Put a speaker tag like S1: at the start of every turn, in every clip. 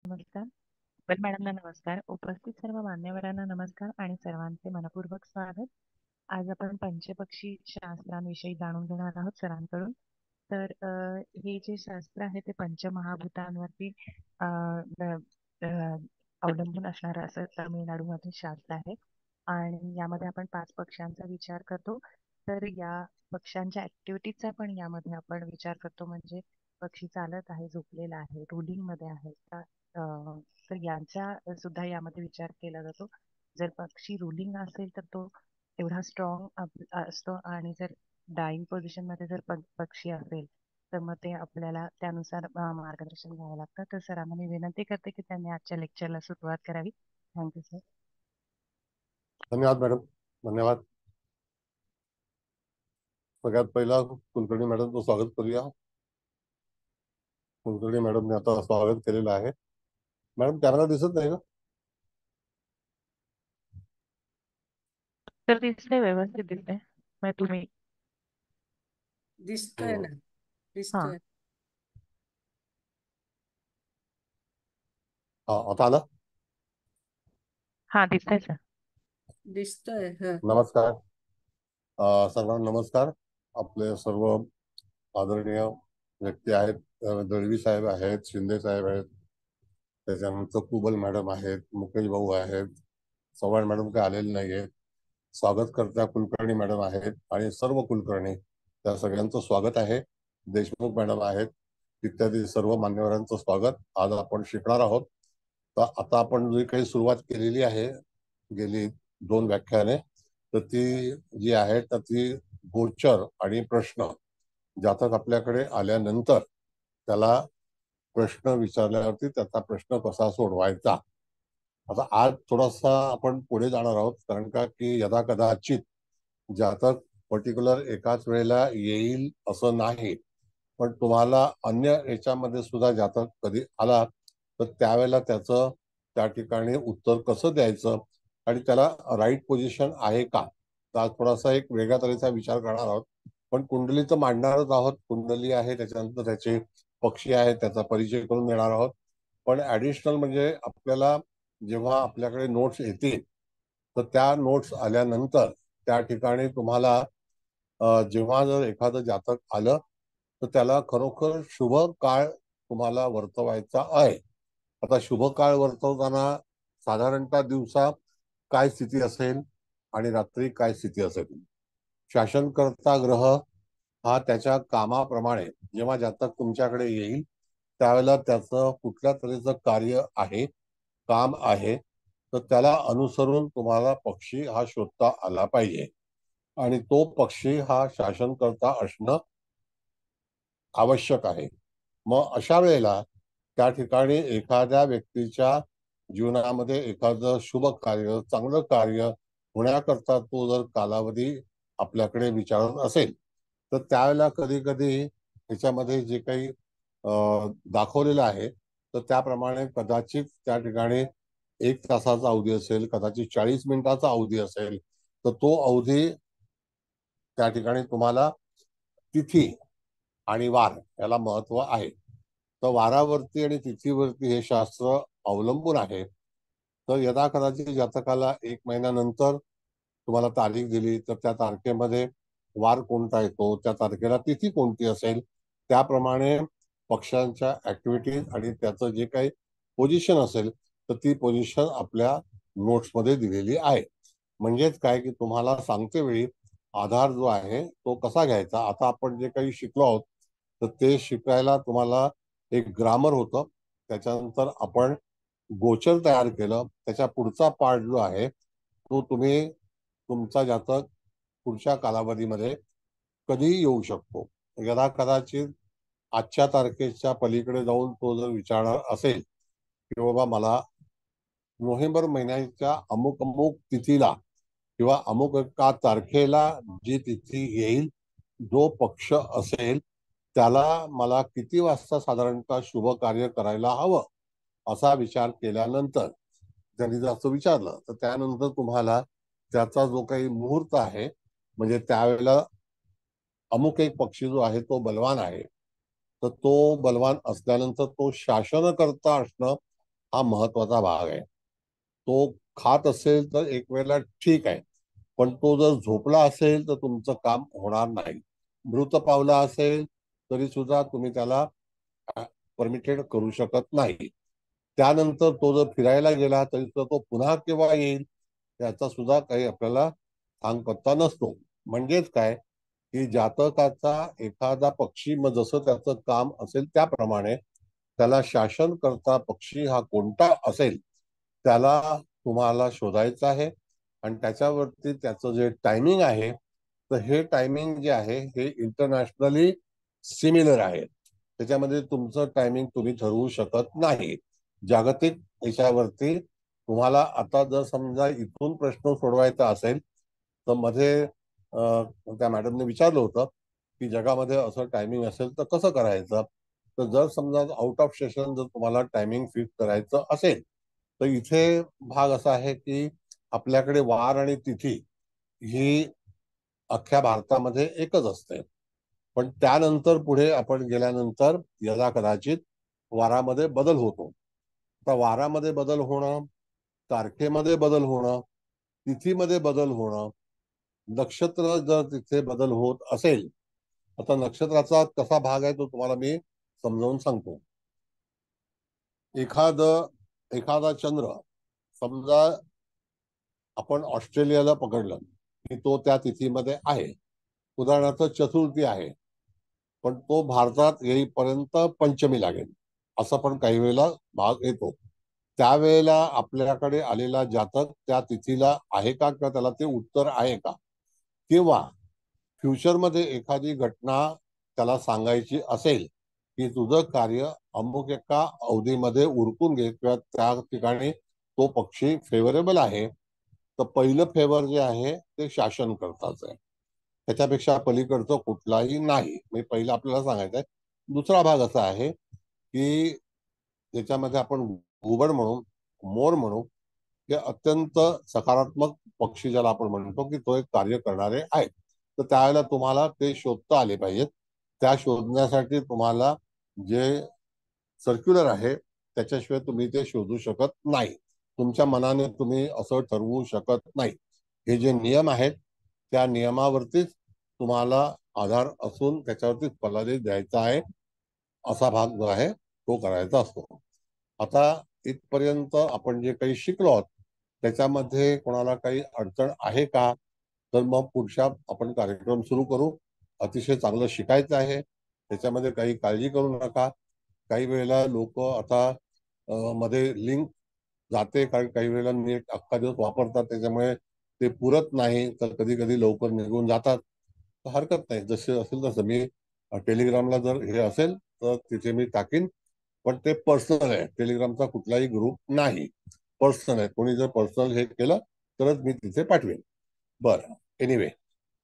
S1: नमस्कार. वेल मॅडमना नमस्कार. उपस्थित सर्व मान्यवरांना नमस्कार आणि सर्वांचे मनपूर्वक स्वागत. आज आपण पंचपक्षी शास्त्रांविषयी जाणून घेणार आहोत सरांकडून. तर हे जे शास्त्र आहे ते पंचमहाभूतांवरती अ, द- अ, अवलंबून असणारं असं तामिळनाडूमधील शास्त्र आहे. आणि यामध्ये आपण 5 पक्ष्यांचा विचार करतो. तर या पक्ष्यांच्या ऍक्टिव्हिटीजचा पण यामध्ये आपण विचार करतो. म्हणजे पक्षी चालत आहे, झोपलेला आहे, रुलिंग मध्ये आहे का, तर यांचा सुद्धा यामध्ये विचार केला जातो. जर पक्षी रुलिंग असेल तर तो एवढा स्ट्रॉंग असतो, आणि जर डाईंग पोझिशन मध्ये जर पक्षी असेल तर मग ते आपल्याला त्यानुसार मार्गदर्शन घ्यावं लागतं. तर सरांना मी विनंती करते की त्यांनी आजच्या लेक्चरला सुरुवात करावी. Thank you sir.
S2: धन्यवाद मॅडम. धन्यवाद. सगळ्यात पहिला कुलकर्णी मॅडमचं स्वागत करूया. कुलकर्णी मॅडमने आता स्वागत केलेलं आहे. मॅडम कॅमेरा दिसत नाही का?
S1: तर दिसतंय, व्यवस्थित दिसतंय. मग तुम्ही
S3: दिसतोय ना,
S1: हा
S3: दिसतोय.
S2: हा, आता आला.
S1: हा दिसतंय सर.
S3: दिसतोय.
S2: नमस्कार. सर्वांना नमस्कार. आपले सर्व आदरणीय व्यक्ती आहेत. दळवी साहेब आहेत, शिंदे साहेब आहेत, त्याच्यानंतर कुबल मॅडम आहेत, मुकेश भाऊ आहेत, चव्हाण मॅडम काही आलेले नाहीये. स्वागतकर्त्या कुलकर्णी मॅडम आहेत आणि सर्व कुलकर्णी, त्या सगळ्यांचं स्वागत आहे. देशमुख मॅडम आहेत, इत्यादी सर्व मान्यवरांचं स्वागत. आज आपण शिकणार आहोत. तर आता आपण जी काही सुरुवात केलेली आहे गेली 2 व्याख्याने, तर ती जी आहे तर ती गोचर आणि प्रश्न, जातक आपल्याकडे आल्यानंतर त्याला प्रश्न विचारल्यावरती त्याचा प्रश्न कसा सोडवायचा. आता आज थोडासा आपण पुढे जाणार आहोत, कारण का की यदा कदाचित जातक पर्टिक्युलर एकाच वेळेला येईल असं नाही, पण तुम्हाला अन्य याच्यामध्ये सुद्धा जातक कधी आला तर त्यावेळेला त्याचं त्या ठिकाणी उत्तर कसं द्यायचं आणि त्याला राईट पोझिशन आहे का. तर आज थोडासा एक वेगळ्या तऱ्हेचा विचार करणार आहोत. पण कुंडलीचं मांडणारच आहोत. कुंडली आहे, त्याच्यानंतर त्याचे पक्षी आहेत, त्याचा परिचय करून देणार आहोत. पण ऍडिशनल म्हणजे आपल्याला जेव्हा आपल्याकडे नोट्स येतील तर त्या नोट्स आल्यानंतर त्या ठिकाणी तुम्हाला जेव्हा जर एखादं जातक आलं तर त्याला खरोखर शुभ काळ तुम्हाला वर्तवायचा आहे. आता शुभ काळ वर्तवताना साधारणतः दिवसा काय स्थिती असेल आणि रात्री काय स्थिती असेल. शासनकर्ता ग्रह हा त्याच्या कामाप्रमाणे जेव्हा जातक तुमच्याकडे येईल त्यावेळेला त्याचं कुठल्या तऱ्हेचं कार्य आहे, काम आहे, तर त्याला अनुसरून तुम्हाला पक्षी हा शोधता आला पाहिजे. आणि तो पक्षी हा शासनकर्ता असणं आवश्यक आहे. मग अशा वेळेला त्या ठिकाणी एखाद्या व्यक्तीच्या जीवनामध्ये एखादं शुभ कार्य, चांगलं कार्य होण्याकरता तो जर कालावधी आपल्याकडे विचारत असेल तर त्यावेळेला कधी कधी त्याच्यामध्ये जे काही दाखवलेलं आहे तर त्याप्रमाणे कदाचित त्या ठिकाणी 1 तासाचा अवधी असेल, कदाचित 40 मिनिटाचा अवधी असेल, तर तो अवधी त्या ठिकाणी तुम्हाला तिथी आणि वार याला महत्व आहे. तर वारावरती आणि तिथीवरती हे शास्त्र अवलंबून आहे. तर यदा कदाचित जातकाला 1 महिन्यानंतर तुम्हाला तारीख दिली तर त्या तारखेमध्ये वार कोणता येतो, त्या तारखेला तिथी कोणती असेल, त्याप्रमाणे पक्ष्यांच्या ऍक्टिव्हिटीज आणि त्याचं जे काही पोझिशन असेल तर ती पोझिशन आपल्या नोट्समध्ये दिलेली आहे. म्हणजेच काय की तुम्हाला सांगते वेळी आधार जो आहे तो कसा घ्यायचा. आता आपण जे काही शिकलो आहोत तर ते शिकायला तुम्हाला एक ग्रामर होतं, त्याच्यानंतर आपण गोचर तयार केलं, त्याच्या पुढचा पार्ट जो आहे तो तुम्ही तुमचा जातक पुढच्या कालावधीमध्ये कधीही येऊ शकतो. यदा कदाचित आजच्या तारखेच्या पलीकडे जाऊन तो जर विचारणार असेल की बाबा मला नोव्हेंबर महिन्याच्या अमुक अमुक तिथीला किंवा अमुक एका तारखेला जी तिथी येईल, जो पक्ष असेल त्याला मला किती वाजता साधारणतः शुभ कार्य करायला हवं असा विचार केल्यानंतर त्यांनी जर असं विचारलं तर त्यानंतर तुम्हाला त्याचा जो काही मुहूर्त आहे, म्हणजे त्यावेळेला अमुक एक पक्षी जो आहे तो बलवान आहे, तर तो बलवान असल्यानंतर तो शासनकर्ता असणं हा महत्वाचा भाग आहे. तो खात असेल तर एक वेळेला ठीक आहे, पण तो जर झोपला असेल तर तुमचं काम होणार नाही. मृत पावला असेल तरी सुद्धा तुम्ही त्याला परमिटेड करू शकत नाही. त्यानंतर तो जर फिरायला गेला तरी तो पुन्हा केव्हा येईल याचा सुद्धा काही आपल्याला सांगपत्ता नसतो. म्हणजेच काय की जातकाचा एखादा पक्षी, मग जसं त्याचं काम असेल त्याप्रमाणे त्याला शासन करता पक्षी हा कोणता असेल त्याला तुम्हाला शोधायचं आहे. आणि त्याच्यावरती त्याचं जे टायमिंग आहे, तर हे टायमिंग जे आहे हे इंटरनॅशनली सिमिलर आहे. त्याच्यामध्ये तुमचं टायमिंग तुम्ही ठरवू शकत नाही. जागतिक याच्यावरती तुम्हाला आता जर समजा इथून प्रश्न सोडवायचा असेल तर मध्ये त्या मॅडमने विचारलं होतं की जगामध्ये असं टायमिंग असेल तर कसं करायचं. तर जर समजा आउट ऑफ स्टेशन जर तुम्हाला टायमिंग फिक्स करायचं असेल तर इथे भाग असा आहे की आपल्याकडे वार आणि तिथी ही अख्ख्या भारतामध्ये एकच असते. पण त्यानंतर पुढे आपण गेल्यानंतर याला कदाचित वारामध्ये बदल होतो. आता वारामध्ये बदल होणं, तारखेमध्ये बदल होणं, तिथीमध्ये बदल होणं, नक्षत्र जर तिथे बदल होत असेल, आता नक्षत्राचा कसा भाग आहे तो तुम्हाला मी समजावून सांगतो. एखादा चंद्र समजा आपण ऑस्ट्रेलियाला पकडलं की तो त्या तिथीमध्ये आहे, उदाहरणार्थ चतुर्थी आहे, पण तो भारतात येईपर्यंत पंचमी लागेल, असं पण काही वेळेला भाग येतो. त्यावेळेला आपल्याकडे आलेला जातक त्या तिथीला आहे का, किंवा त्याला ते उत्तर आहे का, किंवा फ्युचरमध्ये एखादी घटना त्याला सांगायची असेल की तुझं कार्य अमुक एका अवधीमध्ये उरकून घे किंवा त्या ठिकाणी तो पक्षी फेवरेबल आहे, तर पहिलं फेवर जे आहे ते शासन करताच आहे. त्याच्यापेक्षा पलीकडचं कुठलाही नाही. म्हणजे पहिलं आपल्याला सांगायचं आहे. दुसरा भाग असा आहे की ज्याच्यामध्ये आपण घुबड म्हणू, मोर म्हणू, हे अत्यंत सकारात्मक पक्षी ज्याला आपण म्हणतो की तो एक कार्य करणारे आहेत. तर त्यावेळेला तुम्हाला ते शोधता आले पाहिजेत. त्या शोधण्यासाठी तुम्हाला जे सर्क्युलर आहे त्याच्याशिवाय तुम्ही ते शोधू शकत नाही. तुमच्या मनाने तुम्ही असं ठरवू शकत नाही. हे जे नियम आहेत त्या नियमावरतीच तुम्हाला आधार असून त्याच्यावरतीच फलादेश द्यायचा आहे. असा भाग जो आहे तो करायचा असतो. आता इथपर्यंत आपण जे काही शिकलो आहोत त्याच्यामध्ये कोणाला काही अडचण आहे का, तर मग पुढच्या आपण कार्यक्रम सुरू करू. अतिशय चांगलं शिकायचं आहे, त्याच्यामध्ये काही काळजी करू नका. काही वेळेला लोक आता मध्ये लिंक जाते, कारण काही वेळेला नेट अख्खा दिवस वापरतात त्याच्यामुळे ते पुरत नाही, तर कधी कधी लवकर निघून जातात. तर हरकत नाही, जसे असेल तसं मी टेलिग्रामला जर हे असेल तर तिथे मी टाकीन. पण ते पर्सनल आहे, टेलिग्रामचा कुठलाही ग्रुप नाही, पर्सनल आहे. कोणी जर पर्सनल हे केलं तरच मी तिथे पाठवेन. बरं, एनिवे,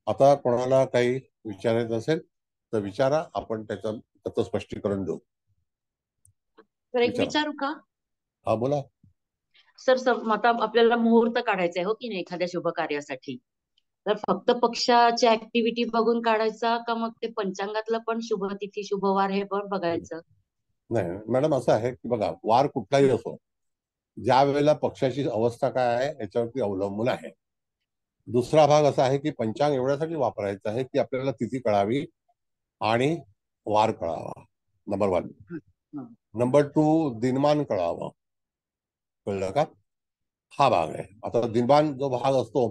S2: आता कोणाला काही विचारायचं असेल तर विचारा, आपण त्याचं स्पष्टीकरण देऊ.
S3: तर एक
S2: विचारा.
S3: विचारू का?
S2: हा, बोला.
S3: सर सर आता आपल्याला मुहूर्त काढायचा आहे हो की नाही एखाद्या शुभ कार्यासाठी. तर फक्त पक्षाची ऍक्टिव्हिटी बघून काढायचा का मग ते पंचांगातलं पण शुभ तिथी शुभ वार हे पण बघायचं?
S2: नाही मॅडम, असं आहे की बघा, वार कुठलाही असो, ज्या वेळेला पक्षाची अवस्था काय आहे याच्यावरती अवलंबून आहे. दुसरा भाग असा आहे की पंचांग एवढ्यासाठी वापरायचं आहे की आपल्याला तिथी कळावी आणि वार कळावा, नंबर वन.
S3: हं.
S2: नंबर टू, दिनमान कळावं. कळलं का? हा भाग आहे. आता दिनमान जो भाग असतो,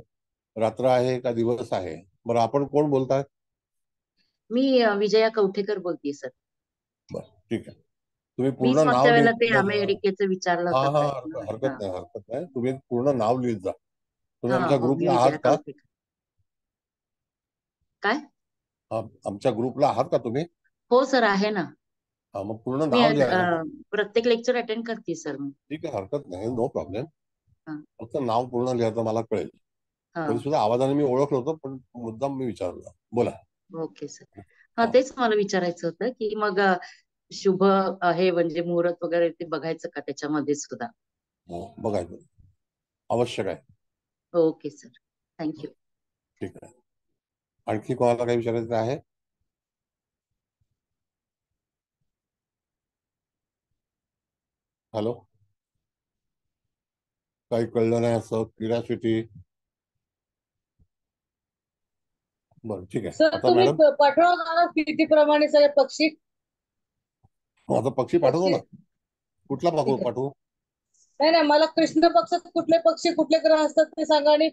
S2: रात्र आहे का दिवस आहे. बरं, आपण कोण बोलताय?
S3: मी विजया कवठेकर बोलतेय सर.
S2: बरं, ठीक आहे. तुम्ही
S3: मीच
S2: पूर्ण नाव
S3: मागच्या वेळेला ते
S2: लिहित जा.
S3: अमेरिकेचं विचारलं
S2: हा
S3: होतं
S2: हा,
S3: प्रश्न.
S2: हरकत
S3: हा
S2: नाही, हरकत नाही. तुम्ही पूर्ण नाव लिहित जा. तुम्ही
S3: हा
S2: आमच्या
S3: हो, मी
S2: ग्रुपला आहात
S3: विजया
S2: का?
S3: कवठेकर. काय?
S2: आमच्या ग्रुपला आहात का तुम्ही?
S3: हो सर, आहे ना.
S2: हा, मग पूर्ण
S3: मी
S2: नाव लिहायला सांग.
S3: प्रत्येक लेक्चर अटेंड करते सर मी.
S2: ठीक आहे, हरकत नाही, नो प्रॉब्लेम.
S3: हा
S2: फक्त नाव पूर्ण लिहायचं मला कळेल.
S3: हा.
S2: तरी सुद्धा आवाजाने मी ओळखलं होतं, पण मुद्दाम मी विचारलं. बोला.
S3: Okay sir. हा,
S2: हा,
S3: तेच मला विचारायचं होतं की मग शुभ आहे म्हणजे मुहूर्त वगैरे ते बघायचं का त्याच्यामध्ये सुद्धा?
S2: हो, बघायचं आवश्यक आहे.
S3: Okay sir, thank you.
S2: ठीक आहे. आणखी कोणाला काही विचारायचं आहे? हॅलो. काही कळलं नाही असं क्युरिओसिटी. बरं ठीक आहे.
S4: सर
S2: आता
S4: तुम्ही
S2: मॅडम
S4: पाठवा मला स्थितीप्रमाणे सगळे पक्षी.
S2: माझा पक्षी पाठवतो
S4: पक्षी
S2: ना. कुठला पाठवू
S4: ठीक आहे.
S2: पाठवू
S4: नाही नाही, मला कृष्ण पक्षात कुठले पक्षी कुठले ग्रह असतात ते सांगा, आणि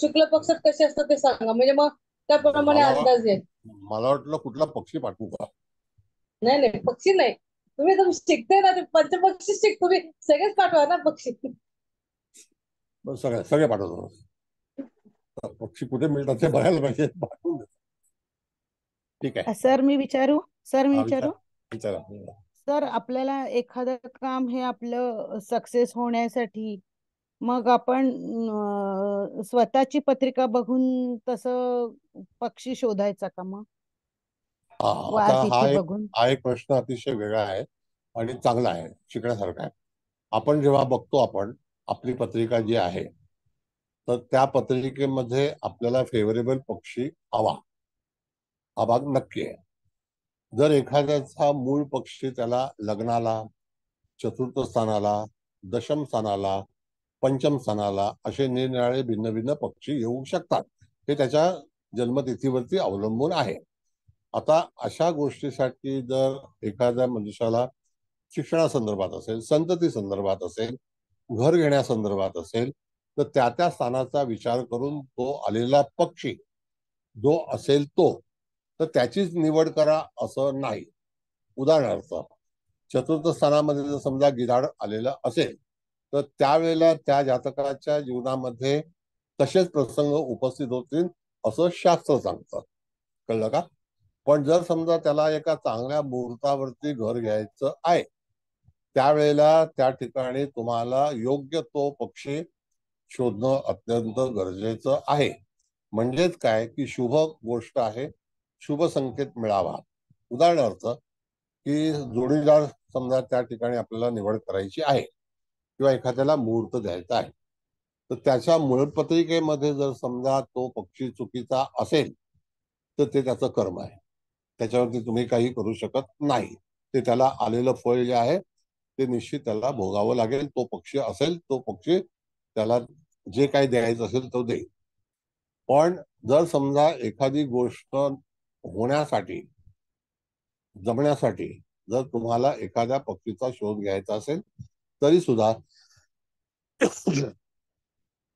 S4: शुक्ल पक्षात कसे असतात ते सांगा, म्हणजे मग त्याप्रमाणे
S2: मला
S4: अंदाज येईल.
S2: मला वाटलं कुठला पक्षी पाठवू का.
S4: नाही नाही, पक्षी नाही. तुम्ही शिकते ना, ते पंचपक्षी तुम्ही सगळेच पाठवा ना पक्षी.
S2: बरं, सगळे सगळे पाठवतो. पक्षी कुठे मिळतात ते बघायला पाहिजे. पाठवून देतो. ठीक आहे.
S1: सर मी विचारू? सर मी
S2: हा,
S1: विचारू?
S2: विचारा.
S1: सर आपल्याला एखादं काम हे आपलं सक्सेस होण्यासाठी मग आपण स्वतःची पत्रिका बघून तसं पक्षी शोधायचा का मग?
S2: आता
S1: वार तिथी बघून.
S2: हा एक प्रश्न अतिशय वेगळा आहे आणि चांगला आहे, शिकण्यासारखा आहे. आपण जेव्हा बघतो आपण आपली पत्रिका जी आहे, तर त्या पत्रिकेमध्ये आपल्याला फेवरेबल पक्षी हवा, हा भाग नक्की आहे. जर एखाद्याचा मूळ पक्षी त्याला लग्नाला, चतुर्थ स्थानाला, दशम स्थानाला, पंचम स्थानाला असे निरनिराळे भिन्न भिन्न पक्षी येऊ शकतात. हे त्याच्या जन्मतिथीवरती अवलंबून आहे. आता अशा गोष्टीसाठी जर एखाद्या मनुष्याला शिक्षणासंदर्भात असेल, संतती संदर्भात असेल, घर घेण्यासंदर्भात असेल, तर त्या त्या स्थानाचा विचार करून तो आलेला पक्षी जो असेल तो, तर त्याचीच निवड करा असं नाही. उदाहरणार्थ चतुर्थ स्थानामध्ये जर समजा गिधाड आलेलं असेल, तर त्यावेळेला त्या जातकाच्या जीवनामध्ये तसेच प्रसंग उपस्थित होतील असं शास्त्र सांगतं. कळलं का? पण जर समजा त्याला एका चांगल्या मुहूर्तावरती घर घ्यायचं आहे, त्यावेळेला त्या ठिकाणी तुम्हाला योग्य तो पक्षी शोधणं अत्यंत गरजेचं आहे. म्हणजेच काय की शुभ गोष्ट आहे, शुभ संकेत मिळावा. उदाहरणार्थ की जोडीदार समजा त्या ठिकाणी आपल्याला निवड करायची आहे किंवा एखाद्याला मुहूर्त द्यायचा आहे, तर त्याच्या मूळपत्रिकेमध्ये जर समजा तो पक्षी चुकीचा असेल, तर ते त्याचं कर्म आहे. त्याच्यावरती तुम्ही काही करू शकत नाही. ते त्याला आलेलं फळ जे आहे ते निश्चित त्याला भोगावं लागेल. तो पक्षी असेल, तो पक्षी त्याला जे काही द्यायचं असेल तो देईल. पण जर समजा एखादी गोष्ट होण्यासाठी, जमण्यासाठी जर तुम्हाला एखाद्या पक्षीचा शोध घ्यायचा असेल, तरी सुद्धा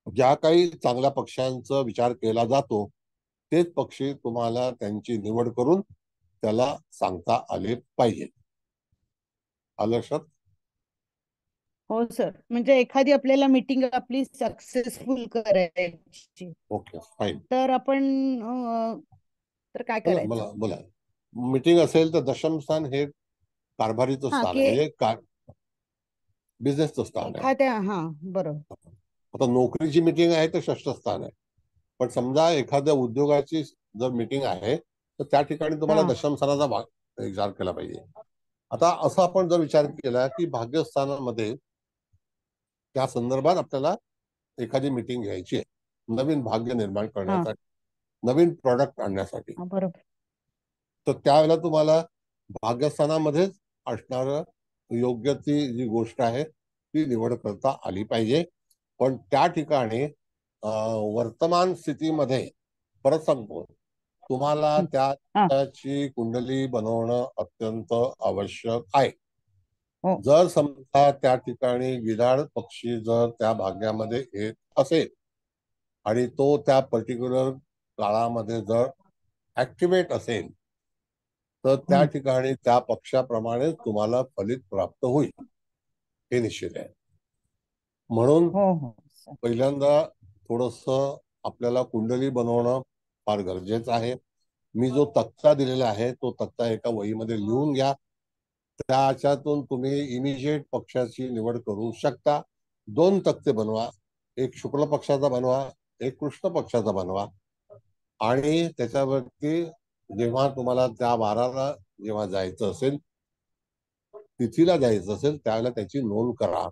S2: ज्या काही चांगल्या पक्ष्यांचा विचार केला जातो तेच पक्षी तुम्हाला त्यांची निवड करून त्याला सांगता आले पाहिजे. आलं लक्षात?
S1: हो सर, म्हणजे एखादी आपल्याला मीटिंग आपली सक्सेसफुल करायची,
S2: ओके फाईन.
S1: तर आपण तर काय
S2: बोला
S1: करायचं?
S2: बोला. मीटिंग असेल तर दशम स्थान हे कारभारीचं
S1: हा
S2: स्थान
S1: की
S2: आहे, म्हणजे बिझनेसचं स्थान आहे.
S1: एखाद्या बरोबर.
S2: आता नोकरीची मीटिंग आहे तर षष्ठ स्थान आहे. पण समजा एखाद्या उद्योगाची जर मीटिंग आहे तर त्या ठिकाणी तुम्हाला दशम स्थानाचा विचार केला पाहिजे. आता असं आपण जर विचार केला की भाग्यस्थानामध्ये त्या संदर्भात आपल्याला एखादी मीटिंग घ्यायची आहे, नवीन भाग्य निर्माण करण्यासाठी, नवीन प्रॉडक्ट आणण्यासाठी,
S1: बरोबर.
S2: तर त्यावेळेला तुम्हाला भाग्यस्थानामध्येच असणार योग्य ती जी गोष्ट आहे ती निवड करता आली पाहिजे. पण त्या ठिकाणी वर्तमान स्थितीमध्ये परत सांगतो, तुम्हाला त्याची कुंडली बनवणं अत्यंत आवश्यक आहे. जर समजा त्या ठिकाणी गिधाड पक्षी जर त्या भाग्यामध्ये येत असेल आणि तो त्या पर्टिक्युलर काळामध्ये जर ऍक्टिव्हेट असेल, तर त्या ठिकाणी त्या पक्षाप्रमाणे तुम्हाला फलित प्राप्त होईल, हे निश्चित आहे. म्हणून पहिल्यांदा थोडस आपल्याला कुंडली बनवणं फार गरजेचं आहे. मी जो तक्ता दिलेला आहे तो तक्ता एका वहीमध्ये लिहून घ्या. त्याच्यातून तुम्ही इमिजिएट पक्षाची निवड करू शकता. 2 तक्ते बनवा, एक शुक्ल पक्षाचा बनवा, एक कृष्ण पक्षाचा बनवा, आणि त्याच्यावरती जेव्हा तुम्हाला त्या वाराला जेव्हा जायचं असेल, तिथीला जायचं असेल, त्यावेळेला त्याची नोंद करा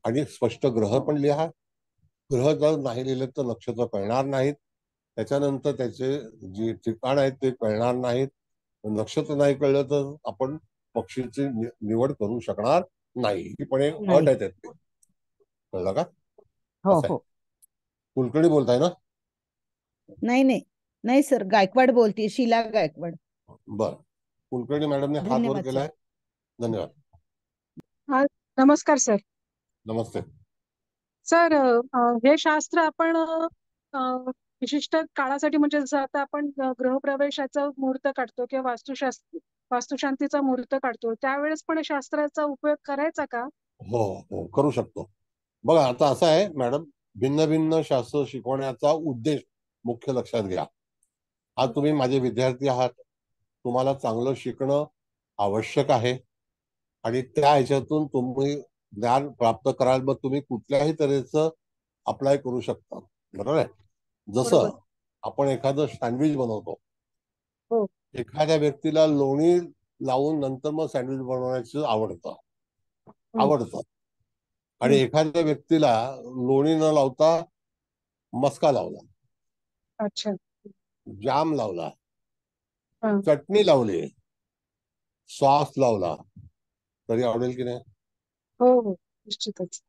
S2: आणि स्पष्ट ग्रह पण लिहा. ग्रह जर नाही लिहिले तर नक्षत्र कळणार नाहीत. त्याच्यानंतर त्याचे जे ठिकाण आहेत ते कळणार नाहीत. नक्षत्र नाही कळलं तर आपण पक्षीची निवड करू शकणार नाही. ही पण एक अट आहे त्यातली. कळलं का?
S5: हो
S2: असं आहे.
S5: हो.
S2: कुलकर्णी बोलताय ना?
S5: नाही नाही नाही सर, गायकवाड बोलते, शीला गायकवाड.
S2: बरं. कुलकर्णी मॅडमने हात वर
S5: धन्यवाद सर.
S2: केलाय. धन्यवाद.
S6: हा, नमस्कार सर.
S2: नमस्ते.
S6: सर, हे शास्त्र आपण विशिष्ट काळासाठी, म्हणजे जसं आता आपण गृहप्रवेशाचा मुहूर्त काढतो किंवा वास्तुशांतीचा मुहूर्त काढतो, त्यावेळेस पण शास्त्राचा उपयोग करायचा का?
S2: हो हो, करू शकतो. बघा, आता असं आहे मॅडम, भिन्न भिन्न शास्त्र शिकवण्याचा उद्देश मुख्य लक्षात घ्या. आज तुम्ही माझे विद्यार्थी आहात, तुम्हाला चांगलं शिकणं आवश्यक आहे आणि त्या ह्याच्यातून तुम्ही ज्ञान प्राप्त कराल, मग तुम्ही कुठल्याही तऱ्हेचं अप्लाय करू शकता. बरोबर आहे?
S6: बरोबर.
S2: जसं आपण एखादं सँडविच बनवतो,
S6: हो.
S2: एखाद्या व्यक्तीला लोणी लावून नंतर मग सँडविच बनवण्याचं आवडतं आणि एखाद्या व्यक्तीला लोणी न लावता मस्का लावला,
S6: अच्छा.
S2: जाम लावला,
S6: हा.
S2: चटणी लावली, सॉस लावला, तरी आवडेल की नाही?
S6: हो हो, निश्चितच.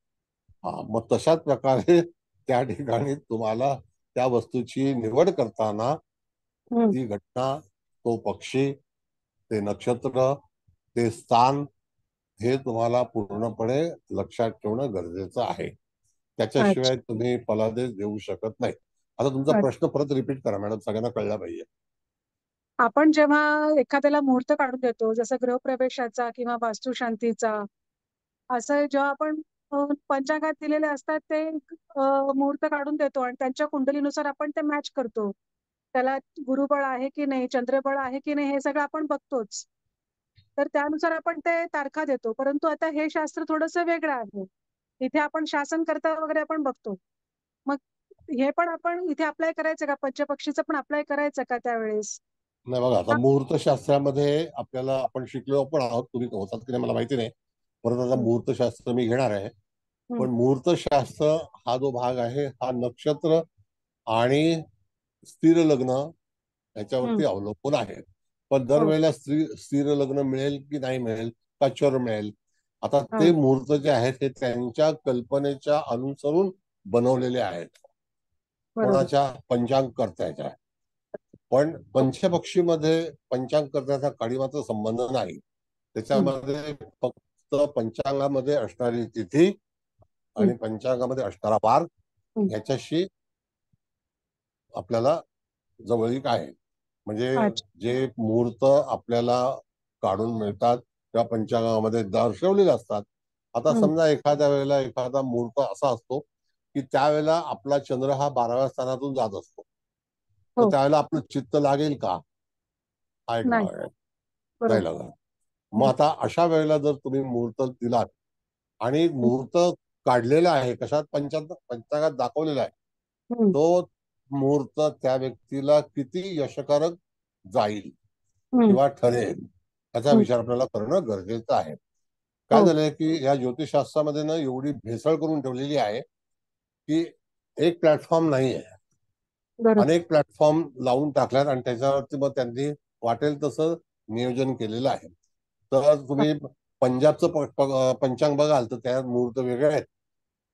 S2: हा, मग तशाच प्रकारे त्या ठिकाणी तुम्हाला त्या वस्तूची निवड करताना ती घटना, तो पक्षी, ते नक्षत्र, ते स्थान हे तुम्हाला पूर्णपणे लक्षात ठेवणं गरजेचं आहे.
S6: अच्छा.
S2: त्याच्याशिवाय तुम्ही फलादेश देऊ शकत नाही. आता तुमचा प्रश्न परत रिपीट करा मॅडम, सगळ्यांना कळला पाहिजे.
S6: आपण जेव्हा एखाद्याला मुहूर्त काढून देतो, जसं गृहप्रवेशाचा किंवा वास्तुशांतीचा, असं जेव्हा आपण पंचांगात दिलेले असतात ते मुहूर्त काढून देतो आणि त्यांच्या कुंडलीनुसार आपण ते मॅच करतो. त्याला गुरुबळ आहे की नाही, चंद्रबळ आहे की नाही, हे सगळं आपण बघतोच. तर त्यानुसार आपण ते तारखा देतो. परंतु आता हे शास्त्र थोडंसं वेगळं आहे. इथे आपण शासनकर्ता वगैरे आपण बघतो. मग हे पण आपण इथे अप्लाय करायचं का? पंचपक्षीचं पण अप्लाय करायचं का त्यावेळेस?
S2: नाही, बघा, आता मुहूर्तशास्त्रामध्ये आपल्याला आपण शिकलो पण आहोत, तुम्ही होतात की नाही मला माहिती नाही, परत आता मुहूर्तशास्त्र मी घेणार आहे. पण मुहूर्तशास्त्र हा जो भाग आहे हा नक्षत्र आणि स्थिर लग्न ह्याच्यावरती अवलंबून आहे. पण दरवेळेला स्थिर लग्न मिळेल की नाही मिळेल, का चर मिळेल, आता ते मुहूर्त जे आहेत ते त्यांच्या कल्पनेच्या अनुसरून बनवलेले आहेत, कोणाच्या पंचांग कर्त्याच्या. पण पंचपक्षीमध्ये पंचांग करण्याचा काडीमात्र संबंध नाही. त्याच्यामध्ये फक्त पंचांगामध्ये असणारी तिथी आणि पंचांगामध्ये असणारा वार ह्याच्याशी आपल्याला जवळीक आहे. म्हणजे जे मुहूर्त आपल्याला काढून मिळतात त्या पंचांगामध्ये दर्शवलेले असतात. आता समजा एखाद्या वेळेला एखादा मुहूर्त असा असतो की त्यावेळेला आपला चंद्र हा 12व्या स्थानातून जात असतो, तर त्यावेळेला आपलं चित्त लागेल का? हा एक भाग आहे, नाही लागणार. मग आता अशा वेळेला जर तुम्ही मुहूर्त दिलात आणि मुहूर्त काढलेला आहे, कशात पंचांगात दाखवलेला आहे, तो मुहूर्त त्या व्यक्तीला किती यशकारक जाईल किंवा ठरेल याचा विचार आपल्याला करणं गरजेचं आहे. काय झालंय की या ज्योतिषशास्त्रामध्ये ना एवढी भेसळ करून ठेवलेली आहे की एक प्लॅटफॉर्म नाही आहे, अनेक प्लॅटफॉर्म लावून टाकल्यात आणि त्याच्यावरती मग त्यांनी वाटेल तसं नियोजन केलेलं आहे. तर तुम्ही पंजाबचं पंचांग बघाल तर त्यात मुहूर्त वेगळे आहेत,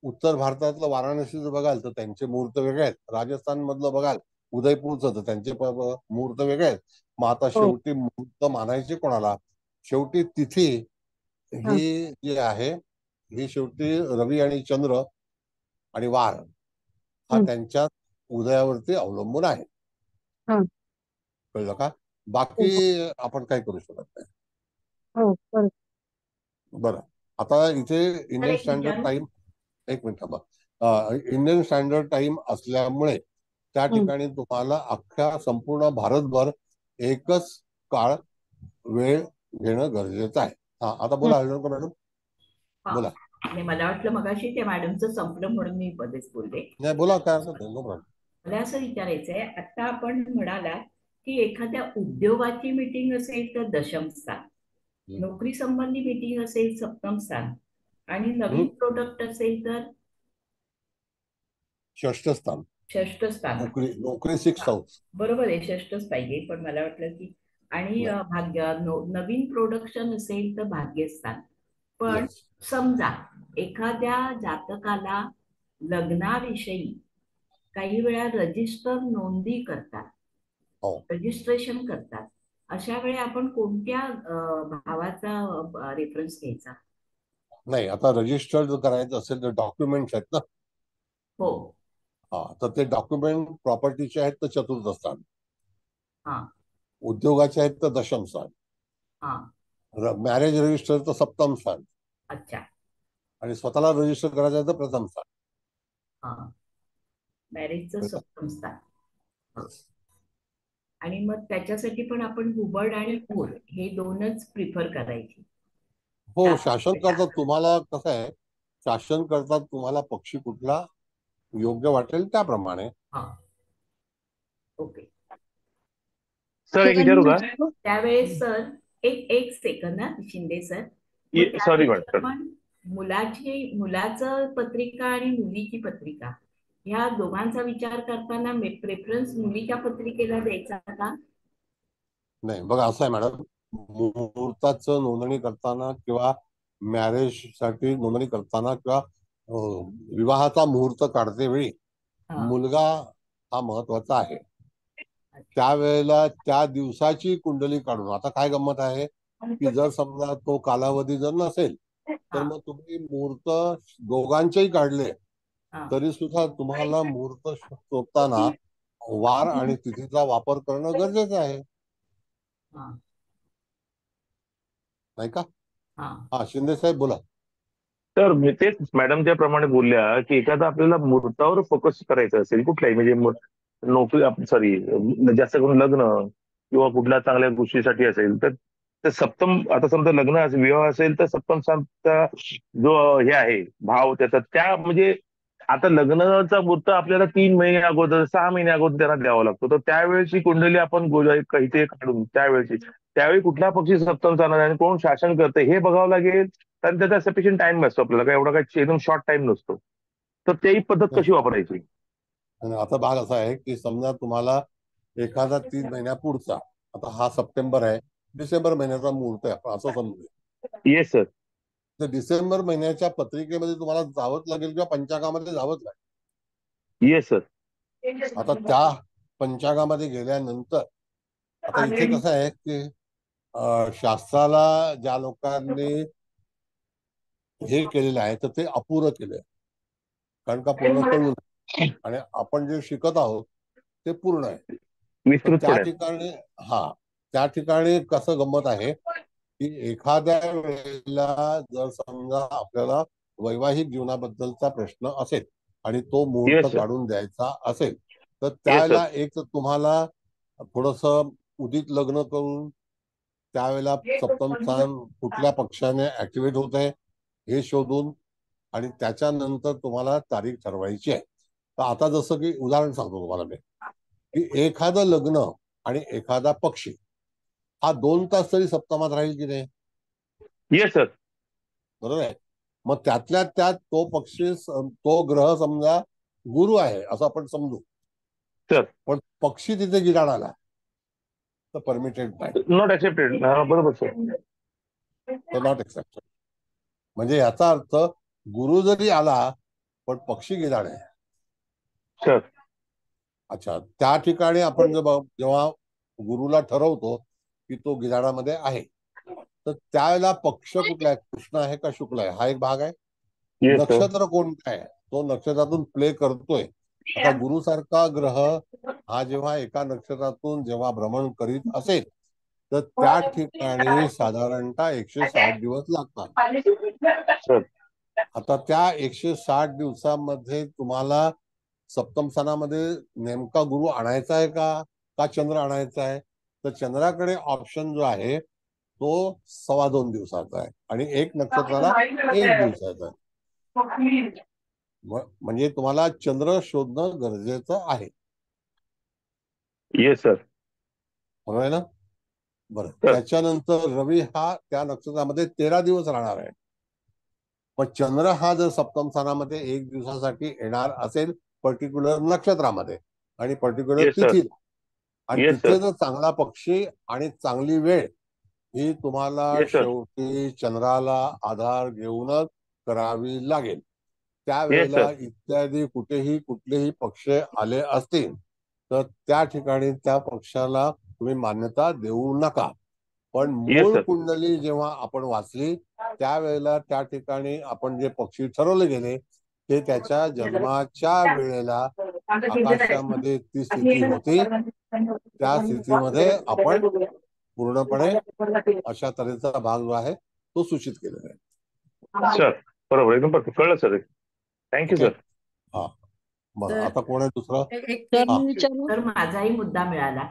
S2: उत्तर भारतातलं वाराणसीचं बघाल तर त्यांचे मुहूर्त वेगळे आहेत, राजस्थान मधलं बघाल उदयपूरचं तर त्यांचे मुहूर्त वेगळे आहेत. मग आता शेवटी मुहूर्त मानायचे कोणाला? शेवटी तिथी ही जी आहे ही शेवटी रवी आणि चंद्र आणि वार हा त्यांच्या उदयावरती अवलंबून आहे. कळलं का? बाकी आपण काय करू शकत नाही. बरं, आता इथे इंडियन स्टँडर्ड टाइम, एक मिनिट थांबा, इंडियन स्टँडर्ड टाइम असल्यामुळे त्या ठिकाणी तुम्हाला अख्ख्या संपूर्ण भारतभर एकच काळ वेळ घेणं गरजेचं आहे. हा, आता बोला हरिशंकर मॅडम, बोला.
S7: आणि मला वाटलं मगाशी त्या मॅडमचं संपलं म्हणून मी मध्येच बोलले.
S2: नाही, बोला, काय असं नो प्रॉब्लेम.
S7: मला असं विचारायचंय, आता आपण म्हणाला की एखाद्या उद्योगाची मीटिंग असेल तर दशम स्थान, नोकरी संबंधी मीटिंग असेल सप्तम स्थान, आणि नवीन प्रोडक्ट असेल तर
S2: षष्ठ स्थान.
S7: षष्ठ स्थान.
S2: नोकरी 6th हाऊस.
S7: बरोबर आहे, षष्ठच पाहिजे, पण मला वाटलं की आणि भाग्य नवीन प्रोडक्शन असेल तर भाग्यस्थान. पण समजा एखाद्या जातकाला लग्नाविषयी काही वेळा रजिस्टर नोंदी करतात,
S2: हो.
S7: रजिस्ट्रेशन करतात. अशा वेळी आपण कोणत्या भावाचा रेफरन्स घ्यायचा?
S2: नाही, आता रजिस्टर जर करायचं असेल तर डॉक्युमेंट्स आहेत ना.
S7: हो.
S2: हा, तर ते डॉक्युमेंट प्रॉपर्टीचे आहेत तर चतुर्थ स्थान,
S7: हा
S2: उद्योगाचे आहेत तर दशम स्थान,
S7: हा.
S2: मॅरेज रजिस्टर तर सप्तम स्थान,
S7: अच्छा.
S2: आणि स्वतःला रजिस्टर करायचं आहे तर प्रथम स्थान.
S7: हा, मॅरेजचं सप्तम स्थान.
S2: Yes.
S7: आणि मग त्याच्यासाठी पण आपण घुबड आणि ऊर हे दोनच प्रिफर करायचे.
S2: हो, शासन करतात. तुम्हाला कसं आहे, शासन करतात तुम्हाला पक्षी कुठला योग्य वाटेल त्याप्रमाणे.
S7: हा, ओके.
S8: सर एक विचारू का?
S7: त्यावेळेस सर एक सेकंद ना शिंदे सर,
S8: सॉरी मॅडम.
S7: आपण मुलाचं पत्रिका आणि मुलीची पत्रिका ह्या दोघांचा विचार करताना प्रेफरन्स मुलीच्या पत्रिकेला द्यायचा का?
S2: नाही, बघा असं आहे मॅडम, मुहूर्ताचं नोंदणी करताना किंवा मॅरेज साठी नोंदणी करताना किंवा विवाहाचा मुहूर्त काढते वेळी मुलगा हा महत्वाचा आहे. त्यावेळेला त्या दिवसाची कुंडली काढून, आता काय गंमत आहे की जर समजा तो कालावधी जर नसेल तर मग तुम्ही मुहूर्त दोघांचेही काढले तरी सुद्धा तुम्हाला मुहूर्त शोधताना वार आणि तिथीचा वापर करणं गरजेचं आहे, नाही का? हा, शिंदे साहेब बोला.
S8: तर मी तेच मॅडम ज्याप्रमाणे बोलल्या की एखादा आपल्याला मुहूर्तावर फोकस करायचं असेल कुठल्याही, म्हणजे नोकरी सॉरी जास्त करून लग्न किंवा कुठल्या चांगल्या गोष्टीसाठी असेल तर ते सप्तम, आता समजा लग्न विवाह असेल तर सप्तम स्थानचा जो हे आहे भाव त्याचा, त्या म्हणजे आता लग्नाचा मुहूर्त आपल्याला 3 महिने अगोदर 6 महिने अगोदर त्यांना द्यावा लागतो. तर त्यावेळेची कुंडली आपण काही ते काढून त्यावेळी कुठला पक्षी सप्तम स्थानात आणि कोण शासन करते हे बघावं लागेल. कारण त्याचा सफिशियंट टाइम नसतो आपल्याला, काय एवढा काही एकदम शॉर्ट टाइम नसतो. तर तेही पद्धत कशी वापरायची?
S2: आणि आता भाग असा आहे की समजा तुम्हाला एखादा 3 महिन्यापुढचा, आता हा सप्टेंबर आहे, डिसेंबर महिन्याचा मुहूर्त आहे असं समजूया.
S8: Yes sir.
S2: तर डिसेंबर महिन्याच्या पत्रिकेमध्ये तुम्हाला जावंच लागेल किंवा पंचांगामध्ये जावंच लागेल.
S8: Yes sir.
S2: आता त्या पंचांगामध्ये गेल्यानंतर आता इथे कसं आहे की शास्त्राला ज्या लोकांनी हे केलेलं आहे तर ते अपुरं केलंय, कारण का पूर्ण कळून, आणि आपण जे शिकत आहोत ते पूर्ण आहे. तर त्या ठिकाणी त्या ठिकाणी कसं गंमत आहे की एखाद्या वेळेला जर समजा आपल्याला वैवाहिक जीवनाबद्दलचा प्रश्न असेल आणि तो मुहूर्त काढून द्यायचा असेल तर त्यावेळेला एक तुम्हाला थोडस उदित लग्न करून त्यावेळेला सप्तम स्थान कुठल्या पक्षाने ऍक्टिव्हेट होत आहे हे शोधून आणि त्याच्यानंतर तुम्हाला तारीख ठरवायची आहे. तर आता जसं की उदाहरण सांगतो तुम्हाला मी की एखादं लग्न आणि एखादा पक्षी हा 2 तास तरी सप्तमात राहील की नाही?
S8: Yes sir.
S2: बरोबर आहे. मग त्यातल्या त्यात तो पक्षी, तो ग्रह समजा गुरु आहे असं आपण समजू, पण पक्षी तिथे गिराणाला तर परमिटेड नाही,
S8: नॉट ऍक्सेप्टेड. बरोबर सर.
S2: Not accepted. म्हणजे याचा अर्थ गुरु जरी आला पण पक्षी गिराण आहे. अच्छा, त्या ठिकाणी आपण जेव्हा गुरुला ठरवतो की तो गिराणामध्ये आहे तर त्यावेळेला पक्ष कुठला आहे, कृष्ण आहे का शुक्ल आहे हा एक भाग आहे. नक्षत्र कोणता आहे तो नक्षत्रातून प्ले करतोय. आता गुरुसारखा ग्रह हा जेव्हा एका नक्षत्रातून जेव्हा भ्रमण करीत असेल तर त्या ठिकाणी साधारणतः 160 दिवस लागतात. आता त्या 160 दिवसामध्ये तुम्हाला सप्तम स्थानामध्ये नेमका गुरु आणायचा आहे का चंद्र आणायचा आहे? तर चंद्राकडे ऑप्शन जो आहे तो 2.25 दिवसाचा आहे आणि एक नक्षत्राला 1 दिवसाचा आहे. म्हणजे तुम्हाला चंद्र शोधणं गरजेचं आहे.
S8: Yes sir.
S2: बरोबर आहे ना? बरं, त्याच्यानंतर रवी हा त्या नक्षत्रामध्ये 13 दिवस राहणार आहे. पण चंद्र हा जर सप्तम स्थानामध्ये 1 दिवसासाठी येणार असेल पर्टिक्युलर नक्षत्रामध्ये आणि पर्टिक्युलर तिथी, आणि तिथे जर चांगला पक्षी आणि चांगली वेळ ही तुम्हाला शेवटी चंद्राला आधार घेऊनच करावी लागेल. त्यावेळेला
S8: सर.
S2: इत्यादी कुठलेही पक्ष आले असतील तर त्या ठिकाणी त्या पक्षाला तुम्ही मान्यता देऊ नका. पण
S8: येस
S2: मूळ
S8: सर.
S2: कुंडली जेव्हा आपण वाचली त्यावेळेला त्या ठिकाणी आपण जे पक्षी ठरवले गेले ते त्याच्या जन्माच्या वेळेला आकाशामध्ये ती स्थिती होती. त्या स्थितीमध्ये आपण पूर्णपणे अशा तऱ्हेचा भाग जो आहे तो सूचित केलेला आहे.
S8: सर बरोबर, एकदम परफेक्ट कळलं सर. Thank you
S2: okay.
S8: सर.
S2: हा बरं,
S7: सर,
S2: आता कोण आहे दुसरं?
S5: सर
S2: हा.
S5: मी विचारू
S7: तर माझाही मुद्दा मिळाला.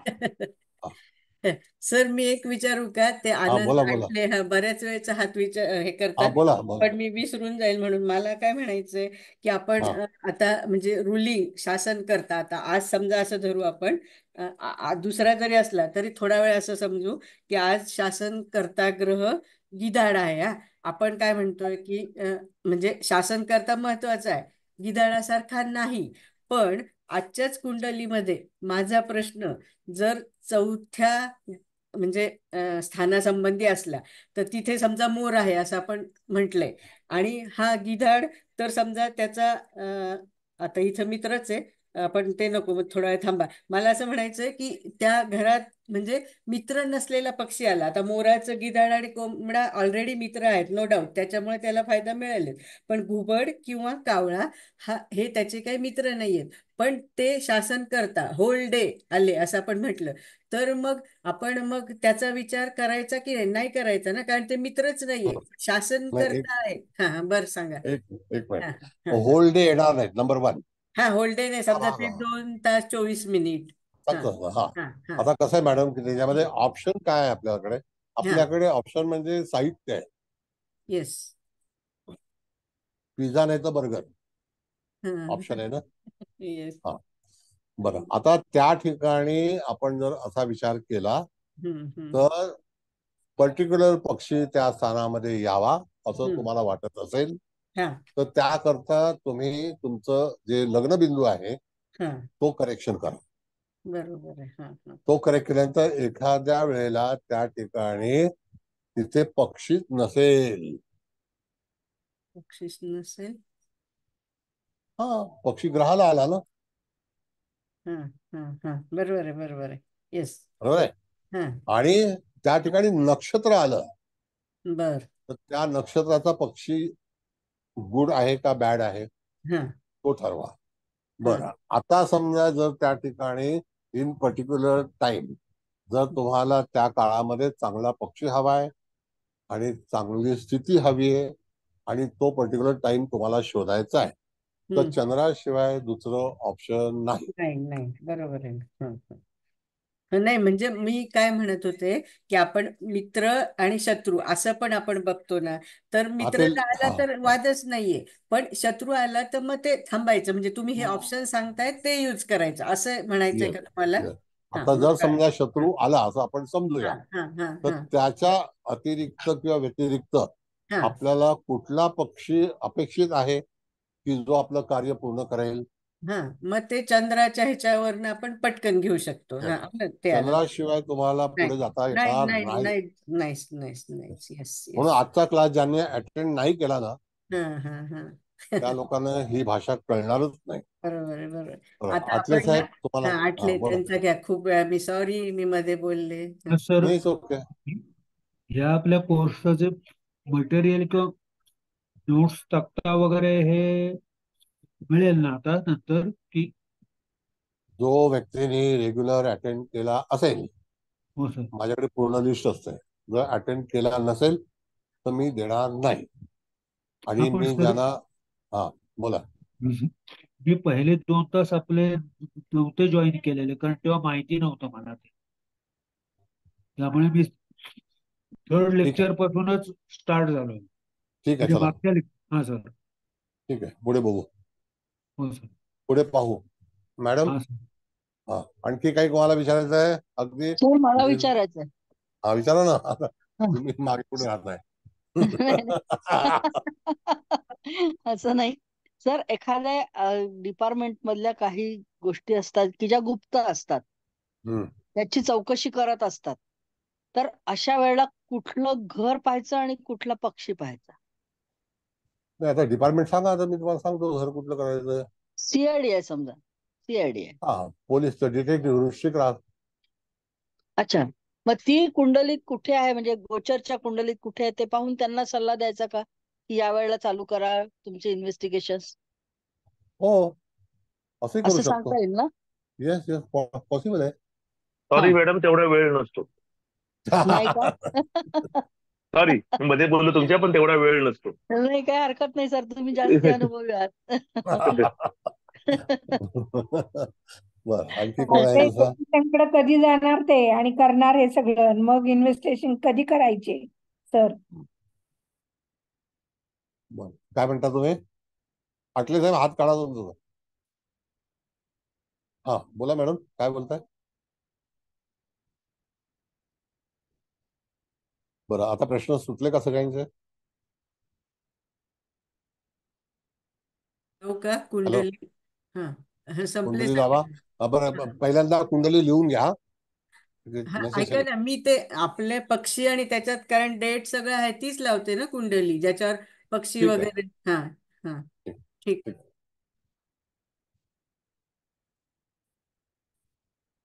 S9: सर मी एक विचारू का? ते
S2: हा
S9: आनंद
S2: बोला बोला.
S9: आठले बऱ्याच वेळेचा हात विचार हे
S2: हा
S9: करतात,
S2: बोला बोला.
S9: पण मी विसरून जाईल म्हणून मला काय म्हणायचंय की आपण
S2: हा
S9: आता म्हणजे रुलिंग शासन करता, आता आज समजा असं धरू आपण, दुसरा जरी असला तरी थोडा वेळ असं समजू की आज शासन करता ग्रह गिधाड आहे. आपण काय म्हणतोय की म्हणजे शासन करता महत्वाचा आहे, गिधाडासारखा नाही. पण आजच्याच कुंडलीमध्ये माझा प्रश्न जर चौथ्या म्हणजे स्थानासंबंधी असला तर तिथे समजा मोर आहे असं आपण म्हटलंय, आणि हा गिधाड तर समजा त्याचा आता इथं मित्रच आहे, पण ते नको, मग थोडा वेळ थांबा. मला असं म्हणायचंय की त्या घरात म्हणजे मित्र नसलेला पक्षी आला, आता मोराचं, गिधाड आणि कोंबडा ऑलरेडी मित्र आहेत नो डाऊट, त्याच्यामुळे त्याला फायदा मिळेल. पण घुबड किंवा कावळा हे त्याचे काही मित्र नाहीयेत, पण ते शासन करता होल डे आले असं आपण म्हटलं तर मग त्याचा विचार करायचा की नाही करायचा ना, कारण ते मित्रच नाहीये, शासन
S2: नाही
S9: करता आहे. हा बरं सांगा.
S2: एक एक
S9: हा
S2: मिनिट.
S9: हा
S2: होल डे येणार नाहीत, नंबर 1.
S9: हा होल डे नाही, समजा ते 2 तास 24 मिनिट. हा
S2: हा
S9: हा हा
S2: आता कसं आहे मॅडम की त्याच्यामध्ये ऑप्शन काय आहे आपल्याकडे?
S9: हा
S2: आपल्याकडे ऑप्शन म्हणजे साहित्य आहे.
S9: येस.
S2: पिझ्झा नाही तर बर्गर ऑप्शन आहे ना.
S9: येस.
S2: हा बरं, आता त्या ठिकाणी आपण जर असा विचार केला तर पर्टिक्युलर पक्षी त्या स्थानामध्ये यावा असं तुम्हाला वाटत असेल तर त्याकरता तुम्ही तुमचं जे लग्नबिंदू आहे तो करेक्शन करा.
S9: बरोबर आहे.
S2: तो करेक्ट केल्यानंतर एखाद्या वेळेला त्या ठिकाणी तिथे पक्षीच नसेल.
S9: पक्षीच नसेल.
S2: हा पक्षी ग्रहाला आला ना.
S9: बरोबर आहे, बरोबर आहे. येस.
S2: बरोबर आहे. आणि त्या ठिकाणी नक्षत्र आलं
S9: बर
S2: तर त्या नक्षत्राचा पक्षी गुड आहे का बॅड आहे तो ठरवा. बरं, आता समजा जर त्या ठिकाणी इन पर्टिक्युलर टाइम जर तुम्हाला त्या काळामध्ये चांगला पक्षी हवाय आणि चांगली स्थिती हवी आहे आणि तो पर्टिक्युलर टाइम तुम्हाला शोधायचा आहे तर चंद्राशिवाय दुसरं ऑप्शन नाही.
S9: नाही बरोबर आहे. नाही म्हणजे मी काय म्हणत होते की आपण मित्र आणि शत्रू असं पण आपण बघतो ना, तर मित्र आला तर वादच नाहीये, पण शत्रू आला तर मग ते थांबायचं, म्हणजे तुम्ही हे ऑप्शन सांगताय ते यूज करायचं असं म्हणायचंय का तुम्हाला?
S2: आता जर समजा शत्रू आला असं आपण समजूया तर त्याच्या अतिरिक्त किंवा व्यतिरिक्त आपल्याला कुठला पक्षी अपेक्षित आहे की जो आपलं कार्य पूर्ण करेल?
S9: मग ते चंद्राच्या ह्याच्यावरनं आपण पटकन घेऊ शकतो. ते आलं.
S2: चंद्राशिवाय तुम्हाला पुढे जाता
S9: नाही
S2: येणार
S9: नाही
S2: नाही.
S9: नाही नाईस नाईस नाईस. येस
S2: म्हणून आजचा क्लास ज्यांनी अटेंड नाही केला ना त्या लोकांना ही भाषा कळणारच नाही.
S9: बरोबर आहे, बरोबर. आता
S2: आटले
S9: आपण
S2: साहेब तुम्हाला
S9: आटले
S2: बोला.
S9: त्यांचा घ्या. खूप वेळा मी सॉरी मी मध्ये बोलले.
S10: सर
S2: नाही ओके.
S10: या आपल्या कोर्सचं जे मटेरियल किंवा नोट्स तक्ता वगैरे हे मिळेल ना आता नंतर की?
S2: जो व्यक्तीने रेग्युलर अटेंड केला असेल
S10: हो सर.
S2: माझ्याकडे पूर्ण लिस्ट असते. जर अटेंड केला नसेल तर मी देणार नाही. आणि मी ज्यांना हा बोला.
S10: मी पहिले 2 तास आपले नव्हते जॉईन केलेले कारण तेव्हा माहिती नव्हतं मला ते, त्यामुळे मी 3rd लेक्चर पासूनच स्टार्ट झालोय.
S2: ठीक आहे,
S10: मागच्या हा सर.
S2: ठीक आहे, पुढे बघू.
S10: हो सर.
S2: पुढे पाहू. मॅडम हा आणखी काही कोणाला विचारायचं आहे? अगदी
S5: मला विचारायचं.
S2: हा विचारा ना. तुम्ही मागे पुढे राहत नाही.
S5: असं नाही सर, एखाद्या डिपार्टमेंट मधल्या काही गोष्टी असतात की ज्या गुप्त असतात, त्याची चौकशी करत असतात, तर अशा वेळेला कुठलं घर पाहायचं आणि कुठला पक्षी पाहायचा?
S2: नाही आता डिपार्टमेंट सांगा, आता मी तुम्हाला सांगतो घर कुठलं करायचं.
S5: सीआयडी आहे समजा, सीआयडी आहे.
S2: हा, पोलीस डिटेक्टिव्ह शिकला.
S5: अच्छा, मग ती कुंडलीत कुठे आहे, म्हणजे गोचरच्या कुंडलीत कुठे आहे ते पाहून त्यांना सल्ला द्यायचा का, की या वेळेला चालू करा तुमचे इन्व्हेस्टिगेशन,
S2: हो, असंही करू
S5: असं
S2: शकतो.
S5: सांगता येईल ना?
S2: येस येस, पॉसिबल आहे.
S8: सॉरी मॅडम, तेवढा वेळ नसतो.
S5: नाही का?
S8: सॉरी, मध्ये बोललो तुमच्या, पण तेवढा वेळ नसतो.
S5: नाही, काही हरकत नाही सर, तुम्ही जास्त अनुभवी आहात.
S2: बर, आणखी कोण आहे
S11: ते
S2: दुसरा?
S11: पोलिसांकडे कधी जाणार ते आणि करणार हे सगळं, मग इन्व्हेस्टिगेशन कधी करायचे सर?
S2: बर, काय म्हणता तुम्ही? आटले साहेब, हात काढा तुमचा. हा बोला मॅडम, काय बोलताय? बरं, आता प्रश्न सुटले का सगळ्यांचे?
S9: हो का?
S2: हॅलो,
S9: कुंडली. हा, संपले
S2: कुंडली
S9: सगळे.
S2: लावा. बरं, पहिल्यांदा कुंडली लिहून घ्या.
S9: ऐका ना, मी ते आपले पक्षी आणि त्याच्यात कारण डेट सगळं आहे तीच लावते ना कुंडली, ज्याच्यावर पक्षी
S2: ठीक आहे.
S9: वगैरे. हा हा, ठीक.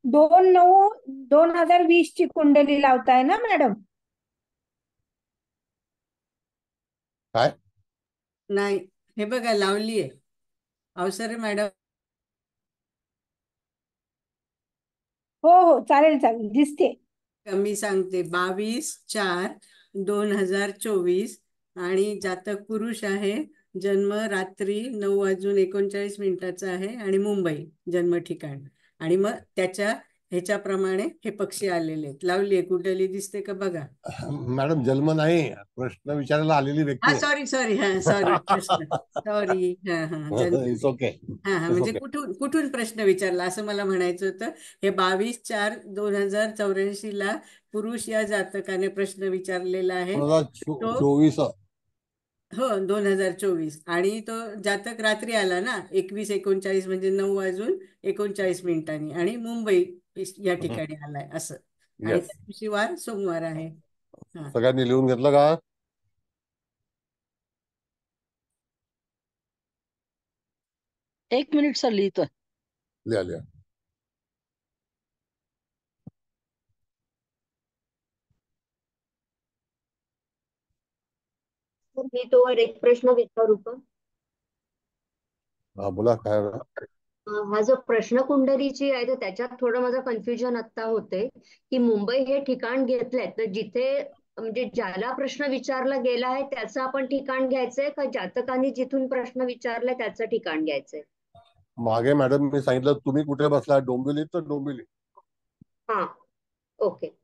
S11: 2/9/2020 ची कुंडली लावताय ना मॅडम?
S2: काय?
S9: नाही, हे बघा लावलीये अवसरे मॅडम.
S11: हो हो, चालेल चालेल, दिसते.
S9: मी सांगते, 22/4/2024 आणि जातक पुरुष आहे, जन्म रात्री 9:39 आहे आणि मुंबई जन्म ठिकाण. आणि मग त्याच्या ह्याच्याप्रमाणे हे पक्षी आलेले आहेत. लावलीये कुंडली, दिसते का बघा.
S2: मॅडम, जन्म नाही, प्रश्न विचारायला आलेली व्यक्ती
S9: हा,
S2: आहे.
S9: सॉरी सॉरी, हा सॉरी, प्रश्न, सॉरी. हा हा, जन्म.
S2: It's okay.
S9: हा, म्हणजे कुठून कुठून प्रश्न विचारला असं मला म्हणायचं होतं. हे 22/4/2084 ला पुरुष या जातकाने प्रश्न विचारलेला आहे. तो
S2: 2024.
S9: हो, 2024, आणि तो जातक रात्री आला ना, 21:39 म्हणजे 9:39 आणि मुंबई या ठिकाणी आलाय असं. आणि
S2: येस,
S9: त्या दिवशी वार सोमवार आहे. हा,
S2: सगळ्यांनी लिहून घेतलं का?
S5: एक मिनिट सर, लिहितोय.
S2: लिहा लिहा.
S3: मी तोवर एक प्रश्न विचारू का?
S2: हा बोला, काय?
S3: हा जो प्रश्न कुंडलीची आहे तर त्याच्यात थोडं माझं कन्फ्युजन आता होते की मुंबई हे ठिकाण घेतलंय तर जिथे म्हणजे ज्याला प्रश्न विचारला गेला आहे त्याचं आपण ठिकाण घ्यायचंय का जातकाने जिथून प्रश्न विचारलाय त्याचं ठिकाण घ्यायचंय?
S2: मागे मॅडम मी सांगितलं तुम्ही कुठे बसला, डोंबिवली तर डोंबिवली.
S3: हा, ओके.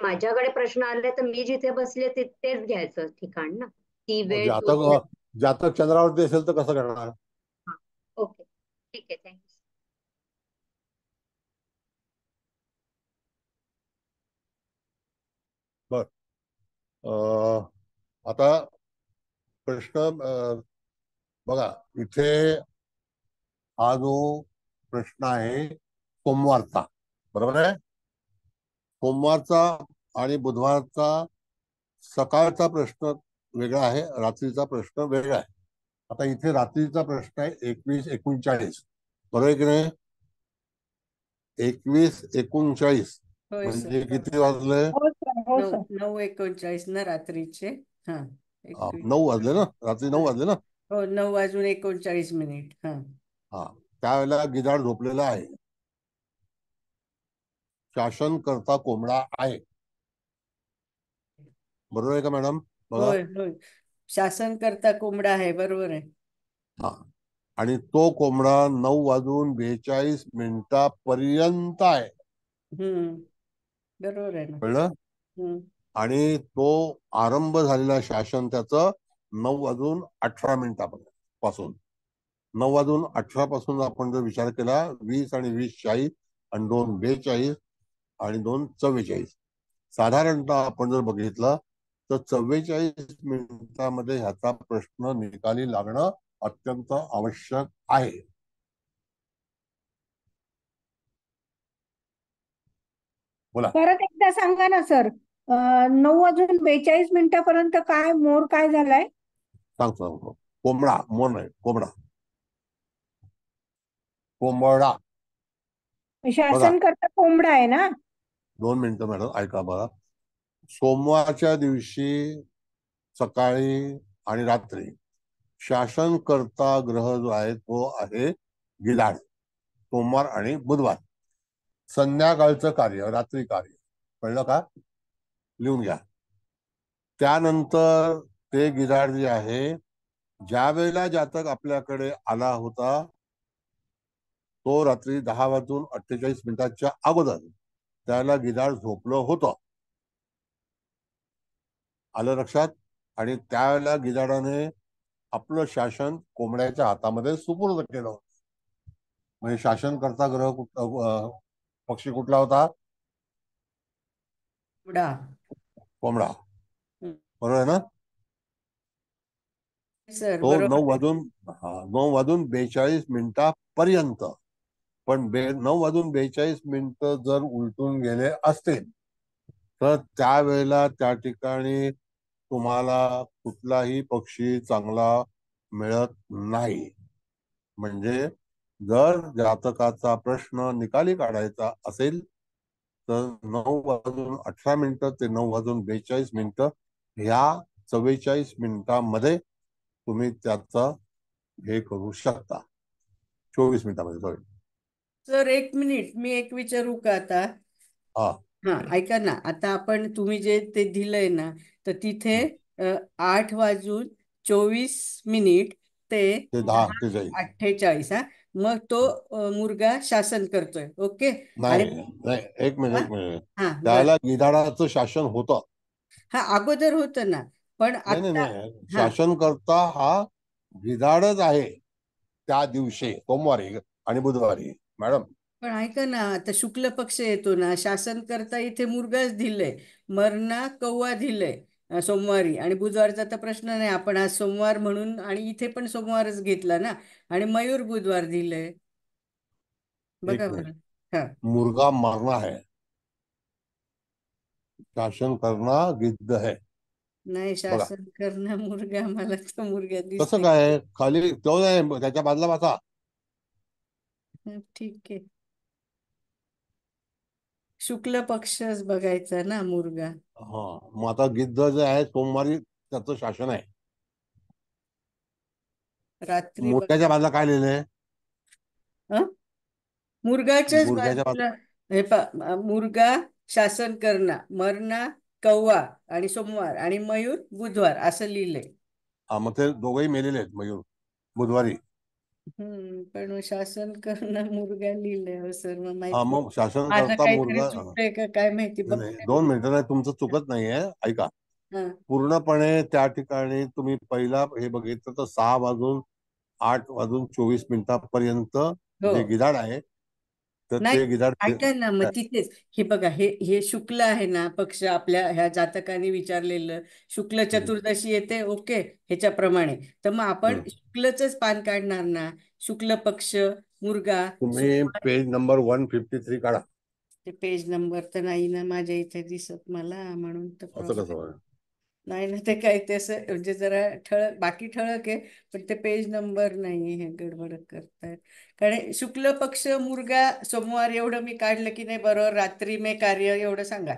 S3: माझ्याकडे प्रश्न आले तर मी जिथे बसले तेच घ्यायचं ठिकाण ना, ती वेळ तो दिवस.
S2: जातक चंद्रावरती असेल तर कसं करणार?
S3: हा, ओके, ठीक आहे, थँक्यू.
S2: बर, आता प्रश्न बघा, इथे हा जो प्रश्न आहे सोमवारचा, बरोबर आहे? सोमवारचा आणि बुधवारचा सकाळचा प्रश्न वेगळा आहे, रात्रीचा प्रश्न वेगळा आहे. आता इथे रात्रीचा प्रश्न आहे 21:39, बरोबर आहे की नाही? 21:39
S9: होय
S2: म्हणजे
S9: सर.
S2: किती वाजले?
S11: हो सर, हो सर.
S9: 9:39 ना रात्रीचे. हा,
S2: 9 वाजले ना, रात्री 9 वाजले ना.
S9: हो, 9:39. हा
S2: हा, त्यावेळेला गिधाड झोपलेला आहे, शासन करता कोंबडा आहे, बरोबर आहे का मॅडम? बघा.
S9: होय होय, शासन करता कोंबडा आहे, बरोबर आहे.
S2: हा, आणि तो कोंबडा 9:42 आहे.
S9: बरोबर आहे ना.
S2: कळलं? आणि तो आरंभ झालेला शासन त्याचं 9:18 पासून, 9:18 पासून आपण जर विचार केला, 20 आणि 20:40 आणि 2:42 आणि 2:44, साधारणतः आपण जर बघितलं तर 44 मिनिटांमध्ये ह्याचा प्रश्न निकाली लागणं अत्यंत आवश्यक आहे. बोला,
S11: परत एकदा सांगा ना सर. 9:42 काय मोर काय झालाय?
S2: सांगतो. कोंबडा, मोर नाही, कोंबडा. कोंबडा.
S11: शासन करता कोंबडा आहे ना?
S2: 2 मिनिटं मॅडम, ऐका मला. सोमवारच्या दिवशी सकाळी आणि रात्री शासनकर्ता ग्रह जो आहे तो आहे गिधाड. सोमवार आणि बुधवार. संध्याकाळचं कार्य, रात्री कार्य. कळलं का? लिहून घ्या. त्यानंतर ते गिधाड जे आहे, ज्या वेळेला जातक आपल्याकडे आला होता तो रात्री 10:48 अगोदर त्याला गिधाड झोपलं होतं. आलं लक्षात? आणि त्यावेळेला गिधाडाने आपलं शासन कोंबड्याच्या हातामध्ये सुपूर्द केलं. म्हणजे शासनकर्ता ग्रह पक्षी कुठला होता? कोंबडा. बरोबर आहे ना?
S9: सर
S2: तो
S9: बरोबर.
S2: 9:42 पर्यंत. पण 9:42 जर उलटून गेले असतील तर त्यावेळेला त्या ठिकाणी तुम्हाला कुठलाही पक्षी चांगला मिळत नाही. म्हणजे जर जातकाचा प्रश्न निकाली काढायचा असेल तर 9:18 ते 9:42 ह्या 44 मिनिटांमध्ये तुम्ही त्याचा हे करू शकता. 24 मिनिटांमध्ये. सॉरी
S9: सर, 1 मिनिट, मी एक विचारू का आता? हा, ऐका ना. आता आपण तुम्ही जे ते दिलंय ना, तर तिथे 8:24 ते 10:48. हा, मग तो मुलगा शासन करतोय. ओके.
S2: नाही, एक मिनिट.
S9: हा,
S2: त्याला गिधाडाचं शासन होतं.
S9: हा, अगोदर होतं ना, पण आता
S2: शासनकर्ता हा गिधाडच आहे त्या दिवशी, सोमवारी आणि बुधवारी. मॅडम
S9: पण ऐका ना, आता शुक्ल पक्ष येतो ना, शासन करता इथे मुर्गाच दिलंय, मरणा कौवा दिलंय सोमवारी, आणि बुधवारचा तर प्रश्न नाही. आपण आज सोमवार म्हणून आणि इथे पण सोमवारच घेतला ना, आणि मयूर बुधवार दिलंय. बघा बरं. हा,
S2: मुर्गा मारना है, शासन करना गिद्ध है.
S9: नाही, शासन करणं मुर्गा, मला तो मुर्गा
S2: कसं
S9: दिसतोय.
S2: काय? खाली तो नाही, त्याच्या बाजूला बसा.
S9: ठीक आहे. शुक्ल पक्षच बघायचा ना मुर्गा.
S2: हा, मग आता गिद्ध जे आहे सोमवारी त्याचं शासन आहे.
S9: रात्री
S2: मुर्ग्याच्या बाजूला काय लिहिलंय?
S9: मुर्गाच्याच बाजूला हे मुर्गा शासन करणं, मरणा कौवा आणि सोमवार, आणि मयूर बुधवार असं लिहिलंय.
S2: हा, मग ते दोघंही मेलेले आहेत. मयूर बुधवारी.
S9: पण शासन करणं मुर्गा लिहिलंय सर. मग
S2: हा,
S9: माहित
S2: मग शासन
S9: माझं
S2: करता
S9: काहीतरी
S2: मुर्गा.
S9: चुकतंय का काय माहिती.
S2: नाही, 2 मिनिटं. नाही, तुमचं चुकत नाहीये. ऐका, पूर्णपणे त्या ठिकाणी तुम्ही पहिला हे बघितलं तर 6:08:24 जे गिधाड आहे तर
S9: नाही,
S2: ते गिधाड.
S9: ऐका ना, मग तिथेच हे बघा, हे शुक्ल आहे ना पक्ष, आपल्या ह्या जातकाने विचारलेलं शुक्ल चतुर्दशी येते. ओके, ह्याच्याप्रमाणे तर मग आपण शुक्लच पान काढणार ना. शुक्ल पक्ष मुर्गा.
S2: तुम्ही पेज नंबर 153 काढा.
S9: ते पेज नंबर तर नाही ना माझ्या इथे दिसत मला, म्हणून तर
S2: असं कसं?
S9: नाही ना, ते काय ते असं म्हणजे जरा ठळक, बाकी ठळक आहे, पण ते पेज नंबर नाही. हे गडबड करतायत. कारण शुक्ल पक्ष मुर्गा सोमवार एवढं मी काढलं की नाही बरोबर. रात्री मे कार्य एवढं सांगा.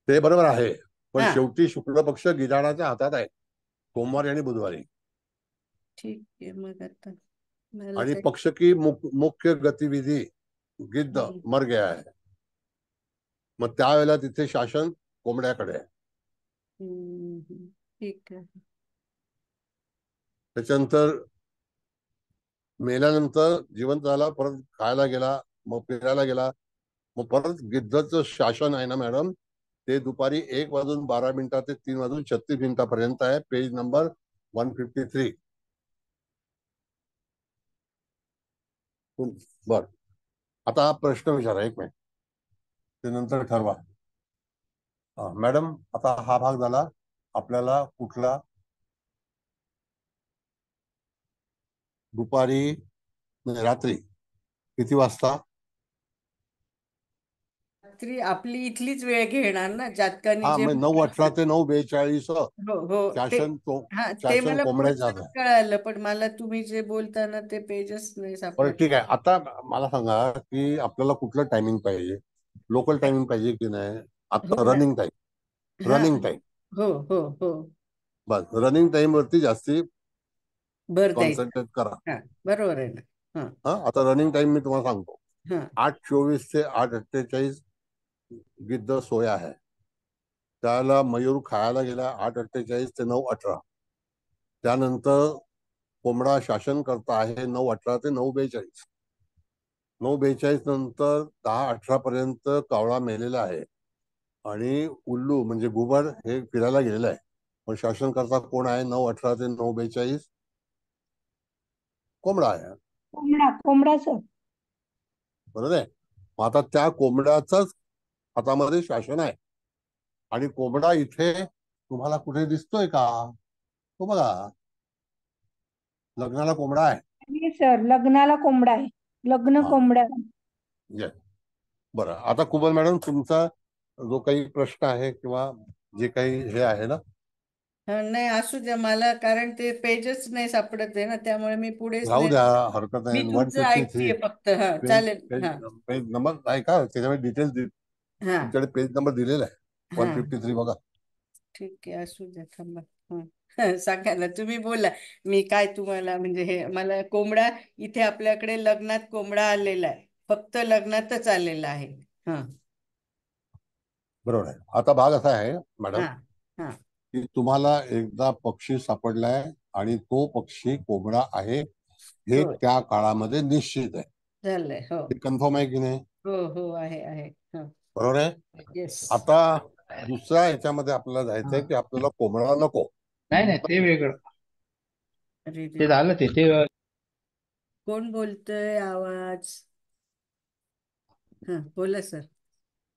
S2: ते बरोबर आहे, पण शेवटी शुक्ल पक्ष गिधाडाच्या हातात आहे सोमवारी आणि बुधवारी.
S9: ठीक आहे. मग आता
S2: आणि पक्ष की मुख्य गतिविधी गिद्ध मर गया है. मग त्यावेळेला तिथे शासन कोंबड्याकडे आहे.
S9: ठीक आहे.
S2: त्याच्यानंतर मेल्यानंतर जिवंत झाला, परत खायला गेला, मग फिरायला गेला, मग परत गिद्धचं शासन आहे ना मॅडम, ते दुपारी 1:12 ते 3:36 आहे. Page number 153. बर, आता हा प्रश्न विचारा. 1 मिनिट, ते नंतर ठरवा. मॅडम, आता हा भाग झाला. आपल्याला कुठला रात्री किती वाजता?
S9: रात्री आपली इथलीच वेळ घेणार ना जातकाने
S2: हा,
S9: जे
S2: मग 9:18 ते 9:42
S9: हो हो ते
S2: शासन
S9: हा ते
S2: शासन
S9: मला
S2: कोंबड्याच्या
S9: पुढचं कळालं, पण मला तुम्ही जे बोलताना ते पेजच नाही
S2: बरं
S9: सापडत.
S2: ठीक आहे. आता मला सांगा की आपल्याला कुठलं टायमिंग पाहिजे, लोकल टायमिंग पाहिजे की नाही? आता
S9: हो ना.
S2: रनिंग टाइम,
S9: हा
S2: रनिंग टाइम,
S9: हो हो हो
S2: बस रनिंग टाइम वरती जास्ती
S9: भर द्यायचं.
S2: कॉन्सन्ट्रेट करा.
S9: हा बरोबर आहे ना. हा
S2: हा, आता रनिंग टाइम मी तुम्हाला सांगतो.
S9: हा
S2: 8:24 ते 8:48 गिद्ध सोया आहे. त्याला मयूर खायला गेला 8:48 ते 9:18. त्यानंतर कोंबडा शासन करता आहे 9:18 ते 9:42. 9:42 नंतर 10:18 पर्यंत कावळा मेलेला आहे आणि उल्लू म्हणजे घुबड हे फिरायला गेलेलं आहे. पण शासन करता कोण आहे? 9:18 ते 9:42 कोंबडा आहे.
S11: कोंबडा सर.
S2: बरोबर आहे. मग आता त्या कोंबड्याचंच हातामध्ये शासन आहे. आणि कोंबडा इथे तुम्हाला कुठे दिसतोय का? तो बघा, लग्नाला कोंबडा आहे.
S11: नाही सर, लग्नाला कोंबडा आहे. लग्न
S2: हा.
S11: कोंबडा.
S2: Yes. बरं, आता कुबल मॅडम तुमचा जो काही प्रश्न आहे किंवा जे काही हे आहे ना,
S9: हा, नाही असू द्या मला, कारण ते पेजच नाही सापडत आहे ना, त्यामुळे मी पुढेच
S2: राहू
S9: नाही.
S2: द्या, हरकत
S9: मी
S2: नाही.
S9: तुमचं
S2: 153
S9: ऐकतेय फक्त. हा
S2: पेज
S9: चालेल.
S2: पेज
S9: हा
S2: पेज नंबर आहे का? त्याच्यामध्ये डिटेल्स
S9: हा
S2: तुमच्याकडे पेज नंबर दिलेला आहे.
S9: हा
S2: 153 बघा.
S9: ठीक आहे, असू द्या, थांबा. सांगा ना, तुम्ही बोला. मी काय तुम्हाला म्हणजे हे मला कोंबडा इथे आपल्याकडे लग्नात कोंबडा आलेला आहे, फक्त लग्नातच आलेला आहे. हा
S2: बरोबर आहे. आता भाग असा आहे मॅडम
S9: हा हा
S2: की तुम्हाला एकदा पक्षी सापडलाय आणि तो पक्षी कोंबडा आहे हे
S9: हो
S2: त्या काळामध्ये निश्चित आहे.
S9: झालंय. हो
S2: हे कन्फर्म आहे की नाही?
S9: हो हो आहे. हा
S2: बरोबर आहे.
S9: येस.
S2: आता दुसऱ्या याच्यामध्ये आपल्याला जायचंय की आपल्याला कोंबडा नको.
S12: नाही नाही, ते वेगळं,
S9: अरे
S12: ते झालं ते
S9: कोण बोलतय? आवाज. हा बोला सर.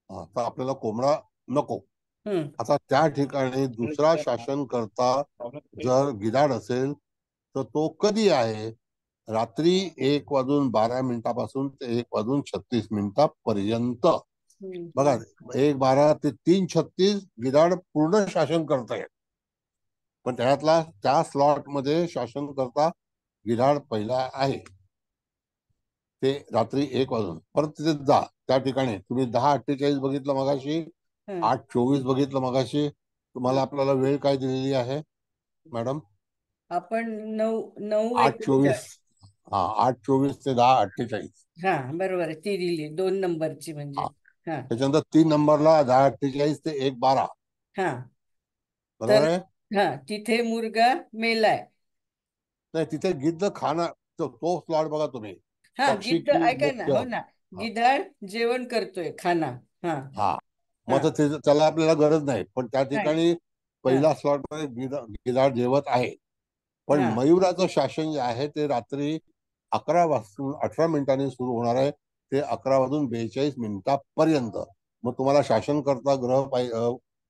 S2: आता आपल्याला कोंबडा नको.
S9: हम्म
S2: आता त्या ठिकाणी दुसरा शासनकर्ता जर गिधाड असेल तर तो कधी आहे? रात्री 1:12 ते 1:36 पर्यंत. बघा, 1:12 ते 3:36 गिधाड पूर्ण शासन करतायत. पण त्या स्लॉट मध्ये शासन करता गिधाड पहिला आहे. ते रात्री 1 वाजून परत तिथे जा. त्या ठिकाणी तुम्ही 10:48 बघितलं मगाशी, 8:24 बघितलं मगाशी. तुम्हाला आपल्याला वेळ काय दिलेली आहे मॅडम?
S9: आपण 9:09
S2: 8:24. हा, 8:24 ते 10:48.
S9: हा बरोबर आहे, ती दिली 2 नंबरची म्हणजे. हा
S2: त्याच्यानंतर 3 नंबरला 10:48 ते 1:12.
S9: हा
S2: बरोबर
S9: तर
S2: आहे.
S9: हा तिथे मुर्गा मेलाय.
S2: नाही, तिथे गिद्ध खाना तो स्लॉट बघा तुम्ही.
S9: हा
S2: पक्षी
S9: गिद्ध
S2: की
S9: ऐका ना,
S2: मुख्य.
S9: हो ना, गिधाड जेवण करतोय, खाना. हा
S2: हा,
S9: हा
S2: मग त्याला आपल्याला गरज नाही. पण त्या
S9: नाही.
S2: ठिकाणी पहिला स्लॉट मध्ये गिधाड जेवत आहे. पण
S9: हा
S2: मयुराचं शासन जे आहे ते रात्री 11 वाजून 18 मिनिटांनी सुरू होणार आहे, ते 11:42 पर्यंत. मग तुम्हाला शासन करता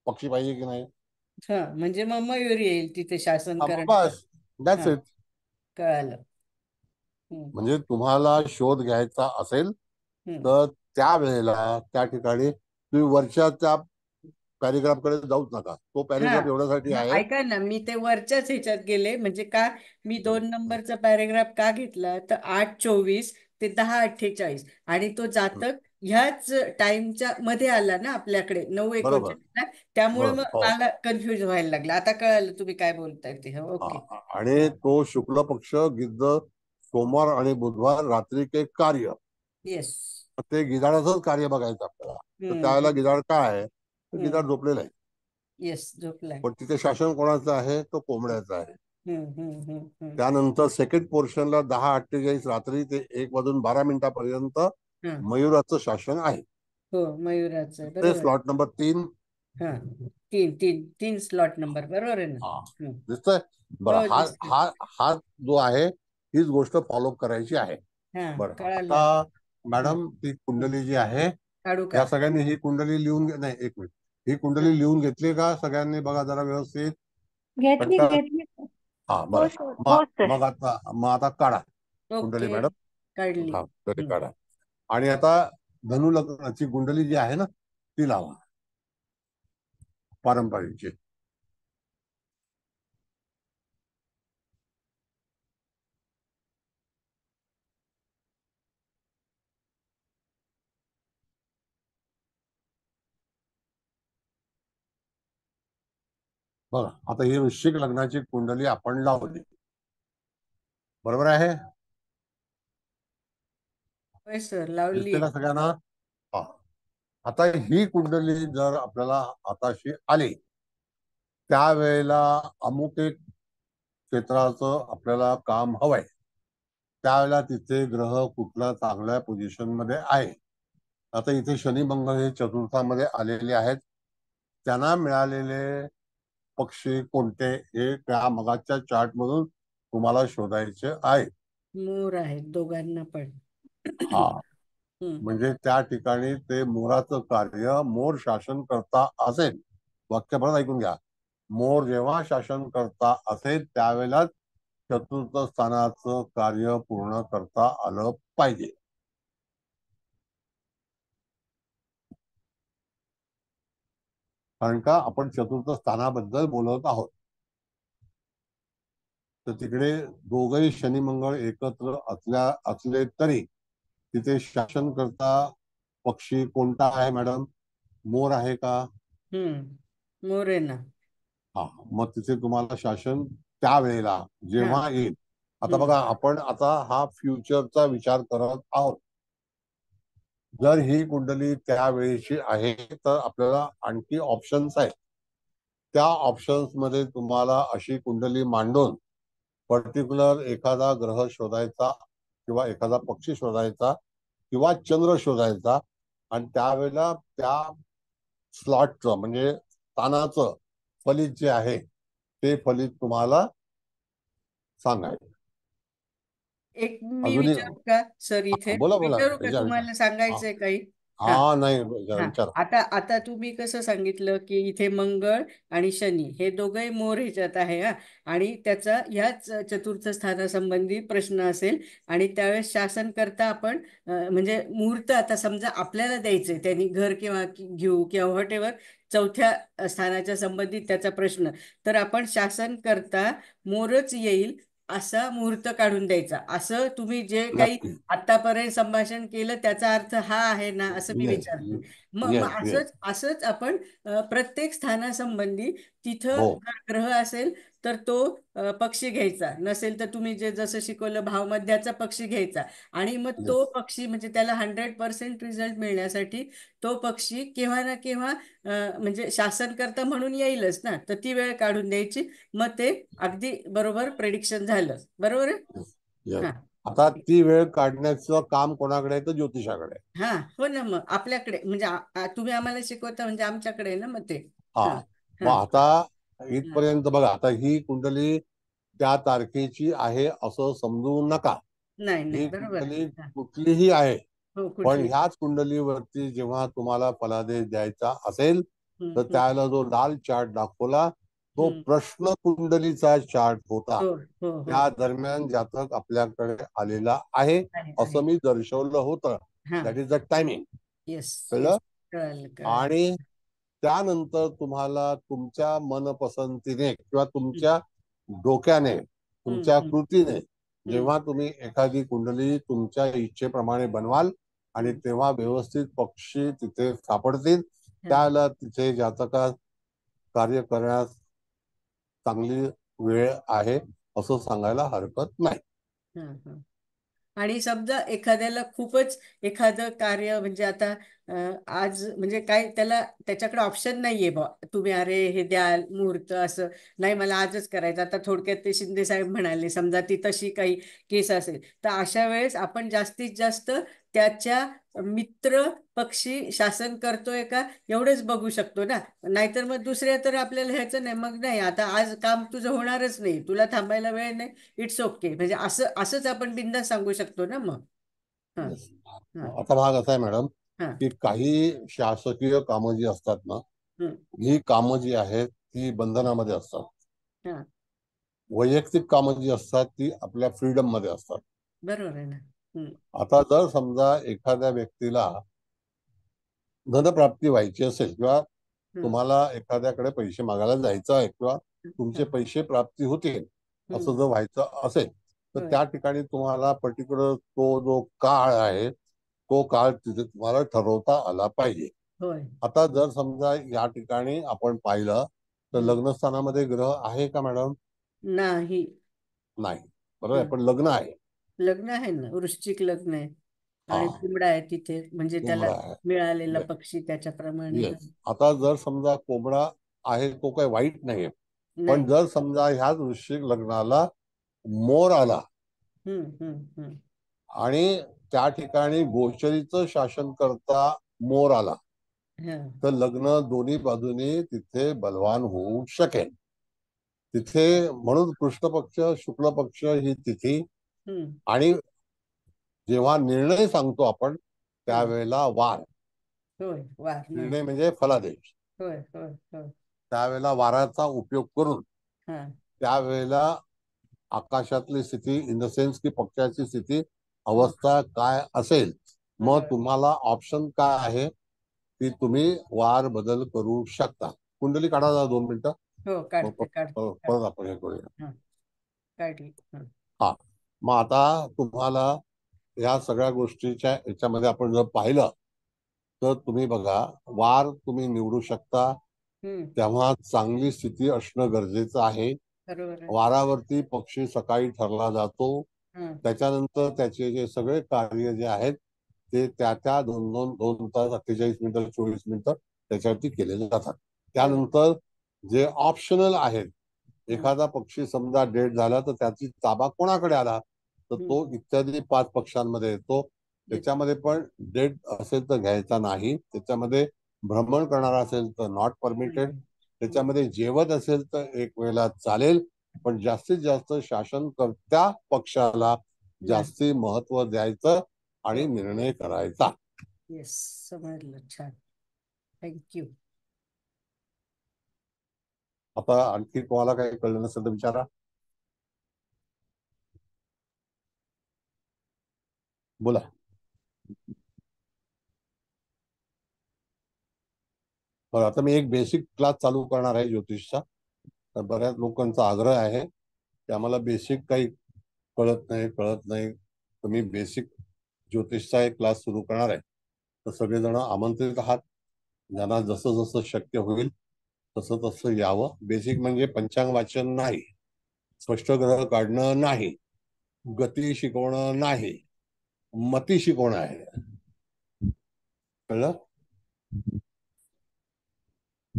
S2: पक्षी पाहिजे की नाही?
S9: हा म्हणजे मग मयूर येईल तिथे शासन
S2: मग
S9: करण्यासाठी.
S2: बस, दॅट्स
S9: हा
S2: इट.
S9: कळालं.
S2: म्हणजे तुम्हाला शोध घ्यायचा असेल
S9: हम्म.
S2: तर त्या वेळेला त्या ठिकाणी तुम्ही वरच्या त्या पॅरेग्राफ कडे जाऊच नका. तो
S9: हा
S2: पॅरेग्राफ एवढ्यासाठी
S9: हा
S2: आहे.
S9: ऐका ना, मी ते वरच्याच ह्याच्यात गेले. म्हणजे का मी 2 नंबरचा पॅरेग्राफ का घेतला, तर 8:24 ते 10:48 आणि तो जातक ह्याच टाइमच्या मध्ये आला ना आपल्याकडे, 9:39
S2: बरोबर
S9: ला. त्यामुळे
S2: बरोबर.
S9: मग
S2: हो.
S9: मला कन्फ्युज व्हायला लागलं. आता कळालं तुम्ही काय बोलताय ते. ओके.
S2: आणि तो शुक्ल पक्ष गिद्ध सोमवार आणि बुधवार रात्री के कार्य,
S9: येस.
S2: ते गिधाडाचंच कार्य बघायचं आपल्याला. तर त्यावेळेला गिधाड काय आहे? तर गिधाड झोपलेला आहे.
S9: येस, झोपलाय.
S2: पण तिथे शासन कोणाचं आहे? तो कोंबड्याचं आहे.
S9: हम्म.
S2: त्यानंतर सेकंड पोर्शनला 10:48 रात्री ते 1:12 पर्यंत मयुराचं शासन आहे.
S9: हो, मयुराचं
S2: ते
S9: बरोबर.
S2: Slot number 3.
S9: हा, 3 स्लॉट नंबर बरोबर आहे ना.
S2: दिसतोय? बरं,
S9: हो,
S2: हा
S9: दिसतंय.
S2: हा हा जो आहे हीच गोष्ट फॉलो करायची आहे.
S9: हा
S2: बरं,
S9: कळालं.
S2: आता मॅडम ती कुंडली जी आहे,
S9: काढू का?
S2: या सगळ्यांनी ही कुंडली लिहून नाही, एक मिनिट, ही कुंडली लिहून घेतली का सगळ्यांनी? बघा जरा व्यवस्थित.
S11: घेतली.
S2: हा, बरं. मग आता काढा कुंडली
S9: ओके,
S2: मॅडम.
S9: काढली.
S2: हा, तरी काढा. आणि आता धनु लग्नाची कुंडली जी आहे ना, ती लावा पारंपरिकची. बघा आता ही वृश्चिक लग्नाची कुंडली आपण लावली, बरोबर आहे?
S9: होय सर, लावली.
S2: दिसते ना सगळ्यांना? हा. आता ही कुंडली जर आपल्याला हाताशी आली, त्यावेळेला अमुक एक क्षेत्राचं आपल्याला काम हवंय, त्यावेळेला तिथे ग्रह कुठला चांगल्या पोझिशन मध्ये आहे. आता इथे शनी मंगळ हे चतुर्थामध्ये आलेले आहेत, त्यांना मिळालेले पक्षी कोणते हे त्या मगाच्या चार्ट मधून तुम्हाला शोधायचे आहे.
S9: मोर आहेत दोघांना पण.
S2: हा, म्हणजे त्या ठिकाणी ते मोराचं कार्य, मोर शासन करता असेल, वाक्य परत ऐकून घ्या, मोर जेव्हा शासन करता असेल त्यावेळेला चतुर्थ स्थानाचं कार्य पूर्ण करता आलं पाहिजे. कारण का आपण चतुर्थ स्थानाबद्दल बोलत आहोत. तर तिकडे दोघही शनी मंगळ एकत्र असले तरी तिथे शासन करता पक्षी कोणता आहे मॅडम? मोर आहे का?
S9: मोर आहे ना.
S2: हा, मग तिथे तुम्हाला शासन त्यावेळेला जेव्हा येईल. आता बघा आपण आता हा फ्युचरचा विचार करत आहोत. जर ही कुंडली त्यावेळेची आहे तर आपल्याला आणखी ऑप्शन्स आहेत. त्या ऑप्शन्स मध्ये तुम्हाला अशी कुंडली मांडून पर्टिक्युलर एखादा ग्रह शोधायचा किंवा एखादा पक्षी शोधायचा किंवा चंद्र शोधायचा आणि त्यावेळेला त्या स्लॉटचं म्हणजे स्थानाचं फलित जे आहे ते फलित तुम्हाला सांगायचं.
S9: एक मी विचारू का सर इथे?
S2: बोला बोला,
S9: विचारू का?
S2: विचार
S9: तुम्हाला सांगायचंय काही?
S2: हा नाही विचार.
S9: आता तुम्ही कसं सांगितलं की इथे मंगळ आणि शनी हे दोघंही मोर ह्याच्यात आहे हा, आणि त्याचा ह्याच चतुर्थ स्थानासंबंधी प्रश्न असेल आणि त्यावेळेस शासन करता आपण म्हणजे मुहूर्त आता समजा आपल्याला द्यायचंय, त्यांनी घर किंवा घेऊ किंवा व्हॉट चौथ्या स्थानाच्या संबंधित त्याचा प्रश्न, तर आपण शासन करता मोरच येईल असा मुहूर्त काढून द्यायचा. असं तुम्ही जे काही आतापर्यंत संभाषण केलं त्याचा अर्थ हा आहे ना, असं मी विचारते. मग असंच आपण प्रत्येक स्थानासंबंधी तिथं ग्रह असेल तर तो पक्षी घ्यायचा, नसेल तर तुम्ही जे जसं शिकवलं भावमध्याचा पक्षी घ्यायचा, आणि मग तो पक्षी म्हणजे त्याला 100% रिझल्ट मिळण्यासाठी तो पक्षी केव्हा ना केव्हा म्हणजे शासनकर्ता म्हणून येईलच ना, तर ती वेळ काढून द्यायची. मग ते अगदी बरोबर प्रेडिक्शन झालं. बरोबर आहे?
S2: आता ती वेळ काढण्याचं काम कोणाकडे आहे? तर ज्योतिषाकडे.
S9: हा, हो ना. मग आपल्याकडे म्हणजे तुम्ही आम्हाला शिकवता म्हणजे आमच्याकडे आहे ना मग ते.
S2: हा, मग आता इथपर्यंत बघा. आता ही कुंडली त्या तारखेची आहे असं समजू नका. ही कुंडली कुठलीही आहे, पण ह्याच कुंडलीवरती जेव्हा तुम्हाला फलादेश द्यायचा असेल तर त्याला जो लाल चार्ट दाखवला तो प्रश्न कुंडलीचा चार्ट होता. त्या दरम्यान जातक आपल्याकडे आलेला आहे असं मी दर्शवलं होतं. That is the timing. कळलं? आणि त्यानंतर तुम्हाला तुमच्या मनपसंतीने किंवा तुमच्या डोक्याने, तुमच्या कृतीने जेव्हा तुम्ही एखादी कुंडली तुमच्या इच्छेप्रमाणे बनवाल आणि तेव्हा व्यवस्थित पक्षी तिथे सापडतील, त्याला तिथे जातका कार्य करण्यास चांगली वेळ आहे असं सांगायला हरकत नाही.
S9: आणि समजा एखाद्याला खूपच एखादं कार्य म्हणजे आता आज म्हणजे काय त्याच्याकडे ऑप्शन नाहीये बा, तुम्ही अरे हे द्याल मुहूर्त असं नाही, मला आजच करायचं. आता थोडक्यात ते शिंदे साहेब म्हणाले समजा ती तशी काही केस असेल तर अशा वेळेस आपण जास्तीत जास्त त्याच्या मित्र पक्षी शासन करतोय का एवढंच बघू शकतो ना, नाहीतर मग दुसऱ्या तर आपल्याला ह्याचं नाही. मग नाही आता आज काम तुझं होणारच नाही, तुला थांबायला वेळ नाही, इट्स ओके, म्हणजे असंच आपण बिनधास्त सांगू शकतो ना मग.
S2: आता भाग असा आहे मॅडम की काही शासकीय कामं जी असतात ना, ही कामं जी आहेत ती बंधनामध्ये असतात. वैयक्तिक कामं जी असतात ती आपल्या फ्रीडम मध्ये असतात.
S9: बरोबर आहे ना.
S2: आता जर समजा एखाद्या व्यक्तीला धनप्राप्ती व्हायची असेल किंवा तुम्हाला एखाद्याकडे पैसे मागायला जायचं आहे किंवा तुमचे पैसे प्राप्ती होतील असं जर व्हायचं असेल तर त्या ठिकाणी तुम्हाला पर्टिक्युलर तो जो काळ आहे तो काळ तिथे तुम्हाला ठरवता आला पाहिजे. आता जर समजा या ठिकाणी आपण पाहिलं तर लग्नस्थानामध्ये ग्रह आहे का मॅडम?
S9: नाही.
S2: बरोबर, पण लग्न आहे.
S9: लग्न आहे ना, वृश्चिक लग्न आहे आणि कोंबडा आहे तिथे, म्हणजे त्याला मिळालेला पक्षी त्याच्याप्रमाणे.
S2: आता जर समजा कोंबडा आहे तो काही वाईट नाहीये, पण जर समजा ह्याच वृश्चिक लग्नाला मोर आला आणि त्या ठिकाणी गोचरीचं शासन करता मोर आला तर लग्न दोन्ही बाजूनी तिथे बलवान होऊ शकेल. तिथे म्हणून कृष्ण पक्ष शुक्ल पक्ष ही तिथी आणि जेव्हा निर्णय सांगतो आपण त्यावेळेला वार, निर्णय म्हणजे फलादेश, त्यावेळेला वाराचा उपयोग करून त्यावेळेला आकाशातली स्थिती इन द सेन्स की पक्षाची स्थिती अवस्था काय असेल मग तुम्हाला ऑप्शन काय आहे की तुम्ही वार बदल करू शकता. कुंडली काढा 2 मिनिटं. परत आपण हे करूया. मग आता तुम्हाला या सगळ्या गोष्टीच्या याच्यामध्ये आपण जर पाहिलं तर तुम्ही बघा वार तुम्ही निवडू शकता तेव्हा चांगली स्थिती असणं गरजेचं आहे. वारावरती पक्षी सकाळी ठरला जातो, त्याच्यानंतर त्याचे जे सगळे कार्य जे आहेत ते त्या 2 तास 48 मिनिटं 24 मिनिटं त्याच्यावरती केले जातात. त्यानंतर जे ऑप्शनल आहेत, एखादा पक्षी समजा डेड झाला तर त्याची ताबा कोणाकडे आला तर तो इत्यादी 5 पक्षांमध्ये येतो. त्याच्यामध्ये पण डेड असेल तर घ्यायचा नाही, त्याच्यामध्ये भ्रमण करणारा असेल तर नॉट परमिटेड, त्याच्यामध्ये जेवत असेल तर एक वेळेला चालेल, पण जास्तीत जास्त शासनकर्त्या पक्षाला जास्ती महत्व द्यायचं आणि निर्णय करायचा.
S9: समजलं, छान, थँक्यू.
S2: आता आणखी कोणाला काही कळलं नसेल तर विचारा. बोला. आता मी एक बेसिक क्लास चालू करणार आहे ज्योतिषचा. तर बऱ्याच लोकांचा आग्रह आहे की आम्हाला बेसिक काही कळत नाही तर मी बेसिक ज्योतिषचा एक क्लास सुरू करणार आहे. तर सगळेजण आमंत्रित आहात. ज्यांना जसं जसं शक्य होईल तसं तसं यावं. बेसिक म्हणजे पंचांग वाचन नाही, स्पष्ट ग्रह काढणं नाही, गती शिकवणं नाही, मती शिकवणं आहे. कळलं?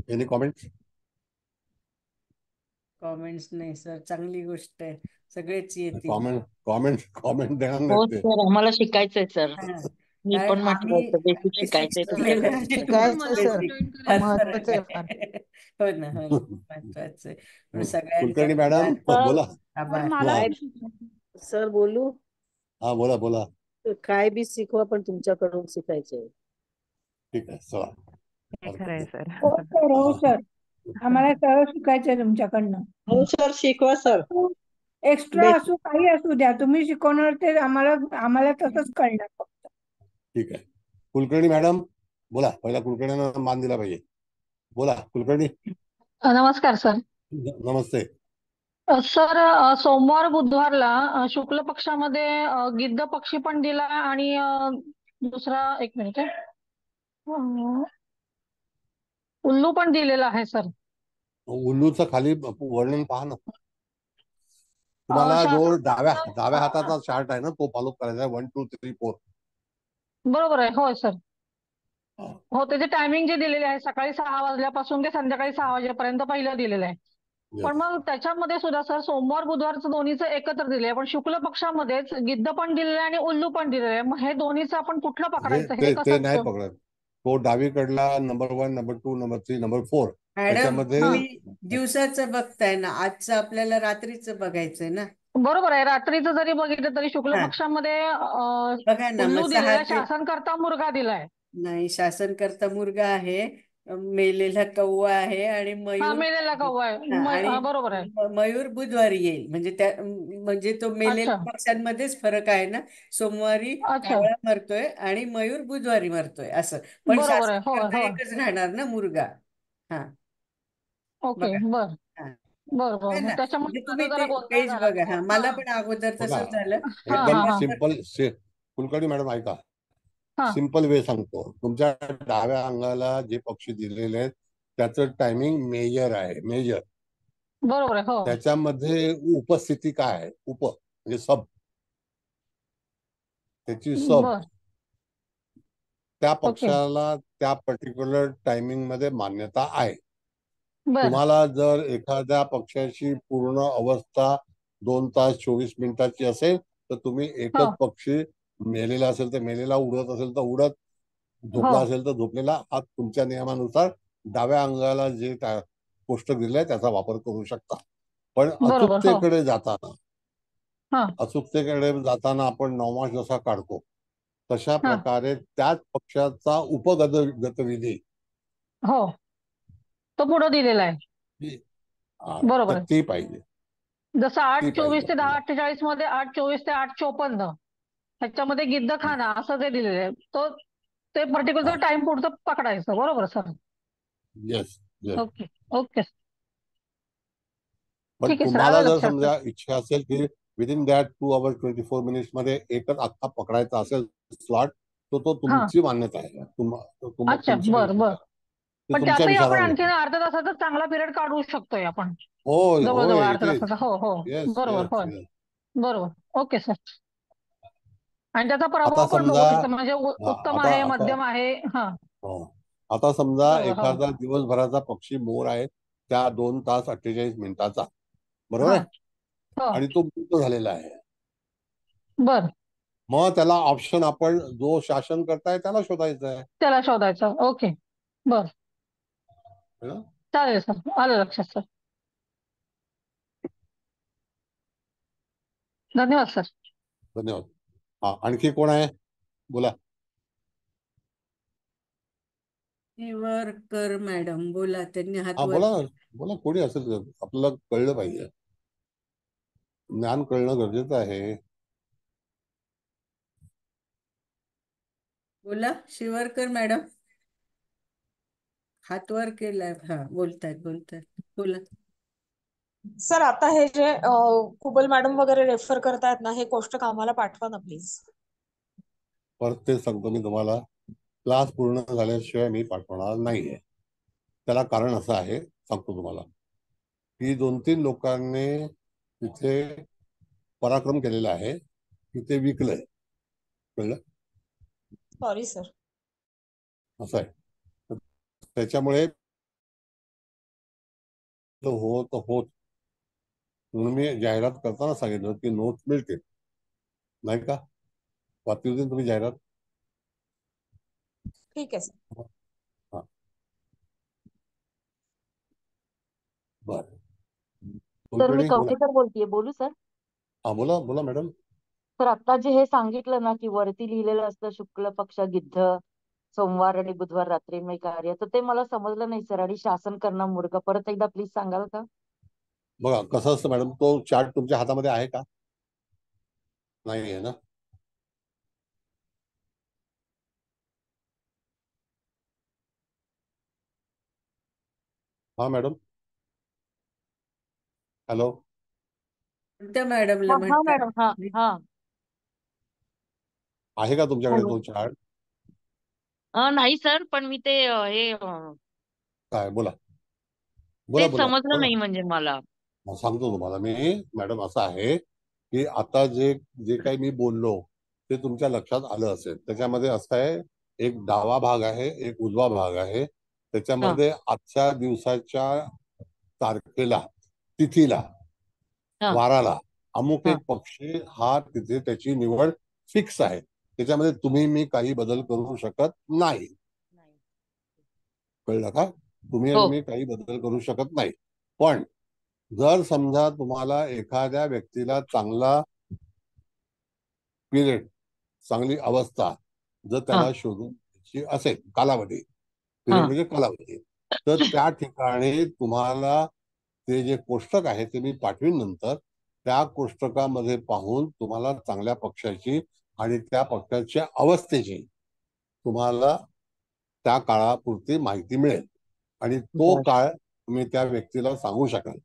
S2: Any comments?
S9: कॉमेंट्स नाही सर, चांगली गोष्ट आहे, सगळेच येतील.
S2: कॉमेंट देणार
S3: हो
S2: नाही ते.
S3: सर, आम्हाला शिकायचंय सर. मी पण म्हटलं होतं बेसिक शिकायचंय तुमच्याकडे.
S5: शिकायचंय सर, महत्वाचं आहे फार.
S9: हो ना, महत्वाचं आहे. पण
S2: कुलकर्णी
S9: सगळ्यांचा
S2: मॅडम बोला.
S9: आभार.
S5: सर बोलू?
S2: हा बोला.
S5: काय बी शिकवा पण तुमच्याकडून शिकायचंय.
S2: ठीक आहे, चला.
S1: हे खरंय सर.
S11: हो सर, आम्हाला सर्व शिकायचंय तुमच्याकडनं.
S5: हो सर, शिकवा सर.
S11: एक्स्ट्रा असू काही असू द्या, तुम्ही शिकवणार ते आम्हाला तसंच कळणार फक्त.
S2: ठीक आहे. कुलकर्णी मॅडम बोला. पहिला कुलकर्णींना मान दिला पाहिजे. बोला कुलकर्णी.
S12: नमस्कार सर.
S2: नमस्ते
S12: सर, सोमवार बुधवारला शुक्ल पक्षामध्ये गिद्ध पक्षी पण दिला आणि दुसरा एक मिनिट उल्लू पण दिलेला आहे सर.
S2: उल्लूचं खाली वर्णन पहा ना. तुम्हाला जो डाव्या हाताचा चार्ट आहे ना तो फॉलो करायचा आहे. 1 2 3 4.
S12: बरोबर आहे. होय सर. हो, त्याचे टायमिंग जे दिलेले आहे सकाळी 6 वाजल्यापासून ते संध्याकाळी 6 वाजेपर्यंत पहिलं दिलेलं आहे. पण मग त्याच्यामध्ये सुद्धा सर सोमवार बुधवारचं दोन्हीचं एकत्र दिले आहे, पण शुक्ल पक्षामध्येच गिद्ध पण दिलेलं आहे आणि उल्लू पण दिलेलं आहे. मग हे दोन्हीचं आपण कुठलं पकडायचं हे
S2: ते नाही
S12: कसं?
S2: पकडत. तो डावीकडला number 1 number 2 number 3 number 4
S9: madam,
S2: त्याच्यामध्ये
S9: तुम्ही दिवसाचं बघताय ना, आजचं आपल्याला रात्रीचं बघायचंय ना.
S12: बरोबर आहे. रात्रीचं जरी बघितलं तरी शुक्ल पक्षामध्ये
S9: बघा ना,
S12: उल्लू
S9: मग
S12: दिलेला, शासनकर्ता मुर्गा दिलाय.
S9: नाही, शासनकर्ता मुर्गा आहे मेलेला कौवा आहे आणि
S12: हा
S9: मयूर
S12: मेलेला कौवा आहे
S9: आणि
S12: बरोबर आहे.
S9: मयूर बुधवारी येईल. म्हणजे तो मेलेल्या
S12: अच्छा
S9: पक्ष्यांमध्येच फरक आहे ना. सोमवारी
S12: अच्छा
S9: कावळा मरतोय आणि मयूर बुधवारी मरतोय असं. पण
S12: बरोबर आहे.
S9: शासन
S12: होय
S9: करता
S12: होय
S9: एकच राहणार ना, मुर्गा. हा,
S12: ओके
S9: बघा.
S12: बर
S9: हा,
S12: बर बर
S9: आहे
S12: मग
S9: ना.
S12: त्याच्यामुळे
S9: म्हणजे तुम्ही
S12: माझा जरा
S9: ते
S12: गोंधळ
S9: पेज
S12: झाला
S9: बघा.
S12: तो.
S9: हा,
S12: हा
S9: मला पण अगोदर
S2: बघा,
S9: तसंच झालं.
S12: हा
S2: एकदम
S12: हा हा
S2: सिंपल कुलकर्णी मॅडम ऐका,
S12: हा
S2: सिंपल वे सांगतो. तुमच्या डाव्या अंगाला जे पक्षी दिलेले आहेत त्याचं टायमिंग मेजर आहे, मेजर.
S12: बरोबर आहे. हो
S2: त्याच्यामध्ये उपस्थिती काय आहे, म्हणजे सब, त्याची सब,
S12: बर
S2: त्या
S12: ओके
S2: पक्षाला त्या पर्टिक्युलर टायमिंग मध्ये मान्यता आहे.
S12: बर
S2: तुम्हाला जर एखाद्या पक्षाची पूर्ण अवस्था 2 तास 24 मिनिटाची असेल तर तुम्ही
S12: हो
S2: एकच पक्षी मेलेला असेल तर मेलेला, उडत असेल तर उडत,
S12: हो
S2: झोपला असेल तर झोपलेला, हा तुमच्या नियमानुसार डाव्या अंगाला जे कोष्टक दिलंय त्याचा वापर करू शकता. पण
S12: बरोबर हो हा
S2: अचूकतेकडे जाताना आपण नवमास जसा काढतो तशा
S12: हा
S2: प्रकारे त्याच पक्षाचा गतविधी
S12: हो तो पुढे दिलेला आहे. बरोबर
S2: तर
S12: आहे.
S2: ती पाहिजे,
S12: जसं
S2: ती पाहिजे
S12: 8:24 ते
S2: आपल्याला.
S12: 10:48 मध्ये 8:24 ते 8:54 ह्याच्यामध्ये गिद्धखाना असं जे दिलेलं आहे तो ते पर्टिक्युलर टाइम पुढचं पकडायचं. बरोबर sir.
S2: Yes yes.
S12: Okay okay
S2: पण
S12: ठीक आहे सर
S2: तुम्हाला
S12: आलं
S2: जर
S12: लक्षात सर.
S2: समजा इच्छा असेल की विदिन दॅट 2 hours 24 minutes मध्ये एकच अख्खा पकडायचा असेल स्लॉट, तो
S12: हा
S2: तुमची मान्यता आहे,
S12: अच्छा
S2: तुमच्या
S12: बर बर
S2: ते
S12: पण
S2: तुमच्या
S12: त्यातही आपण
S2: विचारावर
S12: आणखीन
S2: आहे.
S12: अर्ध्या तासाचा चांगला पिरियड काढू शकतोय आपण.
S2: होय
S12: जवळजवळ
S2: होय,
S12: अर्ध्या
S2: इट इज.
S12: तासाचा. हो हो
S2: येस
S12: बरोबर
S2: येस
S12: होय
S2: येस.
S12: बरोबर ओके सर. आणि त्याचा
S2: आता
S12: प्रभाव पण
S2: समजा,
S12: बघू शकतो म्हणजे उत्तम
S2: आता
S12: आहे
S2: आता
S12: मध्यम आहे. हा
S2: हो, आता समजा
S12: बरोबर हो
S2: एखादा दिवसभराचा पक्षी मोर आहे त्या 2 तास 48 मिनिटाचा, बरोबर
S12: हा
S2: आहे,
S12: हो
S2: आणि तो मृत झालेला आहे.
S12: बर
S2: मग त्याला ऑप्शन आपण जो शासन करताय त्याला शोधायचा आहे.
S12: त्याला शोधायचं. ओके बर
S2: है ना?
S12: चालेल सर आलं लक्षात सर. धन्यवाद सर.
S2: धन्यवाद. हा, आणखी कोण आहे, बोला.
S9: शिवरकर मॅडम बोला, त्यांनी हात
S2: हा
S9: वर
S2: बोला ना, बोला, कोणी असेल तर. आपल्याला कळलं पाहिजे, ज्ञान कळणं गरजेचं आहे.
S9: बोला. शिवरकर मॅडम हात वर केलाय. हा, बोलतायत बोला.
S13: सर आता हे जे कुबल मॅडम वगैरे रेफर करतायत ना, हे कोष्टक आम्हाला पाठवा ना प्लीज.
S2: परत तेच सांगतो मी तुम्हाला, क्लास पूर्ण झाल्याशिवाय मी पाठवणार नाहीये. त्याला कारण असं आहे, सांगतो तुम्हाला, की 2-3 लोकांनी तिथे पराक्रम केलेला आहे, तिथे विकलंय, कळलं.
S13: Sorry sir.
S2: असं आहे. त्याच्यामुळे होत म्हणून मी जाहिरात करताना सांगितलं की नोट्स मिळतील, नाही का, वाचली होती तुम्ही जाहिरात.
S13: ठीक आहे सर.
S2: हा बर.
S3: सर मी
S2: कुलकर्णी बोला.
S3: कवठेकर बोलतेय. बोलू सर?
S2: हा बोला बोला मॅडम.
S3: सर आता जे हे सांगितलं ना की वरती लिहिलेलं असतं शुक्ल पक्ष गिद्ध, सोमवार आणि बुधवार रात्रीमय कार्य, तर ते मला समजलं नाही सर. आणि शासन करणं मुर्ग, परत एकदा प्लीज सांगाल का?
S2: बघा कसं असतं मॅडम, तो चार्ट तुमच्या हातामध्ये आहे का? नाही आहे ना. हा मॅडम, हॅलो.
S9: कोणत्या मॅडमला
S3: हा हा
S9: म्हणताय?
S3: मॅडम. हा हा
S2: आहे का तुमच्याकडे
S3: हॅलो.
S2: तो चार्ट?
S3: नाही सर, पण मी ते
S2: काय, बोला बोला
S3: ते
S2: बोला
S3: समजलं
S2: बोला.
S3: नाही म्हणजे मला.
S2: सांगतो तुम्हाला मी मॅडम, असं आहे की आता जे जे काही मी बोललो ते तुमच्या लक्षात आलं असेल. त्याच्यामध्ये असं आहे, एक डावा भाग आहे, एक उजवा भाग आहे.
S3: हा
S2: त्याच्यामध्ये आजच्या दिवसाच्या तारखेला, तिथीला,
S3: हा
S2: वाराला अमुक
S3: हा
S2: एक पक्षी हा तिथे त्याची निवड फिक्स आहे. त्याच्यामध्ये तुम्ही मी काही बदल करू शकत नाही,
S3: नाही.
S2: कळलं का? तुम्ही आणि
S3: हो
S2: मी काही बदल करू शकत नाही. पण जर समजा तुम्हाला एखाद्या व्यक्तीला चांगला पिरियड, चांगली अवस्था जर
S3: हा
S2: त्याला शोधून द्यायची असेल, कालावधी, पिरियड म्हणजे कालावधी. तर त्या ठिकाणी तुम्हाला ते जे कोष्टक आहे ते मी पाठवीन नंतर. त्या कोष्टकामध्ये पाहून तुम्हाला चांगल्या पक्षाची आणि त्या पक्षाच्या अवस्थेची तुम्हाला त्या काळापुरती माहिती मिळेल आणि तो काळ तुम्ही त्या व्यक्तीला सांगू शकाल.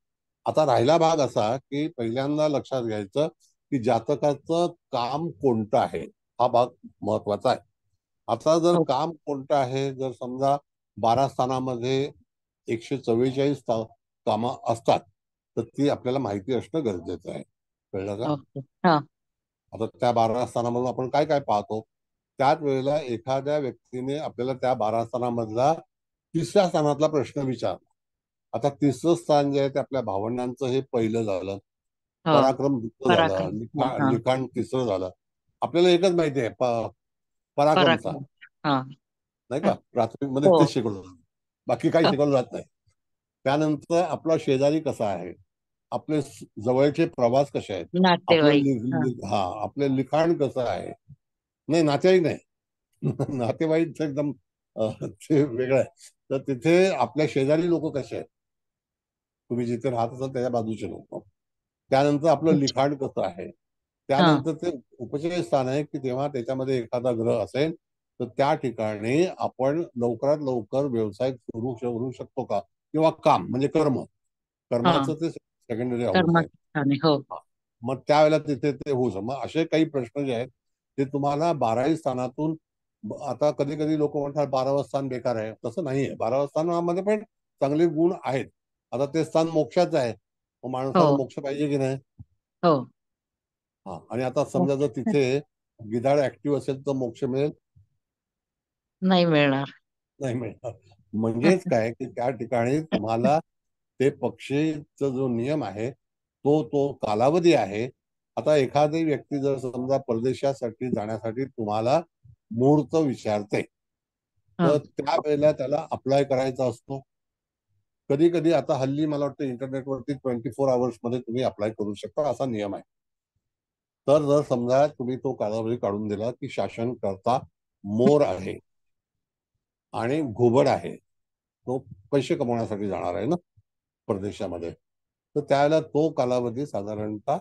S2: आता राहिला भाग असा की पहिल्यांदा लक्षात घ्यायचं की जातकाचं काम कोणतं आहे, हा भाग महत्वाचा आहे. आता जर काम कोणतं आहे, जर समजा 12 स्थानामध्ये 144 कामं असतात तर ती आपल्याला माहिती असणं गरजेचं आहे. कळलं का? आता त्या 12 स्थानामधून आपण काय काय पाहतो, त्याच वेळेला एखाद्या व्यक्तीने आपल्याला त्या 12 स्थानामधला 3ऱ्या स्थानातला प्रश्न विचारला. आता 3रं स्थान जे आहे ते आपल्या भावंडांचं हे पहिलं झालं, पराक्रम दुसरं झालं, लिखाण 3रं झालं. आपल्याला एकच माहिती आहे पराक्रमचा, नाही का? प्राथमिक मध्ये तेच शिकवलं जातं, बाकी काही शिकवलं जात नाही. त्यानंतर आपला शेजारी कसा आहे, आपले जवळचे प्रवास कसे आहेत, आपले लिखाण कसं आहे. नाही, नातेवाईक नाही. नातेवाईक एकदम ते वेगळं आहे. तर तिथे आपल्या शेजारी लोक कसे आहेत, तुम्ही जिथे राहत असाल त्याच्या बाजूचे लोक. त्यानंतर आपलं लिखाण कसं आहे. त्यानंतर ते उपचय स्थान आहे की तेव्हा त्याच्यामध्ये एखादा ग्रह असेल तर त्या ठिकाणी आपण लवकरात लवकर व्यवसाय सुरू करू शकतो का, किंवा काम म्हणजे कर्माचं ते सेकंडरी हाऊस आहे. मग त्यावेळेला तिथे ते होऊ शकतं. मग असे काही प्रश्न जे आहेत ते तुम्हाला 12ही स्थानातून. आता कधी कधी लोक म्हणतात 12वं स्थान बेकार आहे, तसं नाहीये. 12व्या स्थानामध्ये पण चांगले गुण आहेत. आता ते स्थान मोक्षाचं आहे, मग माणसाला मोक्ष पाहिजे की नाही. आणि आता समजा जर तिथे गिधाड ऍक्टिव्ह असेल तर मोक्ष मिळेल?
S14: नाही मिळणार.
S2: नाही मिळणार. म्हणजेच काय की त्या ठिकाणी तुम्हाला ते पक्षीचा जो नियम आहे तो कालावधी आहे. आता एखादी व्यक्ती जर समजा परदेशासाठी जाण्यासाठी तुम्हाला मुहूर्त विचारते तर त्यावेळेला त्याला अप्लाय करायचा असतो. कधी कधी आता हल्ली मला वाटतं इंटरनेटवरती 24 आवर्स मध्ये तुम्ही अप्लाय करू शकता, असा नियम आहे. तर जर समजा तुम्ही तो कालावधी काढून दिला की शासन करता मोर आहे आणि घुबड आहे, तो पैसे कमवण्यासाठी जाणार आहे ना परदेशामध्ये, तर त्यावेळेला तो कालावधी साधारणतः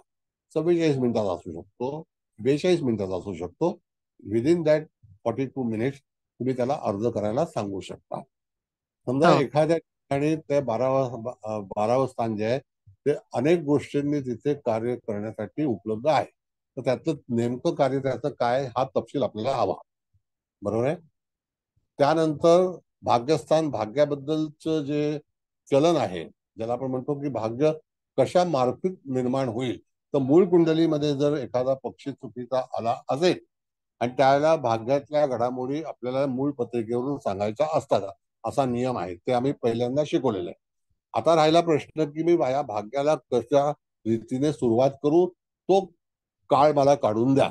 S2: 44 मिनिटाचा असू शकतो, 42 मिनिटाचा असू शकतो. विदिन दॅट 42 मिनिट्स तुम्ही त्याला अर्ज करायला सांगू शकता. समजा एखाद्या ठिकाणी ते 12वं स्थान जे आहे ते अनेक गोष्टींनी तिथे कार्य करण्यासाठी उपलब्ध आहे, तर त्याचं नेमकं कार्य त्याचं काय हा तपशील आपल्याला हवा. बरोबर आहे. त्यानंतर भाग्यस्थान, भाग्याबद्दलचं जे चलन आहे, ज्याला आपण म्हणतो की भाग्य कशा मार्फित निर्माण होईल, तर मूळ कुंडलीमध्ये जर एखादा पक्षी चुकीचा आला असेल आणि त्यावेळेला भाग्यातल्या घडामोडी आपल्याला मूळ पत्रिकेवरून सांगायच्या असतात, असा नियम आहे. ते आम्ही पहिल्यांदा शिकवलेलं आहे. आता राहिला प्रश्न की मी या भाग्याला कशा रीतीने सुरुवात करू, तो काळ मला काढून द्या.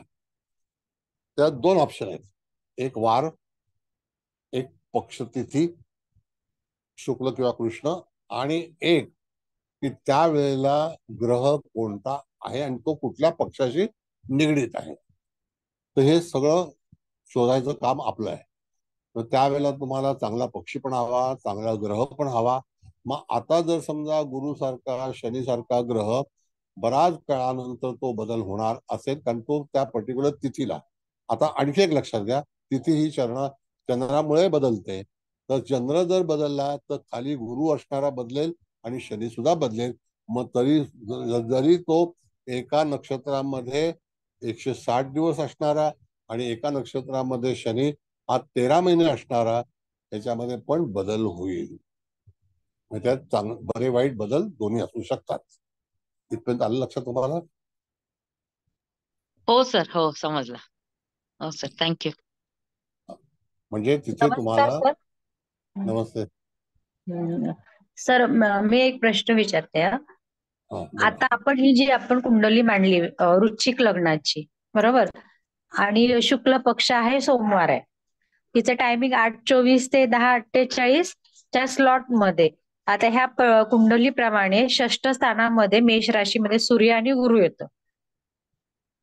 S2: त्यात 2 ऑप्शन आहेत, एक वार, एक पक्षतिथी शुक्ल किंवा कृष्ण, आणि एक की त्यावेळेला ग्रह कोणता आहे आणि तो कुठल्या पक्षाशी निगडीत आहे. तर हे सगळं शोधायचं काम आपलं आहे. तर त्यावेळेला तुम्हाला चांगला पक्षी पण हवा, चांगला ग्रह पण हवा. मग आता जर समजा गुरु सारखा, शनी सारखा ग्रह बराच काळानंतर तो बदल होणार असेल, कारण तो त्या पर्टिक्युलर तिथीला. आता आणखी एक लक्षात घ्या, तिथी ही चंद्रामुळे बदलते. तर चंद्र जर बदलला तर खाली गुरु असणारा बदलेल आणि शनी सुद्धा बदलेल. मग जरी तो एका नक्षत्रामध्ये 160 दिवस असणारा आणि एका नक्षत्रामध्ये शनी हा 13 महिने असणारा, त्याच्यामध्ये पण बदल होईल. त्यात बरे वाईट बदल दोन्ही असू शकतात. इथपर्यंत आलं लक्षात तुम्हाला?
S14: हो सर, हो समजलं. हो सर, थँक्यू.
S2: म्हणजे तिथे तुम्हाला. नमस्ते
S15: सर, मी एक प्रश्न विचारते. आता आपण ही जी आपण कुंडली मांडली वृश्चिक लग्नाची, बरोबर, आणि शुक्ल पक्ष आहे, सोमवार आहे, तिचं टायमिंग 8:24 ते 10:48 च्या स्लॉट मध्ये. आता ह्या कुंडलीप्रमाणे 6ष्ठ स्थानामध्ये मेष राशीमध्ये सूर्य आणि गुरु येतं.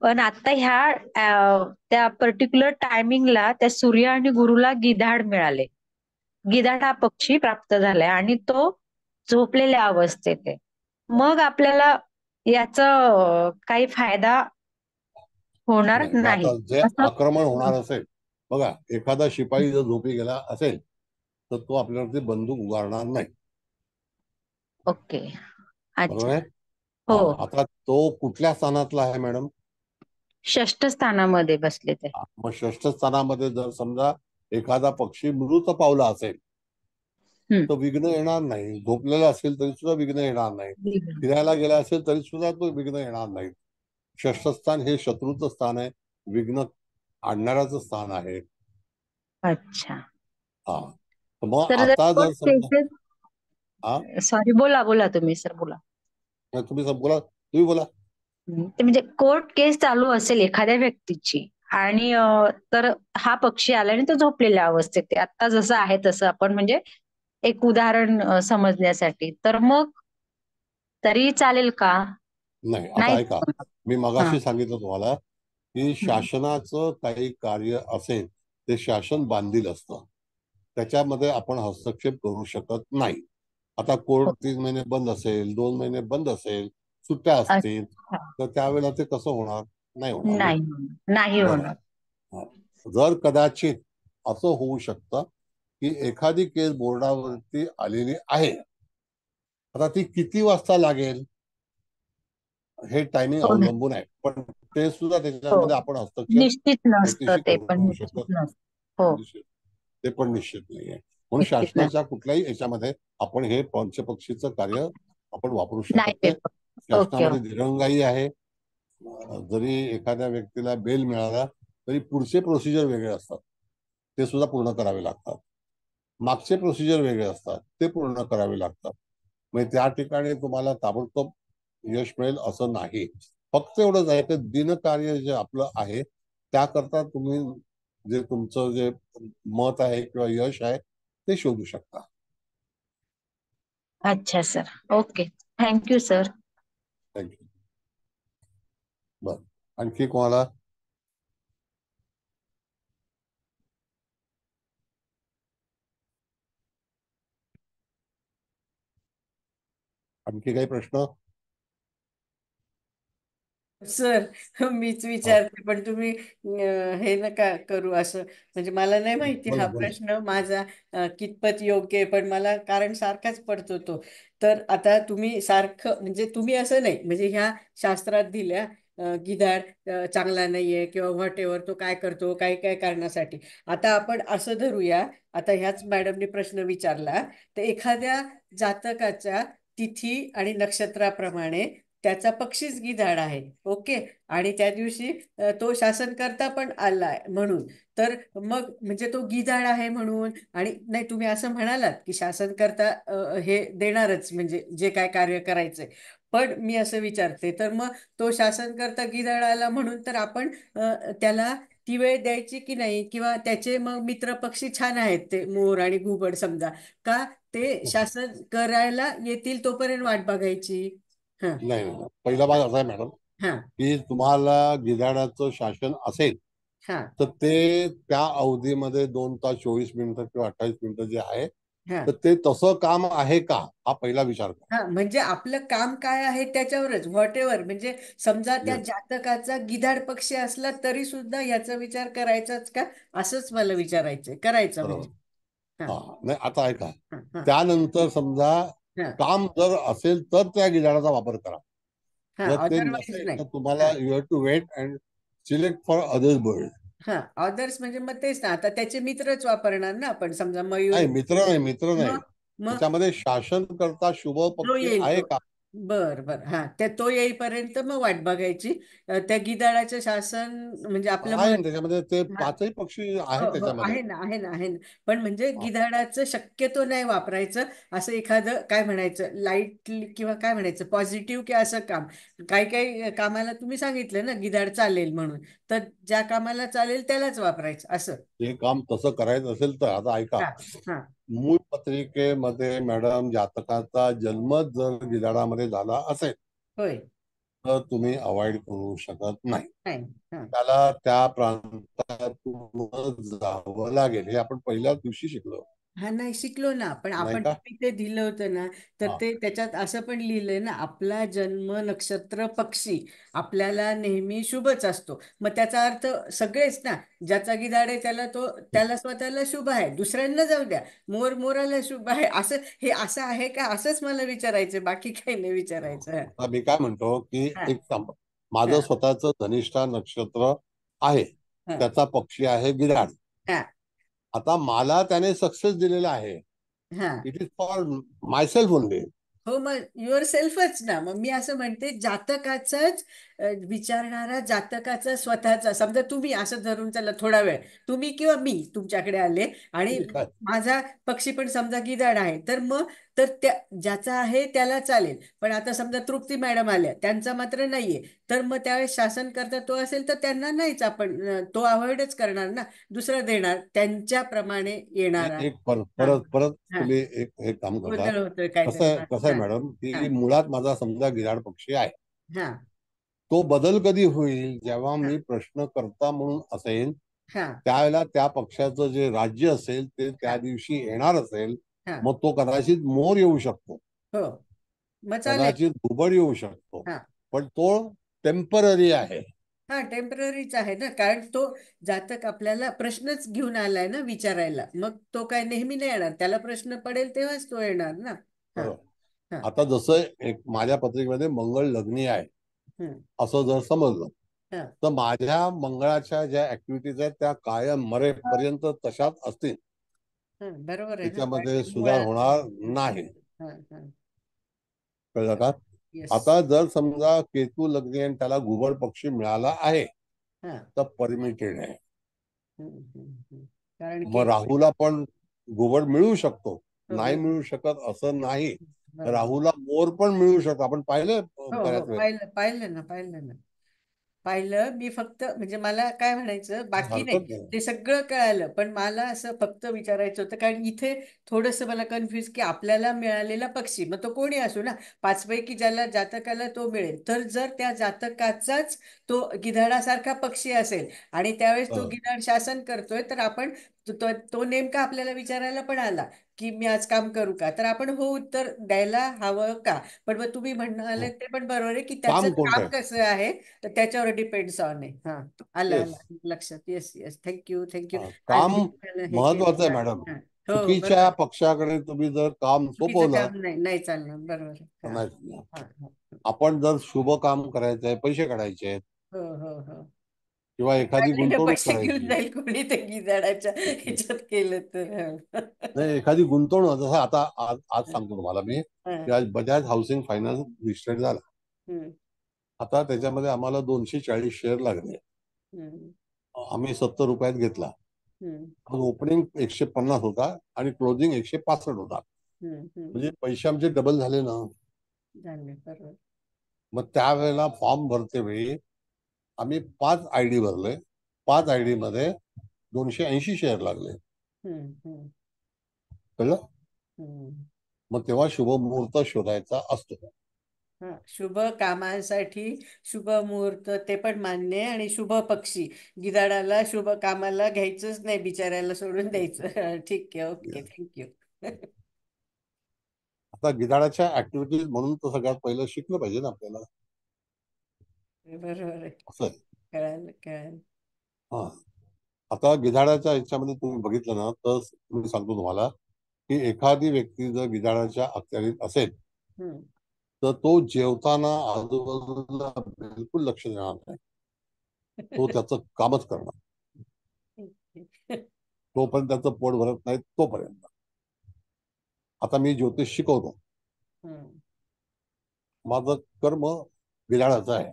S15: पण आता ह्या त्या पर्टिक्युलर टायमिंगला त्या सूर्य आणि गुरुला गिधाड मिळाले. गिधाड हा पक्षी प्राप्त झालाय आणि तो झोपलेल्या अवस्थेत आहे, मग आपल्याला याचा काही फायदा होणार
S2: नाही.
S15: नाही
S2: आता जे
S15: असं.
S2: आक्रमण होणार असेल, बघा एखादा शिपाई जर झोपी गेला असेल तर तो आपल्यावरती बंदूक उगारणार नाही.
S15: ओके,
S2: बरोबर
S15: अच्छा.
S2: आहे.
S15: हो,
S2: आता तो कुठल्या स्थानातला आहे मॅडम?
S15: षष्ठ स्थानामध्ये बसले ते.
S2: मग षष्ठ स्थानामध्ये जर समजा एखादा पक्षी मृत पावला असेल तर विघ्न येणार नाही. झोपलेला असेल तरी सुद्धा विघ्न येणार नाही. फिरायला गेला असेल तरी सुद्धा तो विघ्न येणार नाही. षष्ठ स्थान हे शत्रूचं स्थान आहे, विघ्न आणणाऱ्याचं स्थान आहे.
S15: अच्छा.
S2: हा, तर मग
S15: तर
S2: आता जर समजा
S15: सॉरी, बोला बोला तुम्ही सर, बोला.
S2: तुम्ही बोला.
S15: ते म्हणजे कोर्ट केस चालू असेल एखाद्या व्यक्तीची आणि तर हा पक्षी आला आणि तो झोपलेल्या अवस्थेत आहे. आता जसं आहे तसं आपण म्हणजे एक उदाहरण समजण्यासाठी, तर मग तरी चालेल का?
S2: नाही. आता ऐका, मी मगाशी सांगितलं तुम्हाला की
S15: हम्म.
S2: शासनाचं काही कार्य असेल ते शासन बांधील असतं, त्याच्यामध्ये आपण हस्तक्षेप करू शकत नाही. आता कोर्ट 3 महिने बंद असेल, 2 महिने बंद असेल, सुट्ट्या असतील, तर त्यावेळेला ते कसं होणार? नाही होणार ना.
S15: नाही होणार.
S2: जर कदाचित असं होऊ शकतं की एखादी केस बोर्डावरती आलेली आहे, आता ती किती वाजता लागेल हे टायमिंग अवलंबून आहे, पण ते सुद्धा त्याच्यामध्ये आपण हस्तक्षेप
S15: निश्चित नसतं
S2: कोणतीशी
S15: ते, पण
S2: करू
S15: निश्चित
S2: शकत
S15: नसतं. हो,
S2: ते पण निश्चित नाहीये. म्हणून
S15: निश्चित नसतं.
S2: शासनाच्या कुठल्याही याच्यामध्ये आपण हे पंचपक्षीचं कार्य आपण वापरू शकत
S15: नाही.
S2: नाही.
S15: ओके.
S2: शासनामध्ये दिरंगाई आहे. जरी एखाद्या व्यक्तीला बेल मिळाला तरी पुढचे प्रोसिजर वेगळे असतात, ते सुद्धा पूर्ण करावे लागतात. मागचे प्रोसिजर वेगळे असतात, ते पूर्ण करावे लागतात. म्हणजे त्या ठिकाणी तुम्हाला ताबडतोब यश मिळेल असं नाही. फक्त एवढंच आहे की दिनकार्य जे आपलं आहे त्याकरता तुम्ही जे तुमचं जे मत आहे किंवा यश आहे ते शोधू शकता.
S15: अच्छा sir, okay, thank you sir.
S2: Thank you. बर, आणखी कोणाला? आणखी काही प्रश्न?
S9: सर मीच विचारते, पण तुम्ही हे नका करू असं. म्हणजे मला नाही माहिती हा प्रश्न माझा कितपत योग्य आहे, पण मला कारण सारखाच पडतो तो. तर आता तुम्ही सारखं म्हणजे तुम्ही असं नाही म्हणजे ह्या शास्त्रात दिल्या गिधाड चांगला नाहीये किंवा व्हॉट एव्हर, तो काय करतो काही काय कारणासाठी. आता आपण असं धरूया, आता ह्याच मॅडमने प्रश्न विचारला, तर एखाद्या जातकाच्या तिथी आणि नक्षत्राप्रमाणे त्याचा पक्षीच गिधाड आहे. ओके, आणि त्या दिवशी तो शासनकर्ता पण आलाय म्हणून, तर मग म्हणजे तो गिधाड आहे म्हणून, आणि नाही तुम्ही असं म्हणालात की शासनकर्ता हे देणारच म्हणजे जे काय कार्य करायचंय. पण मी असं विचारते, तर मग तो शासनकर्ता गिधाड आला म्हणून तर आपण त्याला ती वेळ द्यायची की नाही, किंवा त्याचे मग मित्र पक्षी छान आहेत ते मोर आणि घुबड समजा, का ते शासन करायला येतील तोपर्यंत वाट बघायची?
S2: नाही, पहिला भाग असा आहे मॅडम की तुम्हाला गिधाडाचं शासन असेल तर ते त्या अवधीमध्ये 2 तास 24 मिनिटं किंवा 28 मिनिटं जे आहे तर ते तसं काम आहे का, हा पहिला विचार करा.
S9: म्हणजे आपलं काम काय आहे त्याच्यावरच व्हॉट एव्हर, म्हणजे समजा त्या जातकाचा गिधाड पक्षी असला तरी सुद्धा याचा विचार करायचाच का, असंच मला विचारायचंय. करायचं म्हणजे
S2: नाही. आता ऐका, त्यानंतर समजा काम जर असेल तर त्या गिधाडाचा वापर करा. जर ते नसेल तर तुम्हाला you have to wait and select for others bird.
S9: Others म्हणजे मग तेच ना, आता त्याचे मित्रच वापरणार ना आपण, समजा मयूर.
S2: नाही, मित्र नाही. त्याच्यामध्ये शासन करता शुभ पक्षी आहे का?
S9: बर, तो येईपर्यंत मग वाट बघायची. त्या गिधाडाचं शासन म्हणजे आपलं
S2: आहे त्याच्यामध्ये, ते 5ही पक्षी आहेत त्याच्यामध्ये.
S9: आहे ना, पण म्हणजे गिधाडाचं शक्यतो नाही वापरायचं. असं एखादं काय म्हणायचं लाईट किंवा काय म्हणायचं पॉझिटिव्ह की असं काम, काही कामाला तुम्ही सांगितलं ना गिधाड चालेल म्हणून, तर ज्या कामाला चालेल त्यालाच वापरायचं असं.
S2: हे काम तसं करायचं असेल तर आता ऐका, मूळ पत्रिकेमध्ये मॅडम जातकाचा जन्मच जर गिधाडामध्ये झाला असेल तर तुम्ही अवॉइड करू शकत नाही. त्याला त्या प्रांतातून जावं लागेल, हे आपण पहिल्याच दिवशी शिकलो.
S9: हा नाही शिकलो ना, पण
S2: नाही
S9: आपण
S2: का?
S9: तुम्ही ते दिलं होतं ना, तर
S2: हा.
S9: ते त्याच्यात असं पण लिहिलंय ना, आपला जन्म नक्षत्र पक्षी आपल्याला नेहमी शुभच असतो. मग त्याचा अर्थ सगळेच ना, ज्याचा गिधाड आहे त्याला स्वतःला शुभ आहे, दुसऱ्यांना जाऊ द्या, मोराला शुभ आहे, असं हे असं आहे का, असंच मला विचारायचं, बाकी काही नाही विचारायचं.
S2: आता मी काय म्हणतो की
S9: हा
S2: एक माझं
S9: हा
S2: स्वतःच धनिष्ठा नक्षत्र आहे,
S9: हा
S2: त्याचा पक्षी आहे गिधाड.
S9: हा
S2: आता मला त्याने सक्सेस दिलेला आहे.
S9: हा
S2: it is for myself only.
S9: हो, मग युअर सेल्फच ना. मग मी असं म्हणते, जातकाचाच विचारणारा, जातकाचा स्वतःचा, समजा तुम्ही असं धरून चला थोडा वेळ, तुम्ही किंवा मी तुमच्याकडे आले आणि माझा पक्षी पण समजा गिधाड आहे, तर मग तर त्या ज्याचा आहे त्याला चालेल. पण आता समजा तृप्ती मॅडम आल्या, त्यांचा मात्र नाहीये, तर मग त्यावेळेस शासन करता तो असेल तर त्यांना नाहीच, आपण तो अवॉइडच करणार ना, दुसरा देणार त्यांच्याप्रमाणे येणारा.
S2: एक
S9: हा
S2: परत परत
S9: हा
S2: तुम्ही एक काम करता.
S9: गोंधळ होतोय
S2: कसं
S9: काहीतरी.
S2: आहे कसं आहे
S9: हा
S2: मॅडम,
S9: हा
S2: की मुळात माझा समजा गिधाड पक्षी आहे.
S9: हा
S2: तो बदल कधी होईल, जेव्हा
S9: हा
S2: मी प्रश्नकर्ता म्हणून असेल,
S9: हा
S2: त्यावेळेला त्या पक्षाचं जे राज्य असेल ते त्या
S9: हा
S2: दिवशी येणार असेल,
S9: हा
S2: मग तो कदाचित मोर येऊ शकतो,
S9: हो, मग चालेल.
S2: कदाचित घुबड येऊ शकतो,
S9: हा
S2: पण तो टेम्पररी आहे.
S9: हा टेम्पररीच आहे ना, कारण तो जातक आपल्याला प्रश्नच घेऊन आलाय ना विचारायला, मग तो काय नेहमी नाही येणार, त्याला प्रश्न पडेल तेव्हाच तो येणार ना. हा
S2: बरोबर.
S9: हा
S2: आता जसं एक माझ्या पत्रिकेमध्ये मंगळ लग्नी आहे
S9: हम्म,
S2: असं जर समजलं,
S9: हा
S2: तर माझ्या मंगळाच्या ज्या ऍक्टिव्हिटीज आहेत त्या कायम मरेपर्यंत तशाच असतील,
S9: हा, बरोबर आहे ना,
S2: त्याच्यामध्ये
S9: कारण
S2: सुधार
S9: मुळात
S2: होणार नाही.
S9: हा हा
S2: कळलं का?
S9: येस
S2: आता जर समजा केतू लग्नी आणि त्याला घुबड पक्षी मिळाला आहे,
S9: हा
S2: तर परमिटेड आहे.
S9: कारण
S2: मग
S9: केतू
S2: राहूला पण घुबड मिळू शकतो,
S9: हो
S2: नाही मिळू शकत असं नाही.
S9: बरोबर.
S2: राहूला मोर पण मिळू शकतो, आपण पाहिलं
S9: हो हो,
S2: बऱ्याच वेळेस.
S9: पाहिलं मी, फक्त म्हणजे मला काय म्हणायचं बाकी नाही,
S2: हरकत नाही.
S9: ते सगळं कळालं, पण मला असं फक्त विचारायचं होतं, कारण इथे थोडंसं मला कन्फ्युज, की आपल्याला मिळालेला पक्षी, मग तो कोणी असो ना, पाचपैकी ज्याला जातकाला तो मिळेल, तर जर त्या जातकाचाच तो गिधाडासारखा पक्षी असेल आणि त्यावेळेस तो गिधाड शासन करतोय, तर आपण तो नेमका आपल्याला विचारायला पण आला की मी आज काम करू का, तर आपण हो उत्तर द्यायला हवं का. पण मग तुम्ही म्हणाले ते पण बरोबर आहे, की त्याचं
S2: काम कोणतं
S9: काम
S2: आहे?
S9: कसं आहे तर त्याच्यावर डिपेंड्स ऑन आहे. हा आलं
S2: येस,
S9: आलं लक्षात. Yes yes, thank you thank you. आज
S2: काम
S9: हे मला हे
S2: महत्वाचं
S9: केलं.
S2: आहे मॅडम.
S9: हा हो हो,
S2: चुकीच्या
S9: बरोबर.
S2: पक्षाकडे तुम्ही जर काम
S9: चुकीचं
S2: सोपवलं
S9: काम नाही नाही चालणार, बरोबर आहे.
S2: तर
S9: हा
S2: नाही चालणार.
S9: हा हा.
S2: आपण जर शुभ काम करायचंय, पैसे काढायचे आहेत,
S9: हो हो हो,
S2: किंवा एखादी
S9: काढलेले
S2: गुंतवणूक
S9: पैसे घेऊन
S2: करायची,
S9: जाईल कोणी ते गिधाडाच्या ह्याच्यात केलं तर.
S2: नाही एखादी गुंतवणूक, जसं आता आज आज
S9: हा
S2: सांगतो तुम्हाला मी,
S9: हा
S2: की आज बजाज हाऊसिंग फायनान्स लिस्टेड झाला.
S9: हम्म,
S2: आता त्याच्यामध्ये आम्हाला 240 शेअर लागले,
S9: हम्म,
S2: आम्ही 70 रुपयात घेतला.
S9: हम्म,
S2: ओपनिंग 150 होता आणि क्लोजिंग 165 होता, म्हणजे पैसे आमचे डबल झाले ना.
S9: झाले, बरोबर.
S2: मग त्यावेळेला फॉर्म भरते वेळी आम्ही 5 आयडी भरले, 5 आयडी मध्ये 280 शेअर लागले.
S9: हम्म, हम्म,
S2: कळलं?
S9: हम्म.
S2: मग तेव्हा शुभ मुहूर्त शोधायचा असतो.
S9: हा, शुभ कामासाठी शुभ मुहूर्त ते पण मान्य आहे, आणि शुभ पक्षी गिधाडाला शुभ कामाला घ्यायचंच नाही, बिचाऱ्याला सोडून द्यायचं. ठीक आहे, ओके, थँक्यू.
S2: आता गिधाडाच्या ऍक्टिव्हिटीज म्हणून तर सगळ्यात पहिलं शिकलं पाहिजे ना आपल्याला.
S9: बरोबर आहे,
S2: असं आहे.
S9: कळालं कळालं.
S2: हा, आता गिधाडाच्या ह्याच्यामध्ये तुम्ही बघितलं ना, तर मी सांगतो तुम्हाला की एखादी व्यक्ती जर गिधाडाच्या अखत्यारीत असेल,
S9: हम्म.
S2: तर तो जेवताना आजूबाजूला बिलकुल लक्ष देणार नाही, तो त्याचं कामच करणार तोपर्यंत त्याचं पोट भरत नाही तोपर्यंत. आता मी ज्योतिष शिकवतो,
S9: हम्म.
S2: माझं कर्म गिधाडाचं आहे.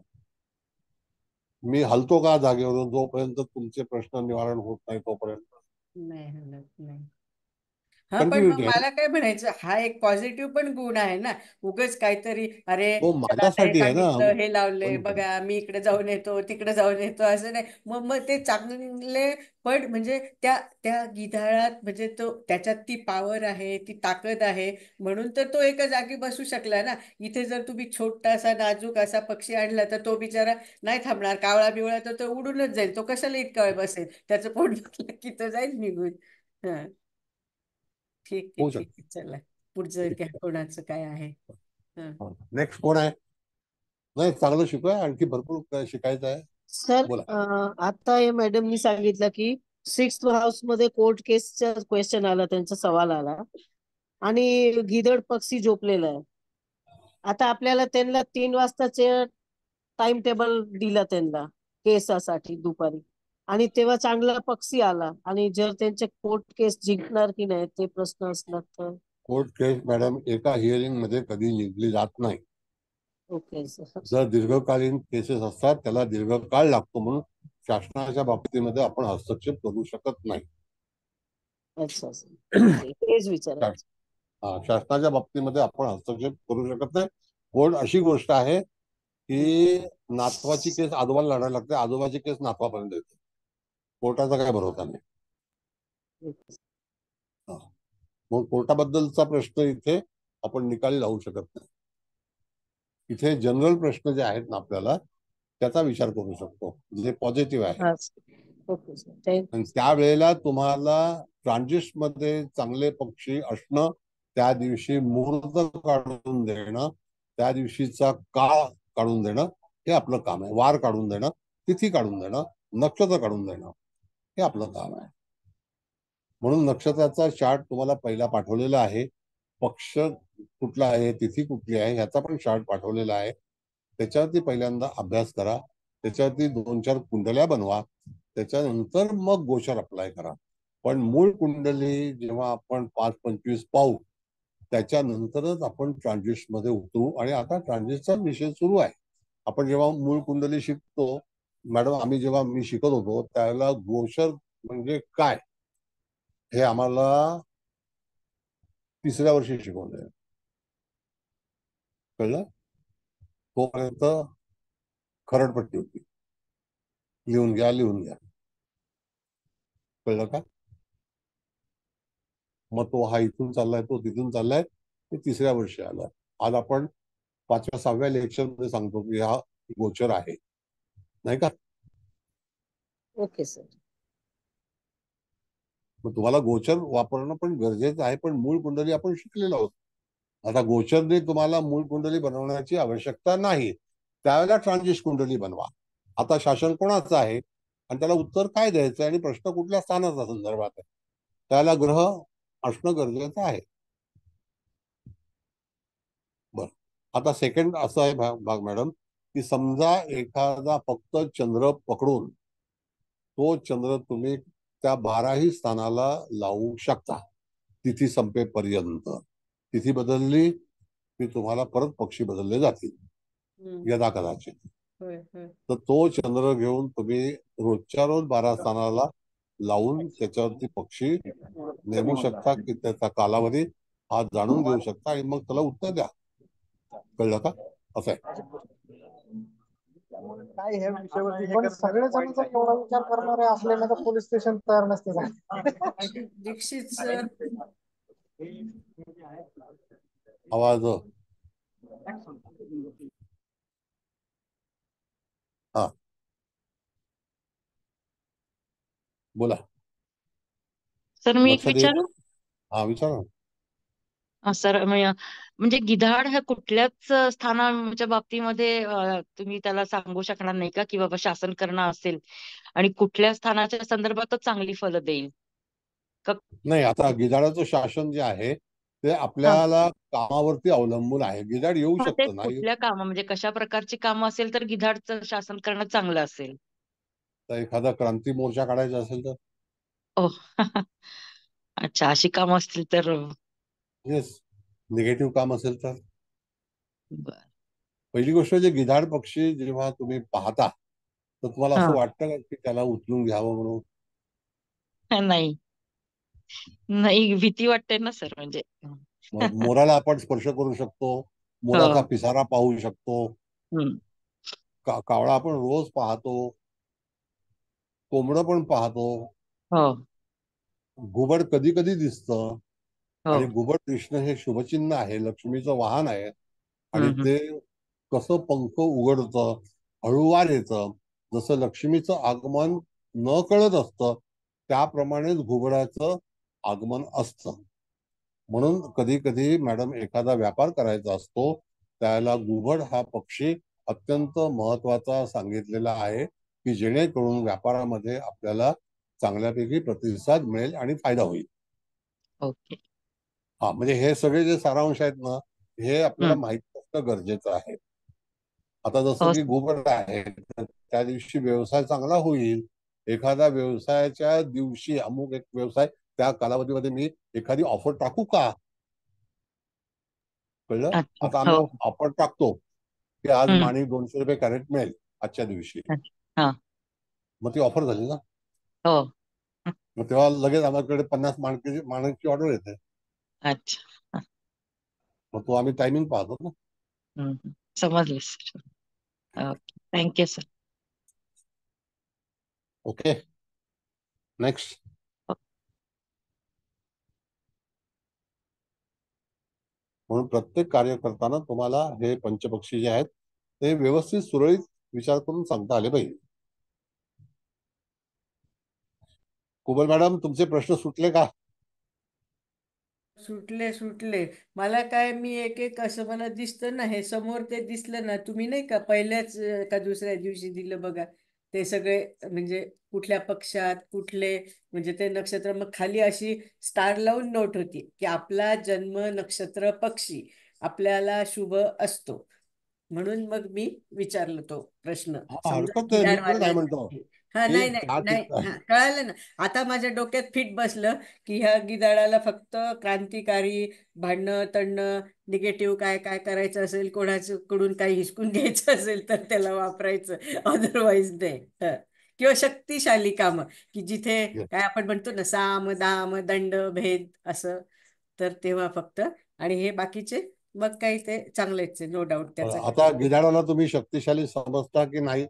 S2: मी हलतो का जागेवरून, जोपर्यंत तुमचे प्रश्न निवारण होत नाही तोपर्यंत.
S9: नाही हलत नाही. हा, पण मग
S2: कंटिन्युटी आहे.
S9: मला काय म्हणायचं, हा एक पॉझिटिव्ह पण गुण आहे ना. उगाच काहीतरी अरे
S2: तो
S9: चला आता हे
S2: माझ्यासाठी आहे ना.
S9: सांगितलं, हे लावले
S2: पण
S9: बघा, मी इकडे जाऊन येतो तिकडे जाऊन येतो, असं नाही. मग ते चांगले, पण म्हणजे त्या त्या गिधाळात म्हणजे तो त्याच्यात ती पॉवर आहे, ती ताकद आहे, म्हणून तर तो एका जागी बसू शकला ना. इथे जर तुम्ही छोटासा नाजूक असा पक्षी आणला तर तो बिचारा नाही थांबणार, कावळा बिवळा तर तो उडूनच जाईल. तो कशाला इतका वेळ बसेल, त्याचं पोट भरलं की तो जाईल निघून. हा ठीक आहे,
S2: होऊ
S9: ठीक
S2: शकते.
S9: आहे. चला पुढचं काय कोणाचं काय आहे?
S2: नेक्स्ट कोण आहे? नाही, चांगलं शिकूया, आणखी भरपूर काय शिकायचं आहे.
S16: सर
S2: बोला.
S16: आता हे मॅडमनी सांगितलं की 6th हाऊस मध्ये कोर्ट केसचा क्वेश्चन आला, त्यांचा सवाल आला आणि गिधड पक्षी झोपलेला आहे. आता आपल्याला त्यांना 3 वाजताचे टाइम टेबल दिला त्यांना केसासाठी दुपारी, आणि तेव्हा चांगला पक्षी आला, आणि जर त्यांचे कोर्ट केस जिंकणार की नाही ते प्रश्न असणार तर.
S2: कोर्ट केस मॅडम एका हिअरिंग मध्ये कधी निघली जात नाही.
S16: Okay sir.
S2: जर दीर्घकालीन केसेस असतात त्याला दीर्घकाळ लागतो, म्हणून शासनाच्या बाबतीमध्ये आपण हस्तक्षेप करू शकत नाही.
S16: अच्छा हेच विचारायचं.
S2: शासनाच्या बाबतीमध्ये आपण हस्तक्षेप करू शकत नाही. कोर्ट अशी गोष्ट आहे की नातवाची केस आजोबाला लढायला लागते, आजोबाची केस नातवापर्यंत येते. कोर्टाचा काय भरोसा नाही. मग कोर्टाबद्दलचा प्रश्न इथे आपण निकाली लावू शकत नाही. इथे जनरल प्रश्न जे आहेत ना आपल्याला त्याचा विचार करू शकतो, जे पॉझिटिव्ह आहे. आणि त्यावेळेला तुम्हाला ट्रान्झिस्ट मध्ये चांगले पक्षी असणं, त्या दिवशी मुहूर्त काढून देणं, त्या दिवशीचा काळ काढून देणं हे आपलं काम आहे. वार काढून देणं, तिथी काढून देणं, नक्षत्र काढून देणं हे आपलं काम आहे. म्हणून नक्षत्राचा चार्ट तुम्हाला पहिला पाठवलेला आहे. पक्ष कुठला आहे, तिथी कुठली आहे ह्याचा पण चार्ट पाठवलेला आहे. त्याच्यावरती पहिल्यांदा अभ्यास करा, त्याच्यावरती 2-4 कुंडल्या बनवा, त्याच्यानंतर मग गोचर अप्लाय करा. पण मूळ कुंडली जेव्हा आपण 5-25 पाहू त्याच्यानंतरच आपण ट्रान्झिस्ट मध्ये उतरू. आणि आता ट्रान्झिस्टचा विषय सुरू आहे. आपण जेव्हा मूळ कुंडली शिकतो मॅडम, जेव्हा मी शिकत होतो त्यावेळेला गोचर म्हणजे काय हे आम्हाला 3ऱ्या वर्षी शिकवलंय. कळलं? तोपर्यंत खरडपट्टी होती, लिहून घ्या लिहून घ्या. कळलं का? मग तो हा इथून चाललाय, तो तिथून चाललाय, ते 3ऱ्या वर्षी आलं. आज आपण 5व्या-6व्या लेक्चर मध्ये सांगतो की हा गोचर आहे, नाही का?
S16: Okay sir.
S2: मग तुम्हाला गोचर वापरणं पण गरजेचं आहे, पण मूळ कुंडली आपण शिकलेलो आहोत. आता गोचरने तुम्हाला मूळ कुंडली बनवण्याची आवश्यकता नाही. त्यावेळेला ट्रान्झिस्ट कुंडली बनवा. आता शासन कोणाचं आहे आणि त्याला उत्तर काय द्यायचं आणि प्रश्न कुठल्या स्थानाचा संदर्भात आहे, त्याला ग्रह असणं गरजेचं आहे. बर, आता सेकंड असं आहे भाग मॅडम की समजा एखादा फक्त चंद्र पकडून तो चंद्र तुम्ही त्या 12ही स्थानाला लावू शकता तिथी संपेपर्यंत. तिथी बदलली की तुम्हाला परत पक्षी बदलले जातील यदा कदाचित. तर तो चंद्र घेऊन तुम्ही रोजच्या रोज 12 स्थानाला लावून त्याच्यावरती पक्षी नेमू शकता की त्याचा कालावधी हा जाणून घेऊ शकता आणि मग त्याला उत्तर द्या. कळलं का? असं आहे.
S17: काय ह्या विषयावरती पण सगळेजण जर एवढा विचार करणारे असले ना तर पोलीस स्टेशन तयार नसते झाले.
S9: दीक्षित सर,
S2: आवाज हा बोला
S14: सर. मी एक विचारू?
S2: हा विचारा.
S14: सर म्हणजे गिधाड ह्या कुठल्याच स्थानाच्या बाबतीमध्ये तुम्ही त्याला सांगू शकणार नाही का की बाबा शासन करणं असेल आणि कुठल्या स्थानाच्या संदर्भातच चांगली फलं देईल?
S2: नाही, आता गिधाडाचं शासन जे आहे ते आपल्याला कामावरती अवलंबून आहे. गिधाड येऊ शकतं ना.
S14: कुठल्या कामं म्हणजे कशा प्रकारची कामं असेल तर गिधाडचं शासन करणं चांगलं असेल?
S2: तर एखादा क्रांती मोर्चा काढायचा असेल तर.
S14: अच्छा, अशी कामं असतील तर.
S2: येस, निगेटिव्ह काम असेल तर. पहिली गोष्ट जे गिधाड पक्षी जेव्हा तुम्ही पाहता तर तुम्हाला असं वाटतं का की त्याला उचलून घ्यावं म्हणून?
S14: नाही नाही, भीती वाटते ना सर. म्हणजे
S2: मोराला आपण स्पर्श करू शकतो, मोराचा पिसारा पाहू शकतो, कावळा आपण रोज पाहतो, कोंबडं पण पाहतो, घुबड कधी कधी दिसतं. आणि घुबड दिसणं हे शुभचिन्ह आहे, लक्ष्मीचं वाहन आहे. आणि ते कसं पंख उघडतं, हळूवार येतं, जसं लक्ष्मीचं आगमन न कळत असतं त्याप्रमाणेच घुबडाचं आगमन असतं. म्हणून कधी कधी मॅडम एखादा व्यापार करायचा असतो त्याला घुबड हा पक्षी अत्यंत महत्वाचा सांगितलेला आहे की जेणेकरून व्यापारामध्ये आपल्याला चांगल्यापैकी प्रतिसाद मिळेल आणि फायदा होईल.
S14: ओके.
S2: हा, म्हणजे हे सगळे जे सारांश आहेत ना हे आपल्याला माहिती असणं गरजेचं आहे. आता जसं की घुबड आहे तर त्या दिवशी व्यवसाय चांगला होईल. एखाद्या व्यवसायाच्या दिवशी अमुक एक व्यवसाय त्या कालावधीमध्ये मी एखादी ऑफर टाकू का? कळलं? आता आम्ही ऑफर टाकतो की आज माणिक 200 रुपये कॅरेट मिळेल आजच्या दिवशी. मग ती ऑफर झाली ना. मग तेव्हा लगेच आमच्याकडे 50 माणिकची ऑर्डर येते.
S14: अच्छा.
S2: मग तो आम्ही टायमिंग पाहतो ना.
S14: समजलं sir. Okay, thank you sir.
S2: Okay, next. म्हणून प्रत्येक कार्य करताना तुम्हाला हे पंचपक्षी जे आहेत ते व्यवस्थित सुरळीत विचार करून सांगता आले पाहिजे. कुबल मॅडम, तुमचे प्रश्न सुटले का?
S9: सुटले. मला काय, मी एक एक असं मला दिसतं ना, हे समोर ते दिसलं ना, तुम्ही नाही का पहिल्याच का दुसऱ्या दिवशी दिलं बघा ते सगळे, म्हणजे कुठल्या पक्षात कुठले, म्हणजे ते नक्षत्र, मग खाली अशी स्टार लावून नोट होती की आपला जन्म नक्षत्र पक्षी आपल्याला शुभ असतो. म्हणून मग मी विचारलं तो प्रश्न. समजा
S2: हरकत नाही, मी पण काय म्हणतो
S9: हा,
S2: की
S9: नाही, कळालं ना. आता माझ्या डोक्यात फिट बसलं की ह्या गिधाडाला फक्त क्रांतिकारी, भांडणं तणणं, निगेटिव्ह काय काय करायचं असेल, कोणाकडून काही हिसकून घ्यायचं असेल तर त्याला वापरायचं, अदरवाईज नाही. किंवा शक्तिशाली कामं की जिथे काय आपण म्हणतो ना साम दाम दंड भेद असं, तर तेव्हा फक्त. आणि हे बाकीचे मग काही ते चांगलेच आहे, नो डाऊट. त्याचा
S2: आता गिधाडाला तुम्ही शक्तिशाली समजता की नाही?